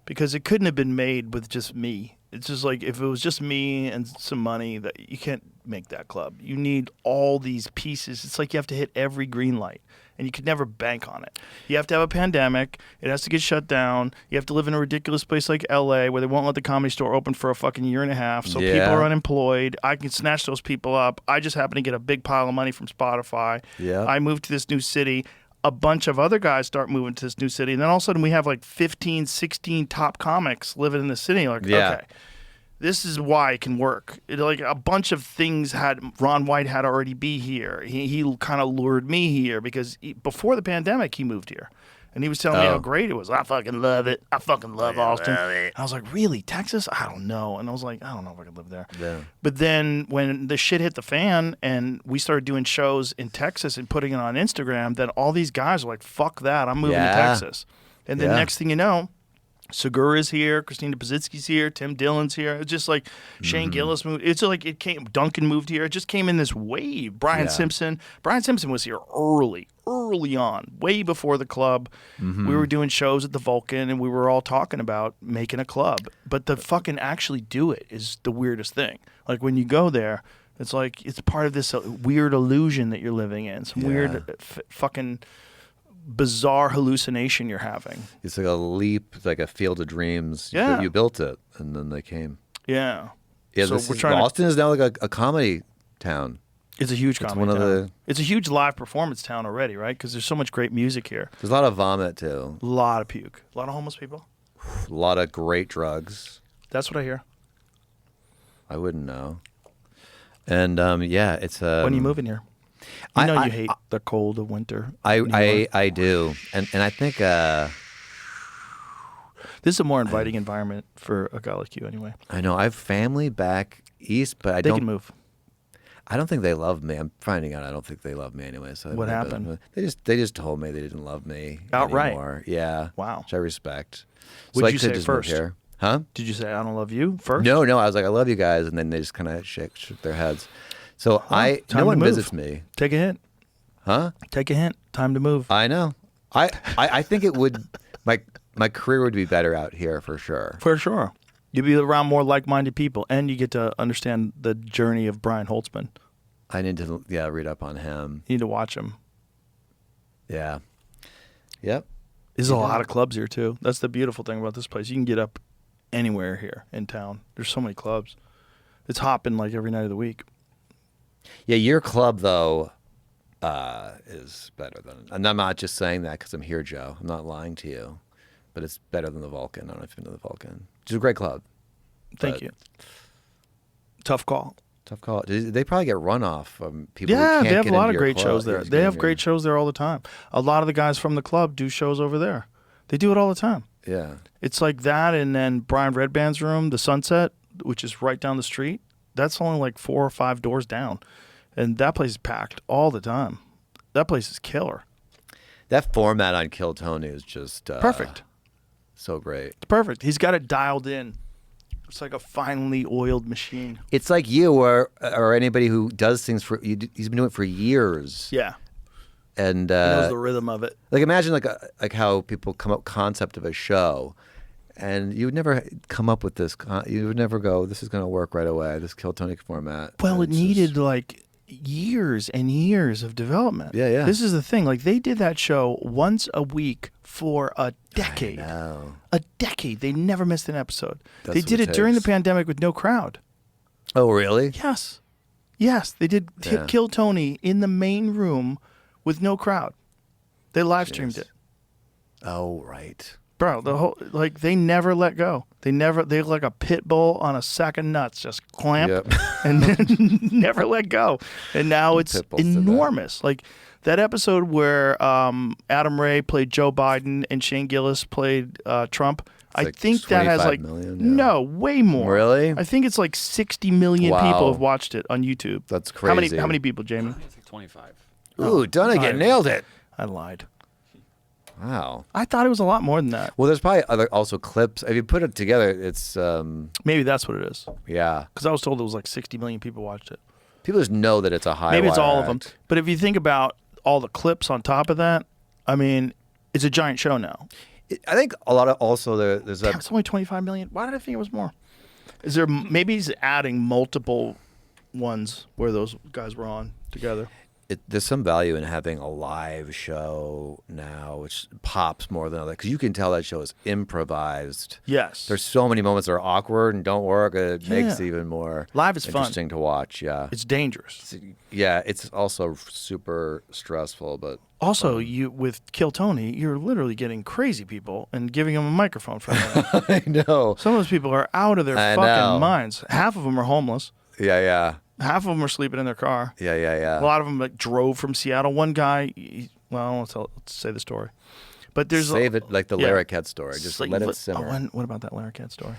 because it couldn't have been made with just me. It's just like if it was just me and some money, that you can't make that club. You need all these pieces. It's like you have to hit every green light, and you could never bank on it. You have to have a pandemic. It has to get shut down. You have to live in a ridiculous place like L.A. where they won't let the Comedy Store open for a fucking year and a half, so people are unemployed. I can snatch those people up. I just happen to get a big pile of money from Spotify. Yeah. I moved to this new city. A bunch of other guys start moving to this new city, and then all of a sudden we have like 15, 16 top comics living in the city. Like, okay, this is why it can work. Like a bunch of things Ron White had already be here. He kind of lured me here because before the pandemic he moved here. And he was telling me how great it was. I fucking love it. I fucking love Austin. I was like, really? Texas? I don't know. And I was like, I don't know if I could live there. Yeah. But then when the shit hit the fan and we started doing shows in Texas and putting it on Instagram, then all these guys were like, fuck that. I'm moving to Texas. And then next thing you know, Segura's here, Christina Pazitsky's here, Tim Dillon's here. It's just like Shane Gillis moved. It's like it came. Duncan moved here. It just came in this wave. Brian Simpson was here early on, way before the club. We were doing shows at the Vulcan, and we were all talking about making a club. But to fucking actually do it is the weirdest thing. Like when you go there, it's like it's part of this weird illusion that you're living in. Some weird fucking bizarre hallucination you're having. It's like a leap, like a field of dreams. Yeah. You built it, and then they came. Yeah. Yeah, So Austin is now like a comedy town. It's a huge comedy one town. of the. It's a huge live performance town already, right? Because there's so much great music here. There's a lot of vomit too. A lot of puke. A lot of homeless people. A lot of great drugs. That's what I hear. I wouldn't know. And it's when are you moving here? You know you hate the cold of winter. I do, and I think this is a more inviting environment for a guy like you, anyway. I know I have family back east, but they can move. I don't think they love me. I'm finding out I don't think they love me anyway. So what happened? They just told me they didn't love me outright. Anymore. Yeah. Wow. Which I respect. What did you say just first? Move here. Huh? Did you say I don't love you first? No. I was like I love you guys, and then they just kind of shook their heads. So no one visits me. Take a hint. Huh? Take a hint. Time to move. I know. I think it would my career would be better out here for sure. For sure. You'd be around more like-minded people, and you get to understand the journey of Brian Holtzman. I need to read up on him. You need to watch him. Yeah. Yep. There's a lot of clubs here too. That's the beautiful thing about this place. You can get up anywhere here in town. There's so many clubs. It's hopping like every night of the week. Yeah, your club though is better than, and I'm not just saying that because I'm here, Joe. I'm not lying to you, but it's better than the Vulcan. I don't know if you've been to the Vulcan. It's a great club. Thank you. Tough call. Tough call. They probably get runoff from people. Yeah, who can't they have get a lot into of great your shows club. there. They have great shows there all the time. A lot of the guys from the club do shows over there. They do it all the time. Yeah. It's like that, and then Brian Redband's room, the Sunset, which is right down the street. That's only like 4 or 5 doors down. And that place is packed all the time. That place is killer. That format on Kill Tony is just perfect. So great. It's perfect. He's got it dialed in. It's like a finely oiled machine. It's like you or anybody who does things for you. He's been doing it for years. Yeah. And he knows the rhythm of it. Like imagine like how people come up with concept of a show, and you would never come up with this. You would never go, this is going to work right away. This Kill Tony format. Well, it needed like years and years of development. Yeah. This is the thing. Like they did that show once a week for a decade. I know. A decade. They never missed an episode. That's they did it during the pandemic with no crowd. Oh, really? Yes. Yes, they did Kill Tony in the main room with no crowd. They live streamed it. Oh, right. Bro, the whole they never let go. They like a pit bull on a sack of nuts, just clamp and then never let go. And now it's enormous. Like that episode where Adam Ray played Joe Biden and Shane Gillis played Trump. I think that has like no, way more. Really? I think it's like 60 million people have watched it on YouTube. That's crazy. How many people, Jamie? It's like 25. Ooh, Dunnigan nailed it. I lied. Wow. I thought it was a lot more than that. Well, there's probably also clips. If you put it together, it's maybe that's what it is. Yeah. Because I was told it was like 60 million people watched it. People just know that it's a high. Maybe it's all act. of them. But if you think about all the clips on top of that, I mean, it's a giant show now. I think a lot of also there's Damn, it's only 25 million. Why did I think it was more? Is there maybe he's adding multiple ones where those guys were on together? There's some value in having a live show now, which pops more than other, because you can tell that show is improvised. Yes. There's so many moments that are awkward and don't work. It makes it even more live is interesting to watch. Yeah. It's dangerous. It's also super stressful, but also you with Kill Tony, you're literally getting crazy people and giving them a microphone for them. I know. Some of those people are out of their fucking minds. Half of them are homeless. Yeah. Half of them are sleeping in their car. Yeah. A lot of them like drove from Seattle. One guy, let's say the story. But there's save it like the Larrycat story. Just let it simmer. What about that Larrycat story?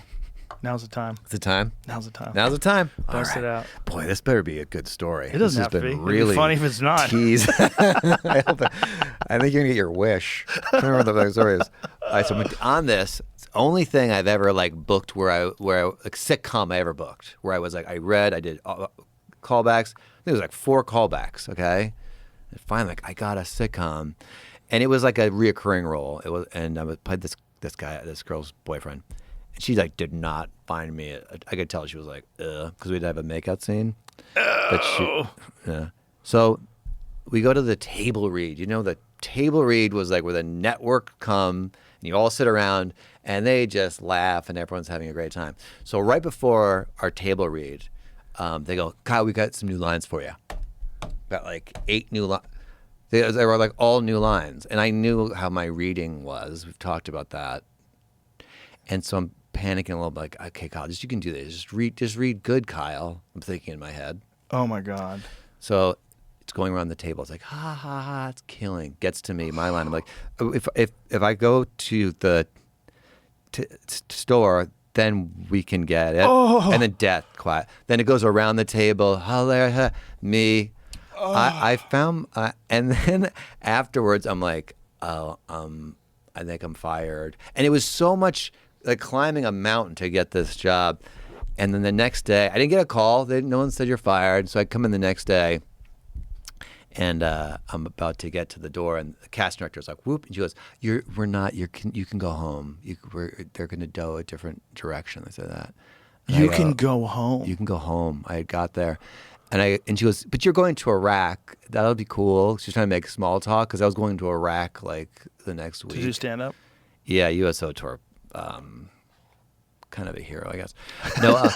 Now's the time. It's the time. Now's the time. Now's the time. Bust it out. Boy, this better be a good story. It doesn't have to be. Really, it'd be funny if it's not. Tease. I think you're gonna get your wish. I don't remember what the story is. All right, so on this, it's the only thing I've ever like booked where I like sitcom I ever booked where I was like I did callbacks. I think it was like 4 callbacks. Okay, and finally like I got a sitcom, and it was like a reoccurring role. It was, and I played this girl's boyfriend. And she like did not find me. I could tell she was like, because we'd have a makeout scene. Yeah. So we go to the table read. You know, the table read was like where the network come and you all sit around and they just laugh and everyone's having a great time. So right before our table read, they go, Kyle, we got some new lines for you. Got like 8 new lines. They were like all new lines. And I knew how my reading was. We've talked about that. And so I'm panicking a little bit, like, okay, Kyle, you can do this. Just read good, Kyle. I'm thinking in my head. Oh my God. So it's going around the table. It's like, ha ha ha, it's killing. Gets to me, my line. I'm like, if I go to the store, then we can get it. Oh. And then death, quiet. Then it goes around the table. Me. Oh. I found, and then afterwards, I'm like, I think I'm fired. And it was so much like climbing a mountain to get this job. And then the next day, I didn't get a call. No one said you're fired. So I come in the next day, and I'm about to get to the door, and the cast director's like, "Whoop!" And she goes, You can go home. They're going to go a different direction." I said that. And you can go home. You can go home. I had got there, and she goes, "But you're going to Iraq. That'll be cool." She's trying to make small talk because I was going to Iraq like the next week. Did you stand up? Yeah, USO tour. Kind of a hero, I guess. No,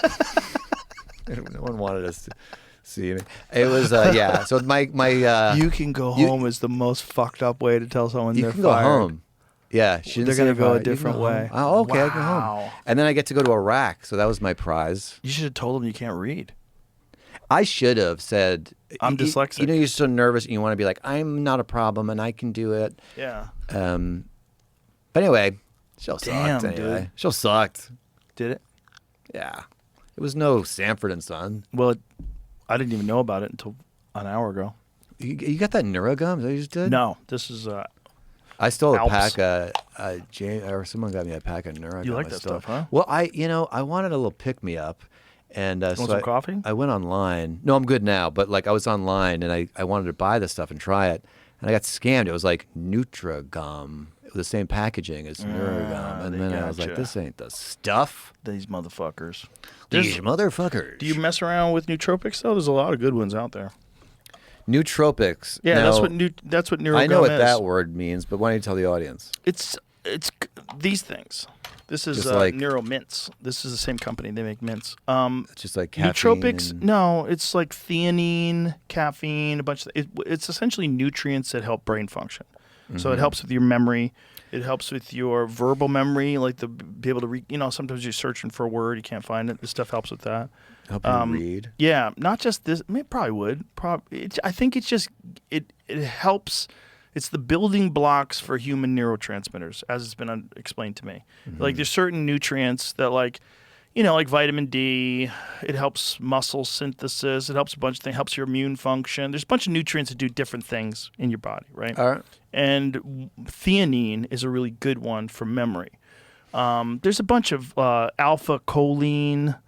no one wanted us to see me. It was yeah. So my you can go home is the most fucked up way to tell someone they're fired. You can go home. Yeah, they're gonna go a different way. Oh, okay, wow. I go home. And then I get to go to Iraq, so that was my prize. You should have told them you can't read. I should have said, I'm dyslexic. You know, you're so nervous and you want to be like, I'm not a problem and I can do it. Yeah. But anyway, show sucked. Anyway, dude. Show sucked. Did it? Yeah. It was no Sanford and Son. Well, I didn't even know about it until an hour ago. You got that Neurogum? Is that what you just did? No, this is. I stole Alps. a pack or someone got me a pack of Neurogum. You like that stuff, huh? Well, I wanted a little pick me up. And want some coffee? I went online. No, I'm good now. But like I was online and I wanted to buy this stuff and try it. And I got scammed. It was like Nutragum. It was the same packaging as Neurogum. And then I was like, this ain't the stuff. These motherfuckers. These motherfuckers. Do you mess around with nootropics though? There's a lot of good ones out there. Nootropics. Yeah, now, that's what Neurogum is. I know what that word means, but why don't you tell the audience? It's these things. This is like Neuromints. This is the same company. They make mints. It's just like caffeine. Nootropics. No, it's like theanine, caffeine, a bunch of. It's essentially nutrients that help brain function. Mm-hmm. So it helps with your memory. It helps with your verbal memory, like be able to read. You know, sometimes you're searching for a word, you can't find it. This stuff helps with that. Help you read. Yeah, not just this. I mean, it probably would. I think it's just it helps. It's the building blocks for human neurotransmitters, as it's been explained to me. Mm-hmm. Like there's certain nutrients that like vitamin D, it helps muscle synthesis, it helps a bunch of things, helps your immune function. There's a bunch of nutrients that do different things in your body, right? All right. And theanine is a really good one for memory. There's a bunch of alpha choline.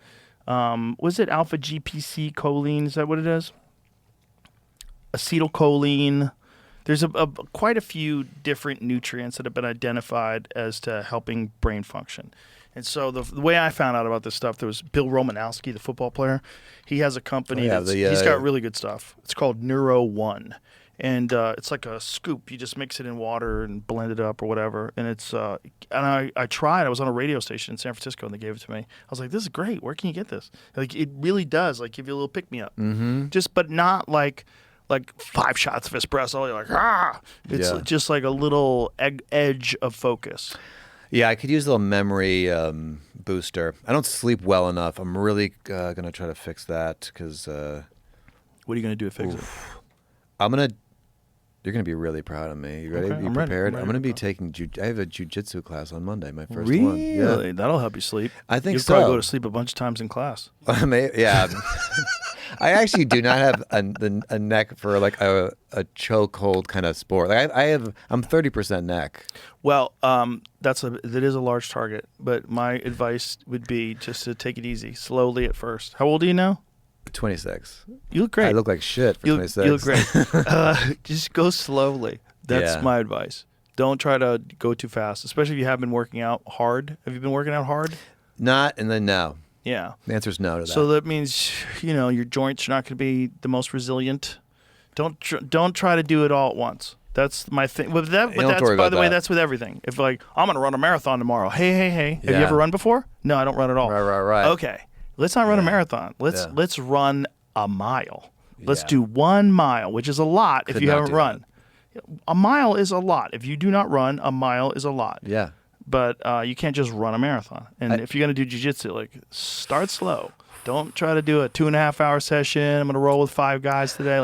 Was it alpha GPC choline? Is that what it is? Acetylcholine. There's quite a few different nutrients that have been identified as to helping brain function. And so the way I found out about this stuff, there was Bill Romanowski, the football player. He has a company. He's got really good stuff. It's called Neuro One. And it's like a scoop. You just mix it in water and blend it up or whatever. And it's and I tried. I was on a radio station in San Francisco and they gave it to me. I was like, this is great. Where can you get this? Like, it really does like give you a little pick me up. Mm-hmm. But not like 5 shots of espresso. You're like, ah. It's just like a little edge of focus. Yeah, I could use a little memory booster. I don't sleep well enough. I'm really going to try to fix that because... what are you going to do to fix it? You're going to be really proud of me. You ready? Okay, You I'm prepared? ready. I'm going to be taking... I have a jiu-jitsu class on Monday, my first really? one. Yeah. That'll help you sleep. I think You'll so. probably go to sleep a bunch of times in class. Yeah. I actually do not have a neck for like a chokehold kind of sport. Like I'm 30% neck. Well, that is a large target, but my advice would be just to take it easy, slowly at first. How old are you now? 26. You look great. I look like shit for 26. You look great. Just go slowly. That's my advice. Don't try to go too fast, especially if you have been working out hard. Have you been working out hard? Not, and then no. Yeah. The answer's no to that. So that means, your joints are not going to be the most resilient. Don't try to do it all at once. That's my thing. But that's, by the way, that's with everything. If I'm going to run a marathon tomorrow. Hey. Have you ever run before? No, I don't run at all. Right. Okay. Let's not run a marathon. Let's run a mile. Let's do 1 mile, which is a lot if you haven't run. A mile is a lot. If you do not run, a mile is a lot. Yeah. But you can't just run a marathon. And if you're going to do jiu-jitsu, start slow. Don't try to do a 2.5-hour session. I'm going to roll with 5 guys today.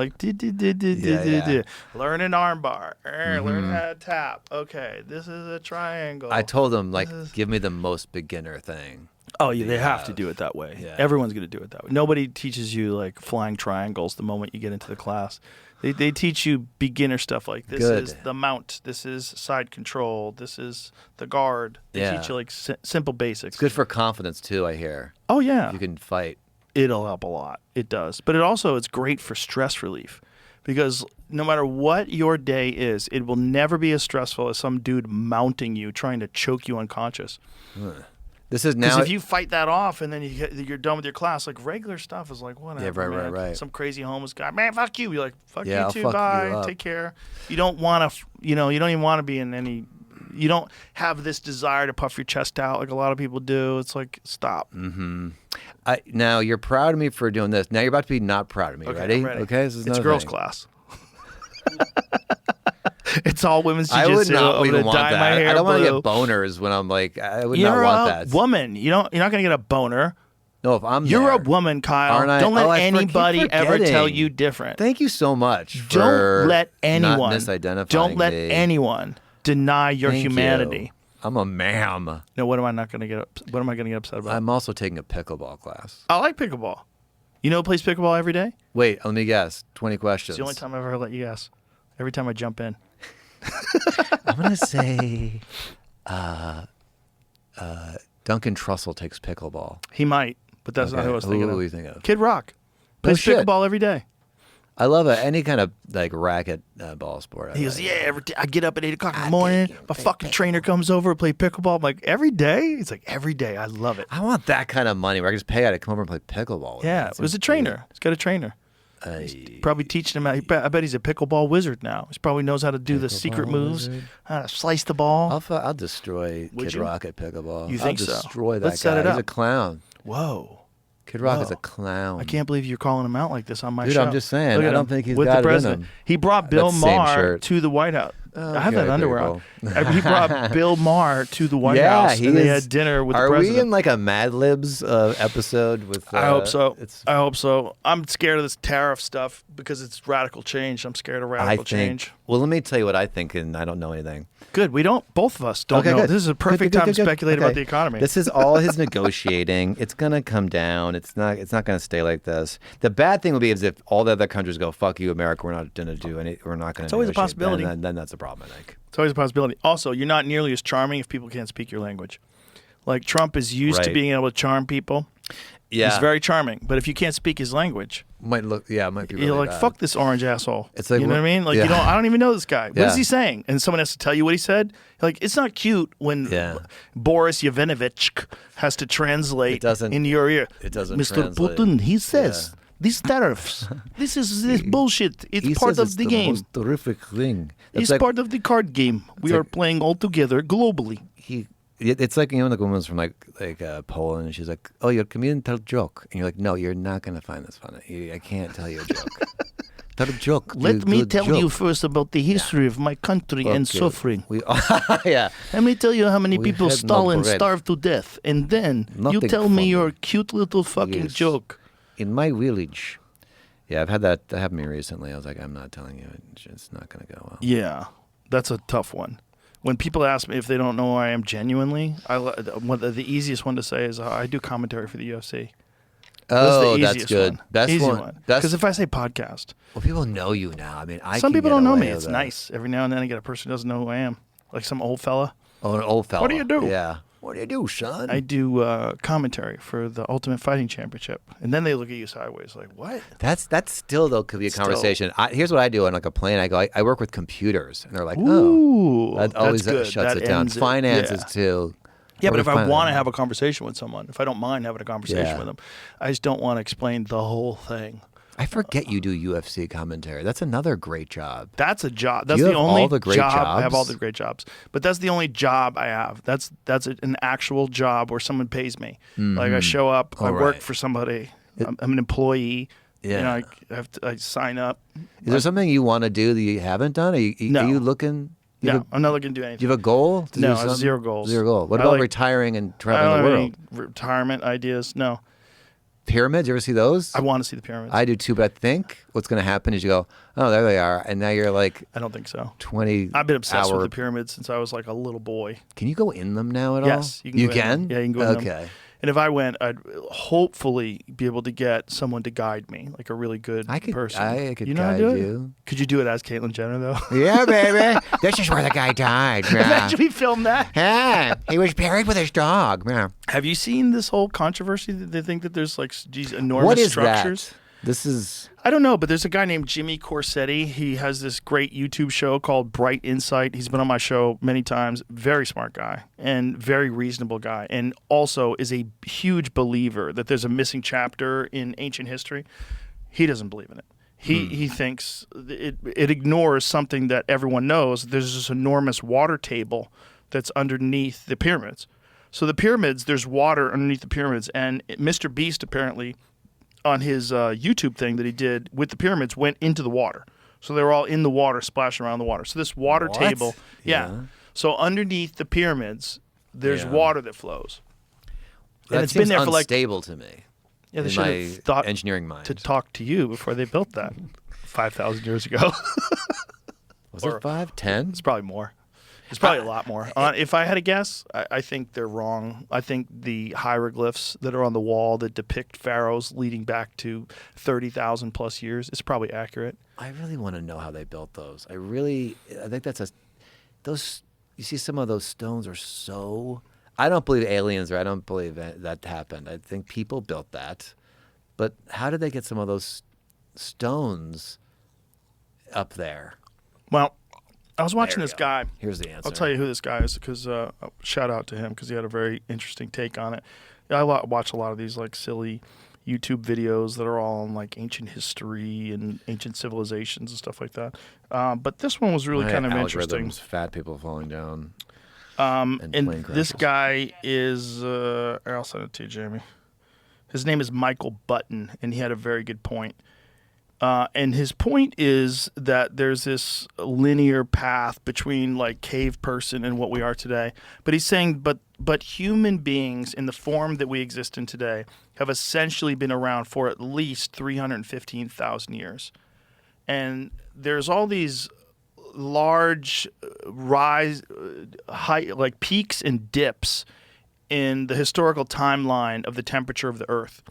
Learn an arm bar. Learn how to tap. Okay, this is a triangle. I told them, give me the most beginner thing. Oh, yeah, they have to do it that way. Yeah. Everyone's going to do it that way. Nobody teaches you, flying triangles the moment you get into the class. They teach you beginner stuff like this is the mount, this is side control, this is the guard. They teach you simple basics. It's good for confidence too, I hear. Oh yeah. You can fight. It'll help a lot. It does. But it's great for stress relief because no matter what your day is, it will never be as stressful as some dude mounting you, trying to choke you unconscious. This is now because if you fight that off and then you're done with your class, regular stuff is whatever. Yeah, right. Some crazy homeless guy, man, fuck you. You're like, fuck you I'll too. fuck Bye. you Take care. You don't want to. You don't even want to be in any. You don't have this desire to puff your chest out like a lot of people do. It's stop. Mm-hmm. Now you're proud of me for doing this. Now you're about to be not proud of me. Okay, Ready? I'm ready. Okay, this is it's girls' class. It's all women's jiu-jitsu. I would not even want that. I don't want to get boners when I'm I would not want that. You're a woman. You're not going to get a boner. No, if I'm You're there, a woman, Kyle. aren't I? Don't let I anybody ever tell you different. Thank you so much for don't let anyone not misidentifying Don't let me. anyone deny your Thank humanity. You. I'm a ma'am. No, what am I not going to get? What am I going to get upset about? I'm also taking a pickleball class. I like pickleball. You know who plays pickleball every day? Wait, let me guess. 20 questions. It's the only time I've ever let you guess. Every time I jump in. I'm going to say Duncan Trussell takes pickleball. He might, but that's not who I was thinking of. Who are you thinking of? Kid Rock. Plays pickleball every day. I love any kind of racket ball sport. He goes, every day I get up at 8 o'clock in the morning. My fucking trainer comes over and play pickleball. I'm like, every day? He's like, every day. I love it. I want that kind of money where I can just pay out to come over and play pickleball with me. It was a trainer. He's got a trainer. He's probably teaching him. I bet he's a pickleball wizard now. He probably knows how to do the secret moves, how to slice the ball. I'll destroy Kid Rock at pickleball. You think so? I'll destroy that Let's guy. set it up. He's a clown. Whoa. Kid Rock is a clown. I can't believe you're calling him out like this on my show. show. I'm just saying. I don't think he's with got the it president. in him. He brought Bill Maher to the White House. I have that underwear on. He brought Bill Maher to the White House, and they had dinner with the president. Are we in a Mad Libs episode with? I hope so. I hope so. I'm scared of this tariff stuff because it's radical change. I'm scared of radical change. Well, let me tell you what I think, and I don't know anything. Good. We don't. Both of us don't know. Good. This is a perfect time to speculate about the economy. This is all his negotiating. It's gonna come down. It's not gonna stay like this. The bad thing will be is if all the other countries go, "Fuck you, America. We're not gonna do any. We're not gonna." It's always a possibility. Then that's a problem. problem, I think. It's always a possibility. Also, you're not nearly as charming if people can't speak your language. Like Trump is used to being able to charm people. Yeah. He's very charming. But if you can't speak his language, might be really you're like, bad. fuck this orange asshole. It's like, you know what I mean? Like, I don't even know this guy. What is he saying? And someone has to tell you what he said. Like, it's not cute when Boris Yovanovitch has to translate in your ear. It doesn't Mr. translate. Putin, he says, these tariffs, this bullshit. It's part of the game. Most terrific thing. It's part of the card game. We are playing all together globally. It's like, the woman's from like Poland, and she's like, "Oh, you're a comedian, tell a joke," and you're like, "No, you're not gonna find this funny. I can't tell you a joke. Tell a joke. Let me tell you first about the history of my country and suffering. Let me tell you how many people Stalin starved to death, and then you tell me your cute little fucking joke." In my village, I've had that happen to me recently. I was like, "I'm not telling you. It's not gonna go well." Yeah, that's a tough one. When people ask me if they don't know who I am genuinely, the easiest one to say is I do commentary for the UFC. That's good. Easy one. Because if I say podcast, well, people know you now. I mean, some people don't know me. It's nice. Every now and then I get a person who doesn't know who I am, like some old fella. Oh, an old fella. What do you do? Yeah. What do you do, son? I do commentary for the Ultimate Fighting Championship, and then they look at you sideways, like, "What?" That's still though could be a conversation. Here's what I do on like a plane. I go, I work with computers, and they're like, "Ooh, that always that's good. shuts it down." Finances too. Yeah, but if I want to have a conversation with someone, if I don't mind having a conversation with them, I just don't want to explain the whole thing. I forget you do UFC commentary. That's another great job. That's a job. That's the only all the great job. jobs? I have all the great jobs, but that's the only job I have. That's an actual job where someone pays me. Like I show up, I work for somebody. I'm an employee. Yeah, I sign up. Is there something you want to do that you haven't done? Are you looking? I'm not looking to do anything. Do you have a goal? No, I have zero goals. Zero goal. What about retiring and traveling the world? Any retirement ideas? No. Pyramids, you ever see those? I want to see the pyramids. I do too, but I think what's going to happen is you go, oh, there they are, and now you're like, I don't think so. 20. I've been obsessed with the pyramids since I was like a little boy. Can you go in them now at all? Yes, you can. You can? Yeah, you can go in them. Okay. And if I went, I'd hopefully be able to get someone to guide me, like a really good person. I could you know guide how to do you. It? Could you do it as Caitlyn Jenner, though? Yeah, baby. This is where the guy died. Yeah. Imagine we filmed that. Yeah, he was buried with his dog. Yeah. Have you seen this whole controversy that they think that there's like these enormous what is structures? That? This is... I don't know, but there's a guy named Jimmy Corsetti. He has this great YouTube show called Bright Insight. He's been on my show many times. Very smart guy and very reasonable guy, and also is a huge believer that there's a missing chapter in ancient history. He doesn't believe in it. He thinks it ignores something that everyone knows. There's this enormous water table that's underneath the pyramids. So the pyramids, there's water underneath the pyramids, and Mr. Beast apparently, on his YouTube thing that he did with the pyramids, went into the water. So they were all in the water, splashing around the water. So this water table, So underneath the pyramids, there's water that flows. And it's been there for like unstable to me. Yeah, they in should my have thought engineering mind to talk to you before they built that 5,000 years ago. Was it 5, 10? It's probably more. It's probably a lot more. If I had to guess, I think they're wrong. I think the hieroglyphs that are on the wall that depict pharaohs leading back to 30,000 plus years is probably accurate. I really want to know how they built those. I think that's those. You see, some of those stones are so. I don't believe aliens, or I don't believe that happened. I think people built that, but how did they get some of those stones up there? Well, I was watching this guy. Here's the answer. I'll tell you who this guy is because shout out to him because he had a very interesting take on it. I watch a lot of these like silly YouTube videos that are all on like ancient history and ancient civilizations and stuff like that. But this one was really kind of interesting. Fat people falling down. And this guy is, I'll send it to you, Jamie. His name is Michael Button, and he had a very good point. And his point is that there's this linear path between like cave person and what we are today. But he's saying, but human beings in the form that we exist in today have essentially been around for at least 315,000 years. And there's all these large like peaks and dips in the historical timeline of the temperature of the Earth.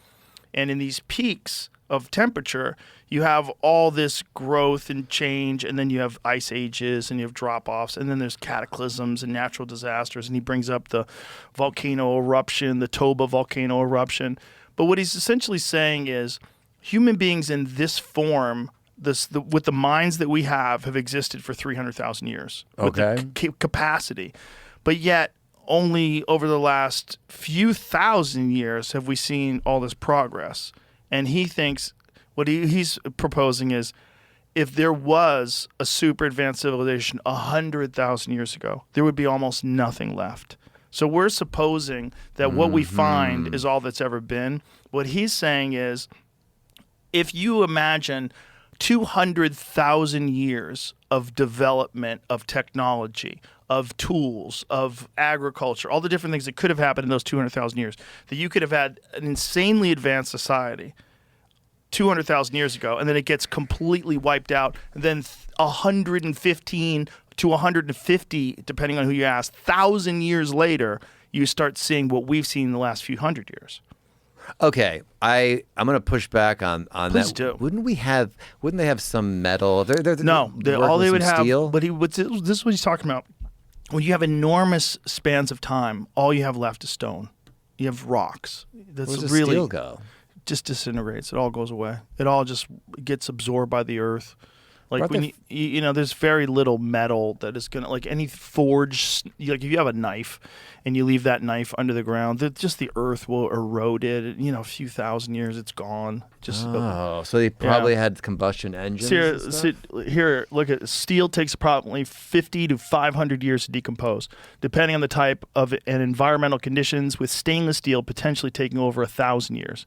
And in these peaks of temperature, you have all this growth and change, and then you have ice ages, and you have drop-offs, and then there's cataclysms and natural disasters. And he brings up the volcano eruption, the Toba volcano eruption. But what he's essentially saying is human beings in this form, with the minds that we have existed for 300,000 years. Okay. With the capacity. But yet, only over the last few thousand years have we seen all this progress. And he thinks what he's proposing is if there was a super advanced civilization 100,000 years ago, there would be almost nothing left. So we're supposing that what we find is all that's ever been. What he's saying is if you imagine 200,000 years of development of technology, of tools, of agriculture, all the different things that could have happened in those 200,000 years, that you could have had an insanely advanced society 200,000 years ago, and then it gets completely wiped out, and then 115 to 150, depending on who you ask, 1,000 years later, you start seeing what we've seen in the last few hundred years. Okay, I'm going to push back on Please that. do. Wouldn't they have some metal? No, all they would have. Steel? But this is what he's talking about. When you have enormous spans of time, all you have left is stone. You have rocks. That's Where does really steel go? Just disintegrates. It all goes away. It all just gets absorbed by the earth. Like when you know, there's very little metal that is gonna, like any forged, like if you have a knife and you leave that knife under the ground, just the earth will erode it. You know, a few thousand years, it's gone. So they probably had combustion engines. Here, look at steel takes approximately 50 to 500 years to decompose, depending on the type of and environmental conditions. With stainless steel potentially taking over 1,000 years.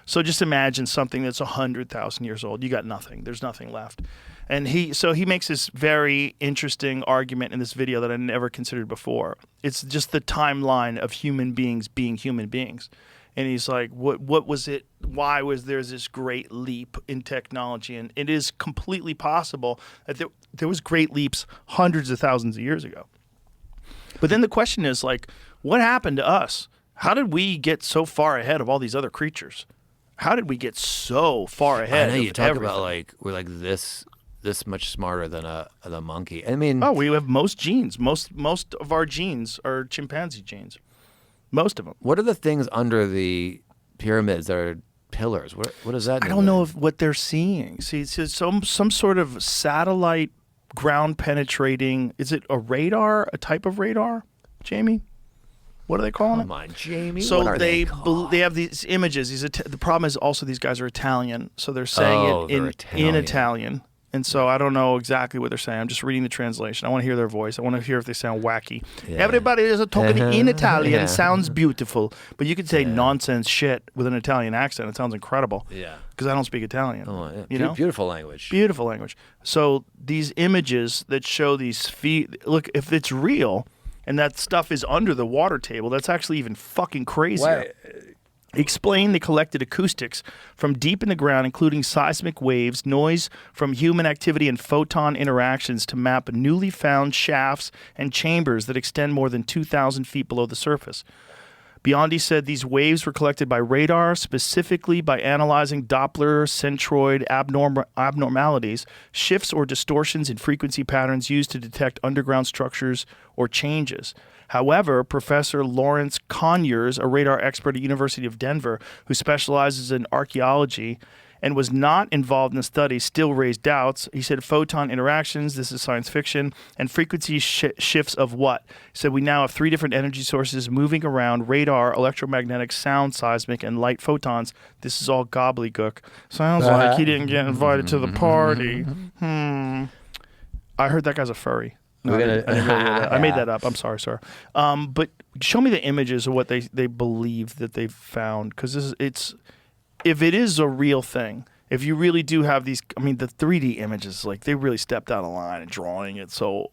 So just imagine something that's 100,000 years old. You got nothing. There's nothing left. And he makes this very interesting argument in this video that I never considered before. It's just the timeline of human beings being human beings. And he's like, what was it? Why was there this great leap in technology? And it is completely possible that there was great leaps hundreds of thousands of years ago. But then the question is, like, what happened to us? How did we get so far ahead of all these other creatures? How did we get so far ahead? I know you talk everything? about like we're like this much smarter than the monkey. I mean, we have most genes. Most of our genes are chimpanzee genes. Most of them. What are the things under the pyramids that are pillars? What does that mean? I don't know what they're seeing. See, it's some sort of satellite ground penetrating. Is it a radar? A type of radar, Jamie? What are they calling it? Come on, Jamie. So what are they called? they have these images. The problem is also these guys are Italian, so they're saying it in Italian. And so I don't know exactly what they're saying. I'm just reading the translation. I want to hear their voice. I want to hear if they sound wacky. Yeah. Everybody is talking in Italian. Yeah. It sounds beautiful. But you could say nonsense shit with an Italian accent. It sounds incredible. Yeah. Because I don't speak Italian. Oh, yeah. You know? Beautiful language. Beautiful language. So these images that show these feet, look, if it's real and that stuff is under the water table, that's actually even fucking crazier. Explain the collected acoustics from deep in the ground, including seismic waves, noise from human activity, and photon interactions to map newly found shafts and chambers that extend more than 2,000 feet below the surface. Biondi said these waves were collected by radar, specifically by analyzing Doppler centroid abnormalities, shifts or distortions in frequency patterns used to detect underground structures or changes. However, Professor Lawrence Conyers, a radar expert at University of Denver who specializes in archaeology and was not involved in the study, still raised doubts. He said photon interactions, this is science fiction, and frequency shifts of what? He said we now have 3 different energy sources moving around: radar, electromagnetic, sound, seismic, and light photons. This is all gobbledygook. Sounds like he didn't get invited to the party. I heard that guy's a furry. No, I didn't really hear that. I made that up. I'm sorry, sir. But show me the images of what they believe that they've found, because if it is a real thing, if you really do have these, I mean, the 3D images, like they really stepped out of line and drawing it so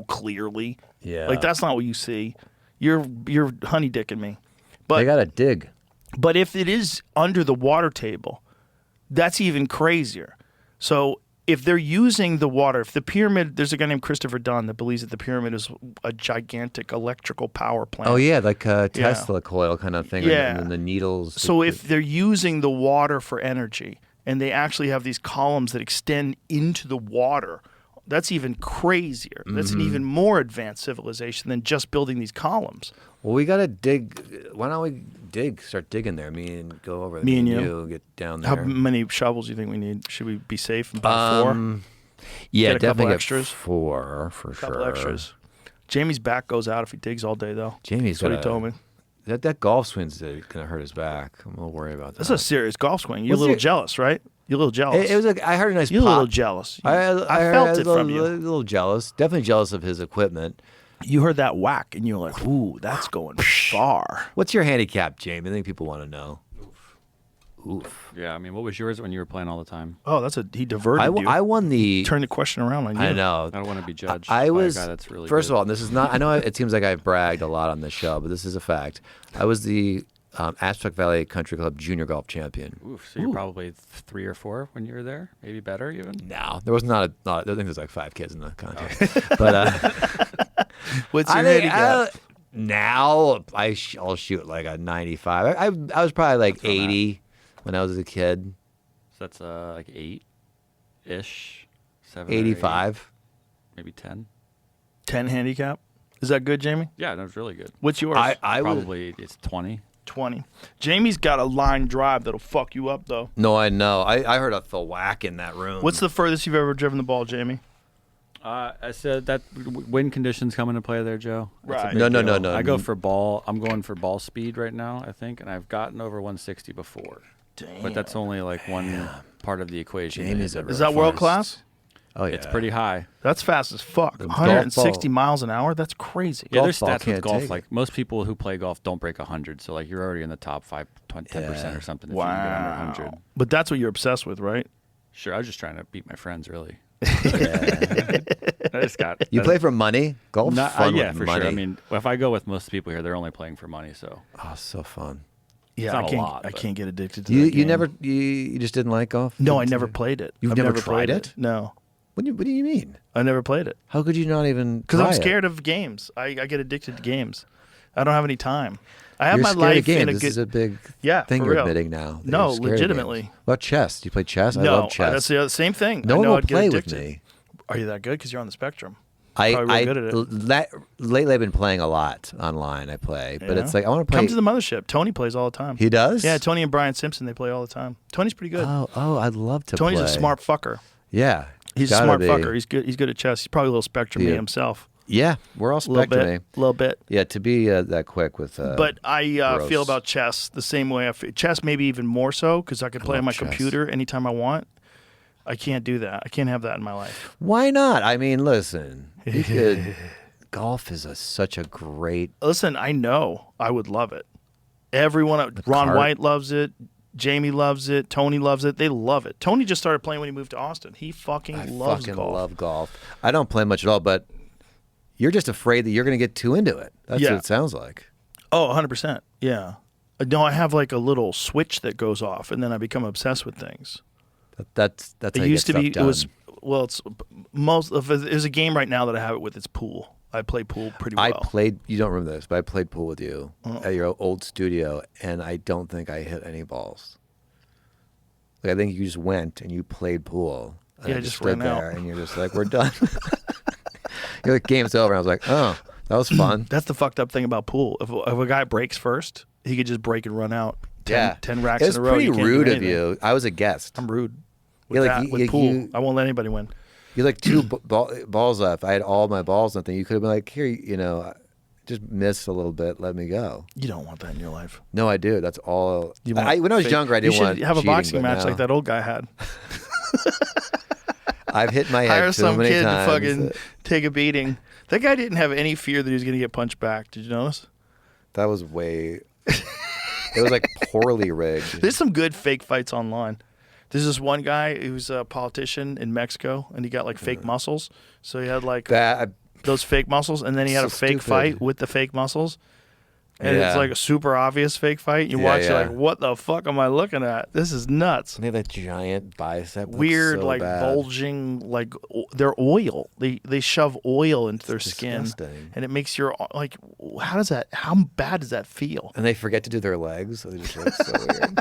clearly. Yeah. Like that's not what you see. You're honey dicking me. But they gotta dig. But if it is under the water table, that's even crazier. So if they're using the water, if the pyramid, there's a guy named Christopher Dunn that believes that the pyramid is a gigantic electrical power plant. Oh yeah, like a Tesla coil kind of thing. Yeah. And then the needles. So if they're using the water for energy, and they actually have these columns that extend into the water, that's even crazier. That's an even more advanced civilization than just building these columns. Well, we gotta dig. Why don't we start digging there? Me and go over there. Me and you get down there. How many shovels do you think we need? Should we be safe and buy 4? Yeah, Get a definitely couple get extras. 4 for sure. Couple extras. Jamie's back goes out if he digs all day, though. Jamie's That's what he told me. That golf swing's gonna hurt his back. I'm a little worried about that. That's a serious golf swing. You're a little jealous, right? You're a little jealous. It was like I heard a nice. You're pop. a little jealous. I heard felt a it little, from you. A little jealous. Definitely jealous of his equipment. You heard that whack, and you were like, "Ooh, that's going far." What's your handicap, Jamie? I think people want to know. Oof. Yeah, I mean, what was yours when you were playing all the time? Oh, he diverted you. I won the. Turn the question around on you. I know. I don't want to be judged I by was. a guy that's really first good. of all, this is not. I know it seems like I've bragged a lot on this show, but this is a fact. I was the Aztec Valley Country Club junior golf champion. Oof, so you're probably 3 or 4 when you were there, maybe better even. No, there was not. I think there's like 5 kids in the contest. But what's your handicap? Now I'll shoot like a 95. I was probably like 80 when I was a kid. So that's like 8-ish, 7, 85, maybe 10. 10 handicap. Is that good, Jamie? Yeah, that was really good. What's yours? Probably it's 20. 20. Jamie's got a line drive that'll fuck you up, though. No, I know. I heard a thwack in that room. What's the furthest you've ever driven the ball, Jamie? I said that wind conditions come into play there, Joe. Right. No. I go for ball. I'm going for ball speed right now, I think, and I've gotten over 160 before. Damn. But that's only like one part of the equation. Jamie's Is that world class? Oh yeah, It's pretty high. That's fast as fuck. 160 miles an hour? That's crazy. Yeah, there's ball stats with can't golf. take Like most people who play golf don't break 100. So like you're already in the top 10% or something if you get under 100. But that's what you're obsessed with, right? Sure, I was just trying to beat my friends, really. Yeah. I just got. You play for money? Golf's fun yeah, with for money. sure. I mean, if I go with most people here, they're only playing for money. So Oh, so fun. Yeah, not I a can't. lot, I but- can't get addicted to You that game. never you just didn't like golf? No, I never played it. You've I've never played tried it? No, What do you mean? I never played it How could you not even? because I'm try it? scared of games. I get addicted to games. I don't have any time. I have You're my scared life of games. in a This good. is a big Yeah, thing for you're real. admitting now. that No, you're scared of legitimately. games. What about chess? Do you play chess? I No, love chess. that's the same thing. No I one know will I'd get play with addicted. me. Are you that good? Because you're on the spectrum. Probably real good at it. Lately, I've been playing a lot online. I play, but Yeah. it's like I want to play. Come to the mothership. Tony plays all the time. He does? Yeah, Tony and Brian Simpson, they play all the time. Tony's pretty good. Oh, I'd love to. Tony's play. a smart fucker. Yeah, He's a gotta smart be. fucker. He's good. He's good at chess. He's probably a little spectrum Yeah. himself. Yeah, we're all A little spectrum. bit. A little bit. Yeah, to be that quick with. But I gross. feel about chess the same way. Chess maybe even more so because I could play on love my chess. computer anytime I want. I can't do that. I can't have that in my life. Why not? I mean, listen, you could. Golf is such a great. Listen, I know I would love it. Everyone, Ron cart. White loves it. Jamie loves it. Tony loves it. They love it. Tony just started playing when he moved to Austin. He fucking loves golf. Love golf. I don't play much at all, but you're just afraid that you're going to get too into it. That's Yeah. what it sounds like. Oh, 100%. Yeah. No, I have like a little switch that goes off, and then I become obsessed with things. That's how It you used get to be. stuff It was done. well. It's most. There's a game right now that I have it with. It's pool. I play pool pretty well. I played. You don't remember this, but I played pool with you at your old studio, and I don't think I hit any balls. Like I think you just went and you played pool. And Yeah, I I just just stood ran out. there, and you're just like, "We're done." You're like, "Game's over." And I was like, "Oh, that was fun." That's the fucked up thing about pool. If a guy breaks first, he could just break and run out. 10 racks it was in a row. pretty You can't do rude of anything. you. I was a guest. I'm rude. With, Yeah, like that, you- with you- pool, you- I won't let anybody win. You're like two balls left. I had all my balls. Nothing. You could have been like, "Here, just miss a little bit. Let me go." You don't want that in your life. No, I do. That's all. You want When I was fake- younger, I didn't you want. should have a cheating, boxing but match now- like that old guy had. I've hit my head Hire so some many kid times. to fucking take a beating. That guy didn't have any fear that he was going to get punched back. Did you notice? That was way. It was like poorly rigged. There's some good fake fights online. There's this one guy who's a politician in Mexico, and he got like fake muscles. So he had like That those fake muscles, and then he had So a fake stupid. fight with the fake muscles. And it's like a super obvious fake fight. You watch it like, what the fuck am I looking at? This is nuts. They have that giant bicep. Weird, so like bad. bulging, like they're oil. They shove oil into their skin, and it makes your like. How bad does that feel? And they forget to do their legs. So they just look so weird.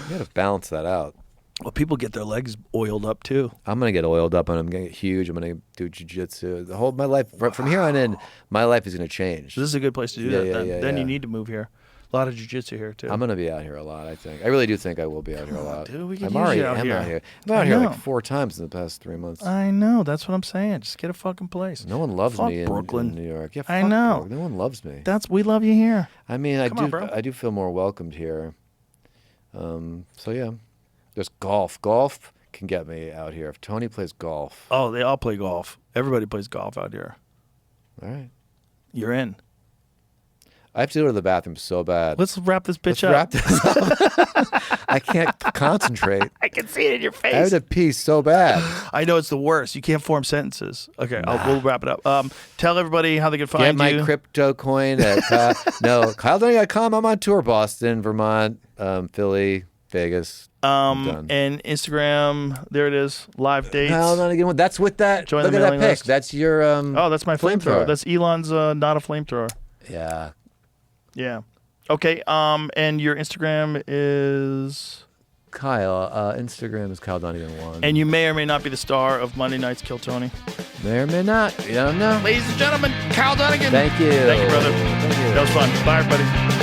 You gotta balance that out. Well, people get their legs oiled up too. I'm gonna get oiled up, and I'm gonna get huge. I'm gonna do jiu-jitsu. My life from here on in, my life is gonna change. So this is a good place to do that. Then you need to move here. A lot of jiu-jitsu here too. I'm gonna be out here a lot. I think. I really do think I will be out here a lot. Dude, we can I'm use already you out here. out here. I'm out here like 4 times in the past 3 months. I know. That's what I'm saying. Just get a fucking place. No one loves me Brooklyn. in New York. Yeah, I know. Brooklyn. No one loves me. We love you here. I mean, Come on, bro. I do feel more welcomed here. So yeah. There's golf. Golf can get me out here. If Tony plays golf. Oh, they all play golf. Everybody plays golf out here. All right. You're in. I have to go to the bathroom so bad. Let's wrap this bitch up. Wrap this up. I can't concentrate. I can see it in your face. I have to pee so bad. I know it's the worst. You can't form sentences. Okay, we'll wrap it up. Tell everybody how they can find you. Get you. my crypto coin at KyleDunnigan.com. I'm on tour. Boston, Vermont, Philly, Vegas. And Instagram, there it is. Live dates. Kyle Dunnigan. That's with that. Join Look the at that mailing pic. list. That's your that's my flamethrower. That's Elon's not a flamethrower. Yeah. Yeah. Okay. And your Instagram is Kyle. Instagram is Kyle Dunnigan 1. And you may or may not be the star of Monday Night's Kill Tony. May or may not. You don't know. Ladies and gentlemen, Kyle Dunnigan. Thank you. Thank you, brother. Thank you. That was fun. Bye, everybody.